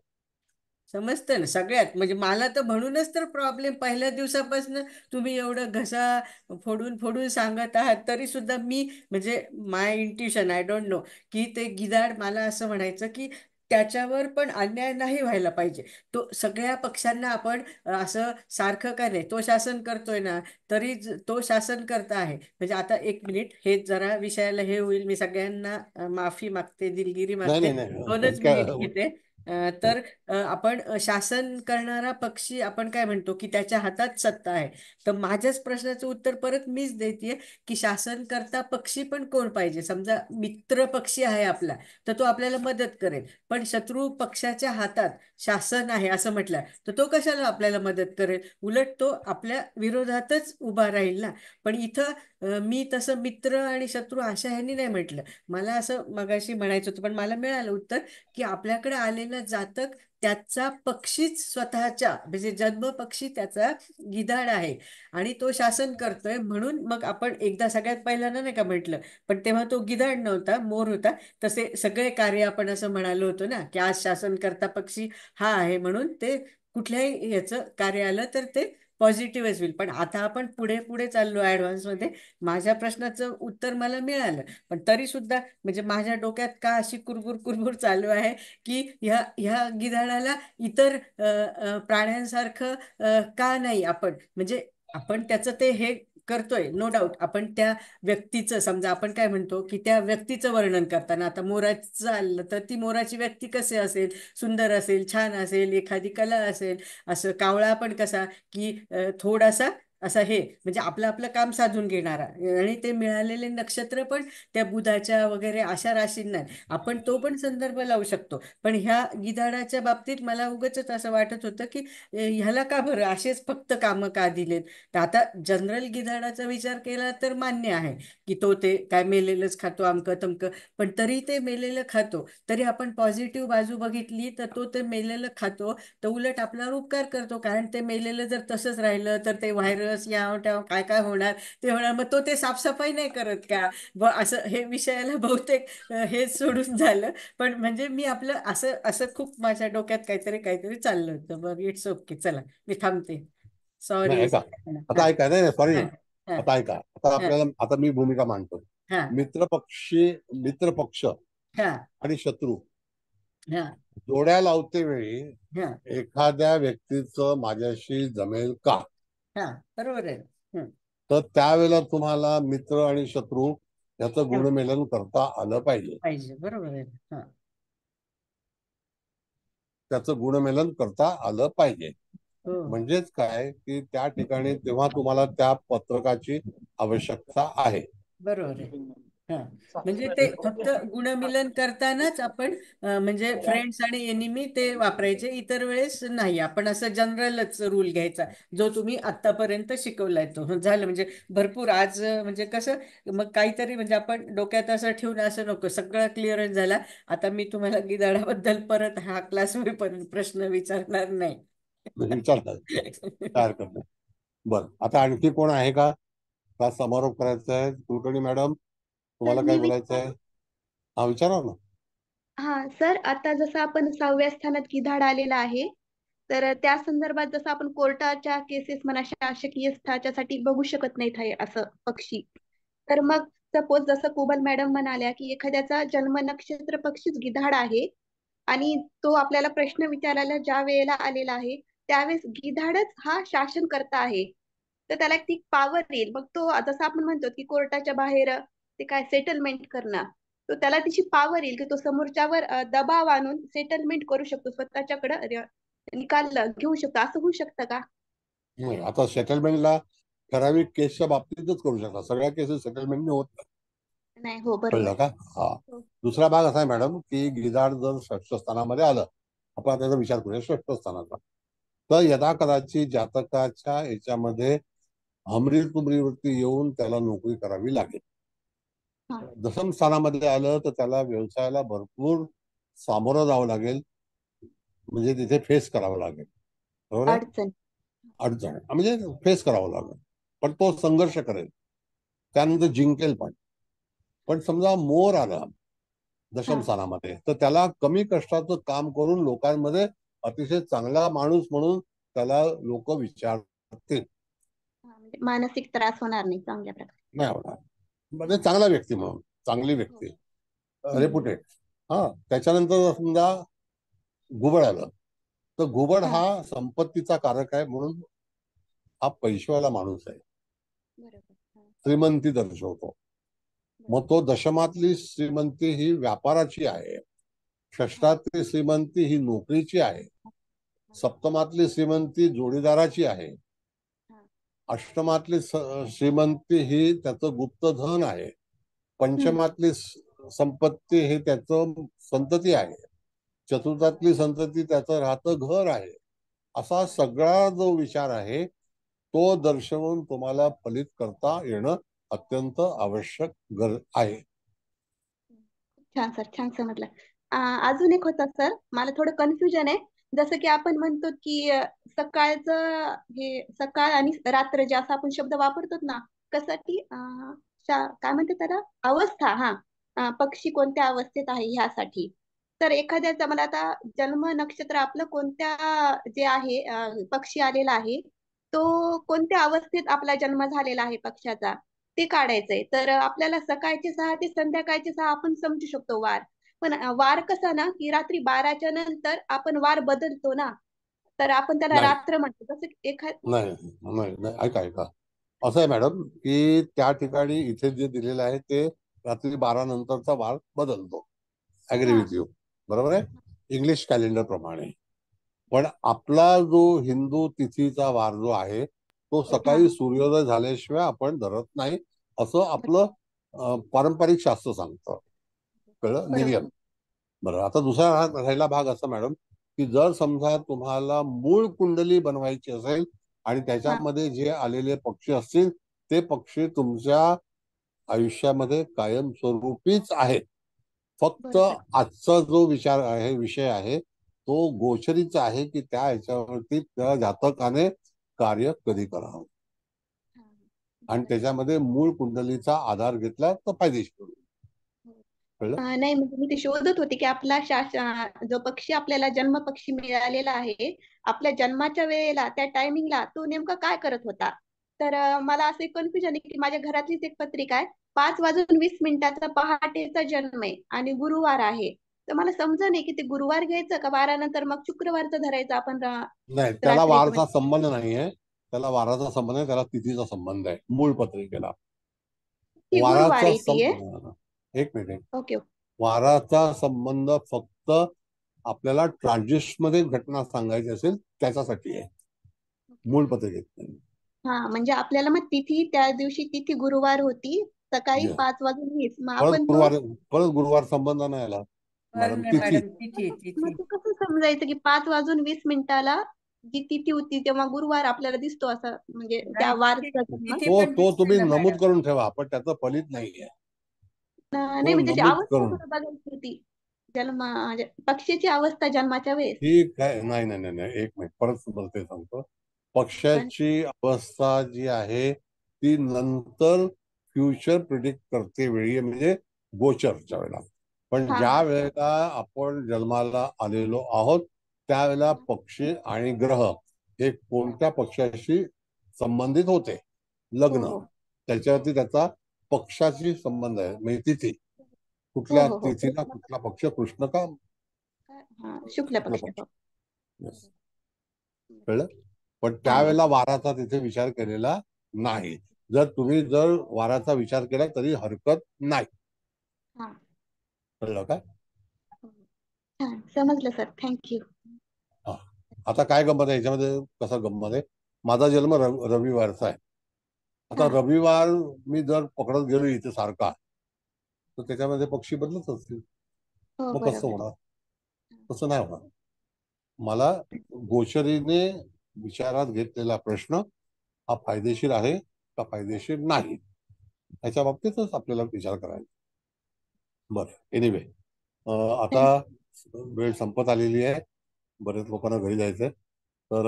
S9: समजतं ना सगळ्यात. म्हणजे मला तर म्हणूनच तर प्रॉब्लेम पहिल्या दिवसापासून तुम्ही एवढं घसा फोडून फोडून सांगत आहात तरी सुद्धा मी, म्हणजे माय इंट्युशन, आय डोंट नो, की ते गिधाड, मला असं म्हणायचं की त्याच्यावर पण अन्याय नाही व्हायला पाहिजे. तो सगळ्या पक्षांना आपण असं सारखं का नाही, तो शासन करतोय ना तरी तो शासन करता आहे. म्हणजे आता एक मिनिट, हे जरा विषयाला हे होईल, मी सगळ्यांना माफी मागते, दिलगिरी मागते,
S2: नाही
S9: 2च मिनिट घेते. तर आपण शासन करणारा पक्षी आपण काय म्हणतो की त्याच्या हातात सत्ता आहे. तर माझ्याच प्रश्नाचं उत्तर परत मीच देतेय की शासन करता पक्षी पण कोण पाहिजे. समजा मित्र पक्षी आहे आपला तर तो आपल्याला मदत करेल, पण शत्रू पक्षाच्या हातात शासन आहे असं म्हटलं तर तो कशाला आपल्याला मदत करेल, उलट तो आपल्या विरोधातच उभा राहील ना. पण इथं मी तसं मित्र आणि शत्रू अशा ह्यांनी नाही म्हटलं. मला असं मगाशी म्हणायचं होतं पण मला मिळालं उत्तर की आपल्याकडे आलेलं जातक त्याचा पक्षीच स्वतःच्या, म्हणजे जन्म पक्षी त्याचा गिधाड आहे आणि तो शासन करतोय. म्हणून मग आपण एकदा सगळ्यात पहिल्यांदा नाही का म्हटलं, पण तेव्हा तो गिधाड नव्हता, मोर होता. तसे सगळे कार्य आपण असं म्हणालो होतो ना की आज शासन करता पक्षी हा आहे, म्हणून ते कुठल्याही याचं कार्य आलं तर ते पॉझिटिव्हच होईल. पण आता आपण पुढे पुढे चाललो ऍडव्हान्समध्ये. माझ्या प्रश्नाचं उत्तर मला मिळालं, पण तरी सुद्धा म्हणजे माझ्या डोक्यात का अशी कुरबुर कुरबुर चालू आहे की ह्या गिधाडाला इतर प्राण्यांसारखं का नाही आपण, म्हणजे आपण त्याचं ते हे करतोय, नो डाऊट. आपण त्या व्यक्तीचं, समजा आपण काय म्हणतो की त्या व्यक्तीचं वर्णन करताना आता मोराचं आलं तर ती मोराची व्यक्ती कसे असेल, सुंदर असेल, छान असेल, एखादी कला असेल. असं कावळा पण कसा की थोडासा असा हे, म्हणजे आपलं आपलं काम साधून घेणारा, आणि ते मिळालेले नक्षत्र पण त्या बुधाच्या वगैरे अशा राशींना आपण तो पण संदर्भ लावू शकतो. पण ह्या गिधाडाच्या बाबतीत मला उगाचच असं वाटत होतं की ह्याला का बरं असेच फक्त कामं का दिलेत. तर आता जनरल गिधाडाचा विचार केला तर मान्य आहे की तो ते काय मेलेलंच खातो, अमकं तमकं, पण तरी ते मेलेलं खातो. तरी आपण पॉझिटिव्ह बाजू बघितली तर तो ते मेलेलं खातो तर उलट आपल्यावर उपकार करतो. कारण ते मेलेलं जर तसंच राहिलं तर ते व्हायरस याव ट्याव काय काय होणार ते होणार. मग तो ते साफसफाई नाही करत का, असं हे विषयाला बहुतेक हे सोडून झालं. पण म्हणजे मी आपलं असं असं खूप माझ्या डोक्यात काहीतरी काहीतरी चाललं होतं. बरं, इट्स ओके, चला मी थांबते.
S2: नाही
S9: सॉरी.
S2: ऐका, आता ऐका, नाही सॉरी, आता ऐका, आता आपल्याला, आता मी भूमिका मांडतो. मित्र पक्ष आणि शत्रू जोड्या लावते वेळी एखाद्या व्यक्तीचं माझ्याशी जमेल का,
S9: बरोबर आहे.
S2: तर त्यावेळेला तुम्हाला मित्र आणि शत्रू याचं गुणमेलन करता आलं पाहिजे.
S9: बरोबर आहे.
S2: त्याचं गुणमेलन करता आलं पाहिजे. म्हणजेच काय की त्या ठिकाणी तेव्हा तुम्हाला त्या पत्रकाची आवश्यकता आहे.
S9: बरोबर आहे. म्हणजे ते फक्त गुणमिलन करतानाच आपण म्हणजे फ्रेंड्स आणि एनिमी ते वापरायचे, इतर वेळेस नाही. आपण असं जनरलच रूल घ्यायचा जो तुम्ही आतापर्यंत शिकवलाय तो झालं. म्हणजे भरपूर आज म्हणजे कसं मग काहीतरी म्हणजे आपण डोक्यात असं ठेवून असं नको, सगळं क्लिअरच झाला आता मी तुम्हाला गिधाडाबद्दल परत हा क्लास होईपर्यंत प्रश्न विचारणार नाही.
S2: विचारतात काय हरकत नाही. बरं, आता आणखी कोण आहे का? समारोप करायचा आहे? कुलकर्णी मॅडम तुम्हाला काय बोलायचं आहे? हा विचारा ना.
S18: हा सर, आता जसं आपण 6व्या स्थानात गिधाड आलेला आहे, तर त्या संदर्भात जसं आपण कोर्टाच्या केसेस म्हणा शासकीय स्थाच्यासाठी बघू शकत नाहीत आहे असं पक्षी, तर मग सपोज जसं कुबल मॅडम म्हणाल्या की एखाद्याचा जन्म नक्षत्र पक्षीच गिधाड आहे आणि तो आपल्याला प्रश्न विचारायला ज्या वेळेला आलेला आहे त्यावेळेस गिधाडच हा शासन करता आहे, तर त्याला ती पॉवर येईल. मग तो जसं आपण म्हणतो की कोर्टाच्या बाहेर ते काय सेटलमेंट करणं, तो त्याला तिची पॉवर येईल की तो समोरच्यावर दबाव आणून सेटलमेंट करू शकतो, स्वतःच्याकडे निकाल घेऊ शकतो. असं होऊ शकतं का?
S2: नाही, आता सेटलमेंटला ठराविक केसच्या बाबतीतच करू शकता, सगळ्या केसेस सेटलमेंट होत
S18: नाही. हो
S2: कळलं
S18: बरोबर.
S2: का? हा. दुसरा भाग असा आहे मॅडम की गिधाड जर षष्ठ स्थानामध्ये आलं, आपण त्याचा विचार करूया षष्ठ स्थानाचा, तर यदा कदाचित जातकाच्या याच्यामध्ये अमृतवृत्ती येऊन त्याला नोकरी करावी लागेल. दशम स्थानामध्ये आलं तर त्याला व्यवसायाला भरपूर सामोरं जावं लागेल, म्हणजे तिथे फेस करावं लागेल. बरोबर आहे? अडचण म्हणजे फेस करावं लागेल, पण तो संघर्ष करेल, त्यानंतर जिंकेल पण समजा मोर आला दशम स्थानामध्ये तर त्याला कमी कष्टाचं काम करून लोकांमध्ये अतिशय चांगला माणूस म्हणून त्याला लोक विचारतील.
S18: मानसिक त्रास होणार नाही चांगल्या प्रकारे.
S2: नाही होणार, म्हणजे चांगला व्यक्ती म्हणून, चांगली व्यक्ती, रेप्युटेड. त्याच्यानंतर समजा घुबड आलं तर घुबड हा संपत्तीचा कारक आहे, म्हणून हा पैशावाला माणूस आहे, श्रीमंती दर्शवतो. मग तो दशमातली श्रीमंती ही व्यापाराची आहे, षष्ठातली श्रीमंती ही नोकरीची आहे, सप्तमातली श्रीमंती जोडीदाराची आहे, अष्टमातली श्रीमंती ही त्याचं गुप्तधन आहे, पंचमातली संपत्ती ही त्याचं संतती आहे, चतुर्थातली संतती त्याचं राहतं घर आहे. असा सगळा जो विचार आहे तो दर्शवून तुम्हाला फलित करता येणं अत्यंत आवश्यक आहे.
S18: छान सर, छान समजलं. अजून एक होता सर, मला थोडं कन्फ्युजन आहे. जसं की आपण म्हणतो की सकाळचं हे सकाळ आणि रात्र जे असं आपण शब्द वापरतो ना, कशासाठी काय म्हणते त्याला अवस्था, पक्षी कोणत्या अवस्थेत आहे ह्यासाठी. तर एखाद्याचा मला आता जन्म नक्षत्र आपलं कोणत्या जे आहे पक्षी आलेला आहे तो कोणत्या अवस्थेत आपला जन्म झालेला आहे पक्षाचा ते काढायचंय. तर आपल्याला सकाळचे 6 ते संध्याकाळचे 6 आपण समजू शकतो वार, पण वार कसा ना की रात्री 12च्या नंतर आपण वार बदलतो ना, तर आपण त्याला रात्र म्हणतो. तसं
S2: नाही, ऐका असं आहे मॅडम की त्या ठिकाणी इथे जे दिलेलं आहे ते रात्री 12 नंतरचा वार बदलतो, ऍग्री विथ यू, बरोबर आहे, इंग्लिश कॅलेंडर प्रमाणे. पण आपला जो हिंदू तिथीचा वार जो आहे तो सकाळी सूर्योदय झाल्याशिवाय आपण धरत नाही, असं आपलं पारंपरिक शास्त्र सांगतं. कळलं? नियम. बरं, आता दुसरा राहिला भाग असा मॅडम की जर समजा तुम्हाला मूळ कुंडली बनवायची असेल आणि त्याच्यामध्ये जे आलेले पक्षी असतील ते पक्षी तुमच्या आयुष्यामध्ये कायमस्वरूपीच आहेत, फक्त आजचा जो विषय आहे तो गोचरीचा आहे की त्या ह्याच्यावरती त्या जातकाने कार्य कधी करावं आणि त्याच्यामध्ये मूळ कुंडलीचा आधार घेतला तर फायदेशीर होईल.
S18: नाही, म्हणजे मी ते शोधत होते की आपला जो पक्षी आपल्याला जन्म पक्षी मिळालेला आहे आपल्या जन्माच्या वेळेला त्या टायमिंगला तो नेमका काय करत होता. तर मला असं एक कन्फ्युजन आहे की माझ्या घरातलीच एक पत्रिका आहे, 5:20 पहाटेचा जन्म आहे आणि गुरुवार आहे. तर मला समजा नाही की ते गुरुवार घ्यायचं का 12 नंतर मग शुक्रवारचं धरायचं आपण.
S2: नाही, त्याला वारचा संबंध नाहीये. त्याला वाराचा संबंध आहे, त्याला तिथीचा संबंध आहे मूळ पत्रिकेला.
S18: ती गुरुवार
S2: वाराचा
S18: येतीये.
S2: एक मिनिट,
S18: ओके
S2: वाराचा संबंध फक्त आपल्याला ट्रान्झिस्ट मध्ये घटना सांगायची असेल त्याच्यासाठी आहे, मूळ पत्रिकेत नाही.
S18: हा म्हणजे आपल्याला मग तिथी त्या दिवशी तिथी गुरुवार होती सकाळी
S2: Yes.
S18: 5:20 मग आपण तो
S2: परत गुरुवार संबंध नाही आला मॅडम. तिथी
S9: मॅडम तिथी
S18: मग ते कसं समजायचं की 5:20 जी तिथी होती तेव्हा गुरुवार आपल्याला दिसतो असं म्हणजे त्या वारचा जन्म?
S2: तो तुम्ही नमूद करून ठेवा, पण त्याचं फलित नाहीये.
S18: नाही म्हणजे ती
S2: नमूद
S18: अवस्था
S2: करून
S18: थोडं बघायची होती जन्म म्हणजे पक्षाची अवस्था जन्माच्या वेळेस.
S2: ठीक आहे. नाही नाही नाही नाही, एक मिनिट, परत तुम्हाला ते सांगतो. पक्षाची अवस्था जी आहे ती नंतर फ्युचर प्रिडिक्ट करते वेळी, म्हणजे गोचरच्या वेळेला. पण ज्या वेळेला आपण जन्माला आलेलो आहोत त्यावेळेला पक्षी आणि ग्रह हे कोणत्या पक्षाशी संबंधित होते, लग्न, त्याच्यावरती त्याचा पक्षाशी संबंध आहे. म्हणजे तिथी, कुठल्या तिथीला कुठला पक्ष, कृष्ण का
S18: शुक्ल पक्ष.
S2: कळलं? पण त्यावेळेला वाराचा तिथे विचार केलेला नाही. जर वाराचा विचार केला तरी हरकत नाही. कळलं का?
S18: समजलं सर, थँक्यू.
S2: आता काय गंमत आहे याच्यामध्ये, कसा गंमत आहे, माझा जन्म रविवारचा आहे. आता रविवार मी जर पकडत गेलो इथे सारखा तर त्याच्यामध्ये पक्षी बदलत असतील, मग कसं होणार? तसं नाही होणार. मला गोचरीने विचारात घेतलेला प्रश्न हा फायदेशीर आहे का फायदेशीर नाही याच्या बाबतीतच आपल्याला विचार करायचा. बरं, एनिवे आता वेळ संपत आलेली आहे, बरेच लोकांना घरी जायचंय. तर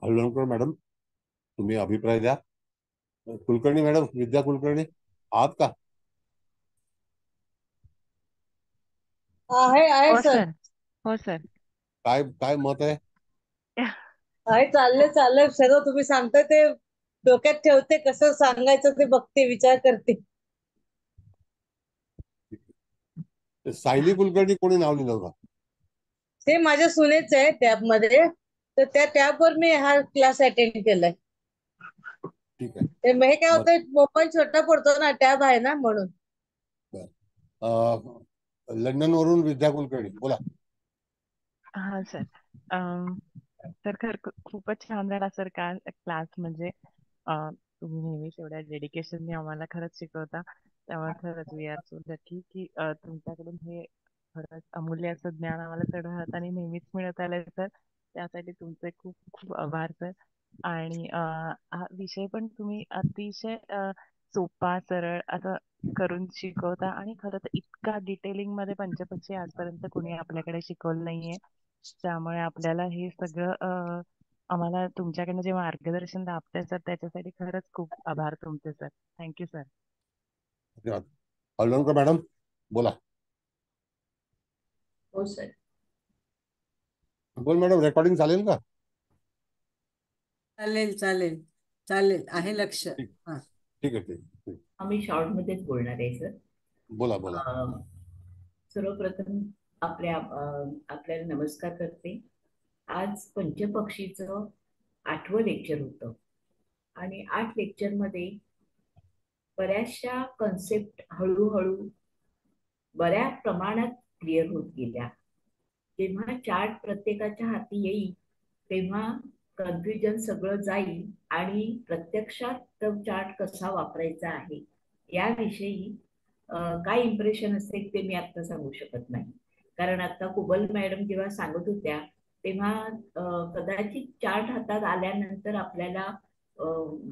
S2: हळवणकर मॅडम तुम्ही अभिप्राय द्या. कुलकर्णी मॅडम, विद्या कुलकर्णी आहात का?
S4: आहे सर.
S1: हो सर.
S2: काय मत आहे?
S4: चाललंय सगळं तुम्ही सांगताय ते डोक्यात ठेवते, कसं सांगायचं ते बघते, विचार करते.
S2: सायली कुलकर्णी कोणी नाव लिहिलं होतं?
S4: ते माझ्या सुनेच आहे टॅब मध्ये, तर त्या टॅबवर मी हा क्लास अटेंड केलाय.
S2: ठीक आहे.
S4: ते हे काय होतं, मोबाईल छोटा पडतो ना, टॅब आहे ना म्हणून.
S2: लंडन वरून विद्या कुलकर्णी बोला.
S1: हा सर, तर खूपच छान झाला सर क्लास. म्हणजे तुम्ही नेहमीच एवढ्या डेडिकेशनने आम्हाला खरंच शिकवता, त्यामुळे खरंच वी आर सो लकी की तुमच्याकडून हे खरंच अमूल्य असं ज्ञान आम्हाला चढ हाताने नेहमीच मिळत आलंय सर. त्यासाठी तुमचे खूप खूप आभार सर. आणि हा विषय पण तुम्ही अतिशय सोपा सरळ असं करून शिकवता, आणि खरं तर इतका डिटेलिंग मध्ये पंचपक्षी आजपर्यंत कोणी आपल्याकडे शिकवलं नाहीये. त्यामुळे आपल्याला हे सगळं आम्हाला तुमच्याकडनं जे मार्गदर्शन लाभतंय सर त्याच्यासाठी खरंच खूप आभार तुमचे sir. Thank you sir.
S2: Halvankar madam बोला.
S7: हो सर.
S2: बोल मॅडम, रेकॉर्डिंग चालेल का?
S9: चालेल चालेल चालेल, आहे लक्ष.
S2: ठीक आहे.
S7: आम्ही शॉर्ट मध्येच बोलणार आहे सर.
S2: बोला बोला.
S7: सर्वप्रथम आपल्याला नमस्कार करते. आज पंचपक्षीचं 8वं लेक्चर होतं आणि 8 लेक्चरमध्ये बऱ्याचशा कन्सेप्ट हळूहळू बऱ्याच प्रमाणात क्लिअर होत गेल्या. जेव्हा चार्ट प्रत्येकाच्या हाती येईल तेव्हा कन्फ्युजन सगळं जाईल आणि प्रत्यक्षात तो चार्ट कसा वापरायचा आहे याविषयी काय इम्प्रेशन असेल ते मी आता सांगू शकत नाही. कारण आता कुबल मॅडम जेव्हा सांगत होत्या तेव्हा कदाचित चार्ट हातात आल्यानंतर आपल्याला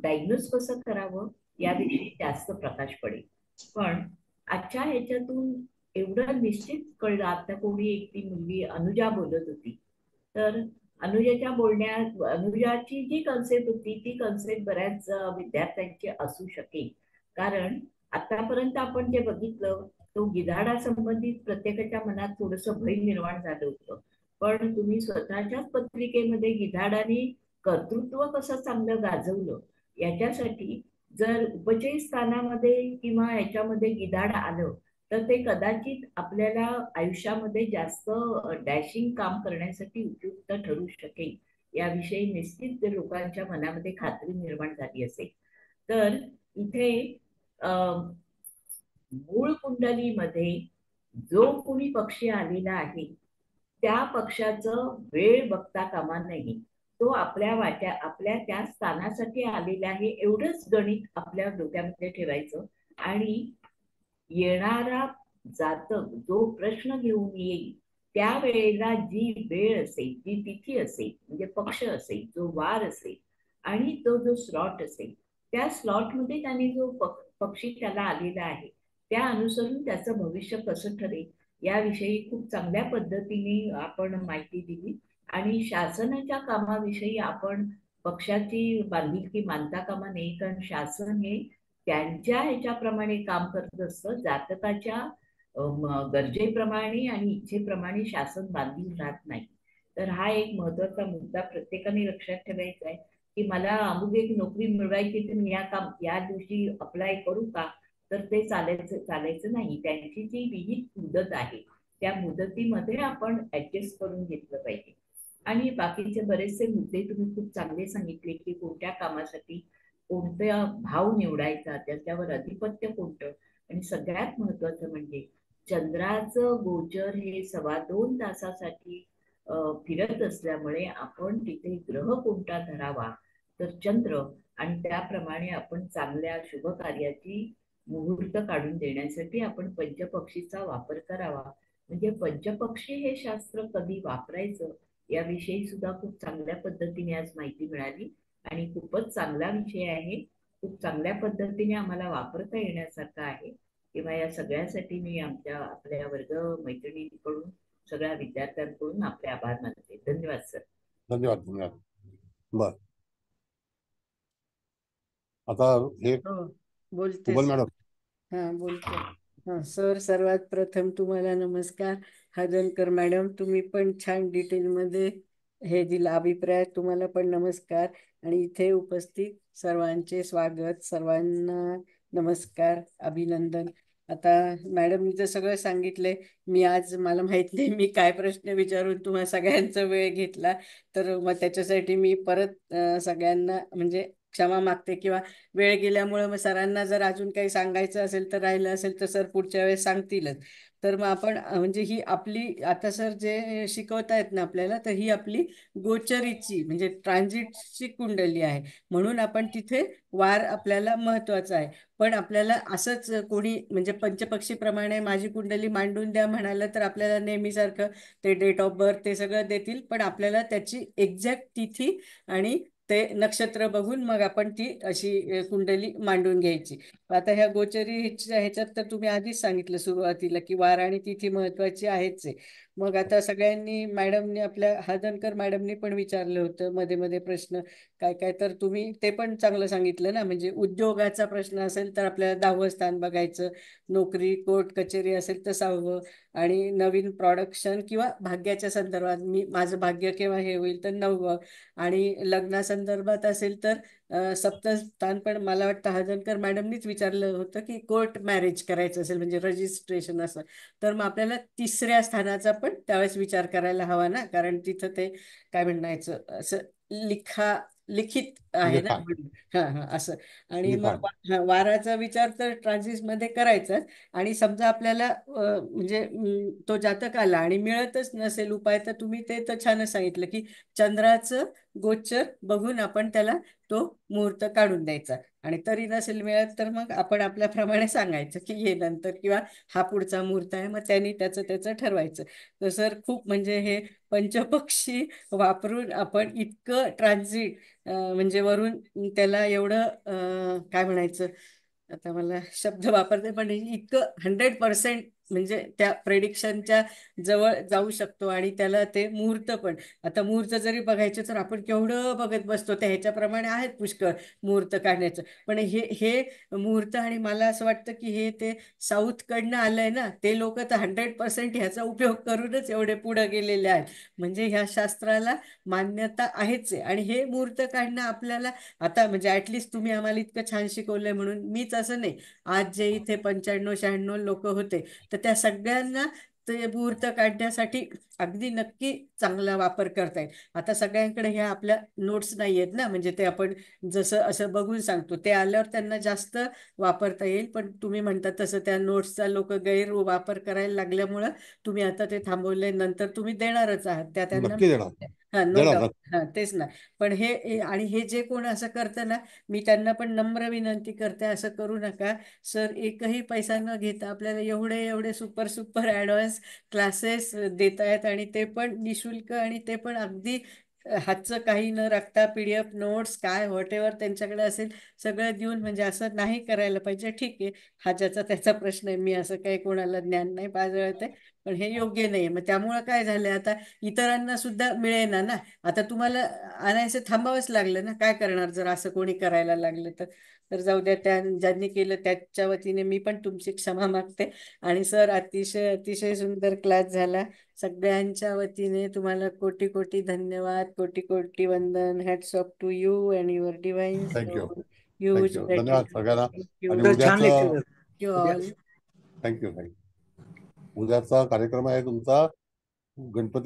S7: डायग्नोस कसं करावं याविषयी जास्त प्रकाश पडेल. पण आजच्या ह्याच्यातून एवढं निश्चित कळलं. आता कोणी एक ती मुलगी अनुजा बोलत होती, तर अनुजाची जी कन्सेप्ट होती ती कन्सेप्ट बऱ्याच विद्यार्थ्यांची असू शकेल. कारण आतापर्यंत आपण जे बघितलं तो गिधाडासंबंधित प्रत्येकाच्या मनात थोडंसं भय निर्माण झालं होतं. पण तुम्ही स्वतःच्याच पत्रिकेमध्ये गिधाडाने कर्तृत्व कसं चांगलं गाजवलं याच्यासाठी जर उपचय स्थानामध्ये किंवा याच्यामध्ये गिधाड आलं तर ते कदाचित आपल्याला आयुष्यामध्ये जास्त डॅशिंग काम करण्यासाठी उपयुक्त ठरू शकेल याविषयी निश्चित लोकांच्या मनामध्ये खात्री निर्माण झाली असेल. तर इथे मूळ कुंडलीमध्ये जो कोणी पक्षी आलेला आहे त्या पक्षाचं वेळ बघता कामा नये. तो आपल्या त्या स्थानासाठी आलेला आहे एवढंच गणित आपल्या डोक्यामध्ये ठेवायचं आणि येणारा जातक जो प्रश्न घेऊन येईल त्या वेळेला जी वेळ असेल, जी तिथी असेल, म्हणजे पक्ष असेल, जो वार असेल आणि तो जो स्लॉट असेल, त्या स्लॉटमध्ये त्याने जो पक्षी त्याला आलेला आहे त्या अनुसरून त्याचं भविष्य कसं ठरेल याविषयी खूप चांगल्या पद्धतीने आपण माहिती दिली आणि शासनाच्या कामाविषयी आपण पक्षाची बांधिलकी मानता कामा नये, कारण शासन हे त्यांच्या ह्याच्याप्रमाणे काम करत असतं. जातकाच्या गरजेप्रमाणे आणि इच्छेप्रमाणे शासन बांधील राहत नाही. तर हा एक महत्वाचा मुद्दा प्रत्येकाने लक्षात ठेवायचा आहे की मला अमुक एक नोकरी मिळवायची तर मी या दिवशी अप्लाय करू का, तर ते चालायचं नाही. त्यांची जी विहित मुदत आहे त्या मुदतीमध्ये आपण ऍडजस्ट करून घेतलं पाहिजे. आणि बाकीचे बरेचसे मुद्दे तुम्ही खूप चांगले सांगितले की कोणत्या कामासाठी कोणत्या भाव निवडायचा, त्याच्यावर अधिपत्य कोणतं, आणि सगळ्यात महत्वाचं म्हणजे चंद्राचं गोचर हे 2.25 तासासाठी फिरत असल्यामुळे आपण तिथे ग्रह कोणता धरावा तर चंद्र, आणि त्याप्रमाणे आपण चांगल्या शुभ कार्याची मुहूर्त काढून देण्यासाठी आपण पंचपक्षीचा वापर करावा. म्हणजे पंचपक्षी हे शास्त्र कधी वापरायचं याविषयी सुद्धा खूप चांगल्या पद्धतीने आज माहिती मिळाली आणि खूपच चांगला विषय आहे. खूप चांगल्या पद्धतीने आम्हाला वापरता येण्यासारखा आहे. किंवा या सगळ्यासाठी मी आपल्या वर्ग मैत्रिणींकडून सगळ्या विद्यार्थ्यांकडून आपले आभार मानते. धन्यवाद सर.
S2: धन्यवाद. धन्यवाद. बर आता हे
S9: बोलते
S2: मॅडम.
S9: हा बोलते. हा सर, सर्वात प्रथम तुम्हाला नमस्कार. हादनकर मॅडम, तुम्ही पण छान डिटेलमध्ये हे दिला अभिप्राय, तुम्हाला पण नमस्कार. आणि इथे उपस्थित सर्वांचे स्वागत, सर्वांना नमस्कार, अभिनंदन. आता मॅडमनी तर सगळं सांगितलंय. मी आज मला माहित नाही मी काय प्रश्न विचारून तुम्हाला सगळ्यांचा वेळ घेतला, तर मग त्याच्यासाठी मी परत सगळ्यांना म्हणजे क्षमा मागते, किंवा वेळ गेल्यामुळे मग सरांना जर अजून काही सांगायचं असेल तर राहिलं असेल तर सर पुढच्या वेळेस सांगतीलच. तर मग आपण म्हणजे ही आपली आता सर जे शिकवतायत ना आपल्याला, तर ही आपली गोचरीची म्हणजे ट्रान्झिटची कुंडली आहे. म्हणून आपण तिथे वार आपल्याला महत्वाचा आहे. पण आपल्याला असंच कोणी म्हणजे पंचपक्षीप्रमाणे माझी कुंडली मांडून द्या म्हणालं तर आपल्याला नेहमीसारखं ते डेट ऑफ बर्थ ते सगळं देतील, पण आपल्याला त्याची एक्झॅक्ट तिथी आणि ते नक्षत्र बघून मग आपण ती अशी कुंडली मांडून घ्यायची. आता ह्या गोचरी ह्याच्यात तर तुम्ही आधीच सांगितलं सुरुवातीला की वार आणि तिथी महत्वाची आहेच आहे. मग आता सगळ्यांनी मॅडमनी आपल्या हादनकर मॅडमनी पण विचारलं होतं मध्ये मध्ये प्रश्न काय काय, तर तुम्ही ते पण चांगलं सांगितलं ना. म्हणजे उद्योगाचा प्रश्न असेल तर आपल्याला 10वं स्थान बघायचं, नोकरी कोर्ट कचेरी असेल तर 6वं, आणि नवीन प्रोडक्शन किंवा भाग्याच्या संदर्भात माझं भाग्य केव्हा हे होईल तर 9वं, आणि लग्नासंदर्भात असेल तर 7th स्थान. पण मला वाटतं हादनकर मॅडमनीच विचारलं होतं की कोर्ट मॅरेज करायचं असेल म्हणजे रजिस्ट्रेशन असं, तर मग आपल्याला 3ऱ्या स्थानाचा पण त्यावेळेस विचार करायला हवा ना, कारण तिथं ते काय म्हणायचं असं लिखित आहे ना. हा हा असं. आणि मग वाराचा विचार तर ट्रान्झिट मध्ये करायचाच. आणि समजा आपल्याला म्हणजे तो जातक आला आणि मिळतच नसेल उपाय, तर तुम्ही ते तर छानच सांगितलं की चंद्राचं गोचर बघून आपण त्याला तो मुहूर्त काढून द्यायचा, आणि तरी नसेल मिळत तर मग आपण आपल्याप्रमाणे सांगायचं की हे नंतर किंवा हा पुढचा मुहूर्त आहे, मग त्यांनी त्याचं ठरवायचं. तर सर खूप म्हणजे हे पंचपक्षी वापरून आपण इतकं ट्रान्झिट म्हणजे वरून त्याला एवढं काय म्हणायचं, आता मला शब्द वापरते पण इतकं 100% म्हणजे त्या प्रेडिक्शनच्या जवळ जाऊ शकतो आणि त्याला ते मुहूर्त पण. आता मुहूर्त जरी बघायचे तर आपण केवढं बघत बसतो, त्या ह्याच्याप्रमाणे आहेत पुष्कळ मुहूर्त काढण्याचं. पण हे मुहूर्त, आणि मला असं वाटतं की हे ते साऊथ कडनं आलंय ना, ते लोक तर 100% ह्याचा उपयोग करूनच एवढे पुढे गेलेले आहेत. म्हणजे ह्या शास्त्राला मान्यता आहेच आहे. आणि हे मुहूर्त काढणं आपल्याला आता म्हणजे ऍटलिस्ट तुम्ही आम्हाला इतकं छान शिकवलंय म्हणून मीच असं नाही, आज जे इथे 95-96 लोक होते तर त्या सगळ्यांना ते मुहूर्त काढण्यासाठी अगदी नक्की चांगला वापर करता येईल. आता सगळ्यांकडे ह्या आपल्या नोट्स नाही आहेत ना, म्हणजे ते आपण जसं असं बघून सांगतो, ते आल्यावर त्यांना जास्त वापरता येईल. पण तुम्ही म्हणता तसं त्या नोट्सचा लोक गैरवापर करायला लागल्यामुळं तुम्ही आता ते थांबवले, नंतर तुम्ही देणारच आहात त्या त्यांना.
S2: नक्की देणार.
S9: हा, नो
S2: देणार
S9: डाऊट. हा, तेच ना. पण आणि हे जे कोण असं करतं ना, मी त्यांना पण नम्र विनंती करते, असं करू नका सर. एकही पैसा न घेता आपल्याला एवढे एवढे सुपर ऍडव्हान्स क्लासेस देत आहेत, आणि ते पण निशुल्क, आणि ते पण अगदी हातचं काही न राखता PDF नोट्स काय व्हॉटेवर त्यांच्याकडे असेल सगळं देऊन. म्हणजे असं नाही करायला पाहिजे. ठीक आहे, हा ज्याचा त्याचा प्रश्न आहे, मी असं काही कोणाला ज्ञान नाही पाजळत आहे, पण हे योग्य नाही. मग त्यामुळं काय झालंय, आता इतरांना सुद्धा मिळेना ना. आता तुम्हाला आणायचं थांबावंच लागलं ना, काय करणार जर असं कोणी करायला लागलं तर. तर जाऊ द्या, ज्यांनी केलं त्याच्या वतीने मी पण तुमची क्षमा मागते. आणि सर, अतिशय अतिशय सुंदर क्लास झाला. सगळ्यांच्या वतीने तुम्हाला कोटी कोटी धन्यवाद, कोटी कोटी वंदन. Hats off to you and your divine
S2: thank you.
S9: Soul. Huge
S2: thank you. धन्यवाद
S9: ग्रॅटिट्यूड.
S2: सगळ्यांना.
S9: थँक्यू.
S2: आणि
S10: सर, छान
S2: उद्याचं
S10: लेक्चर.
S9: Thank you all.
S2: थँक्यू. उद्याचा कार्यक्रम आहे तुमचा गणपती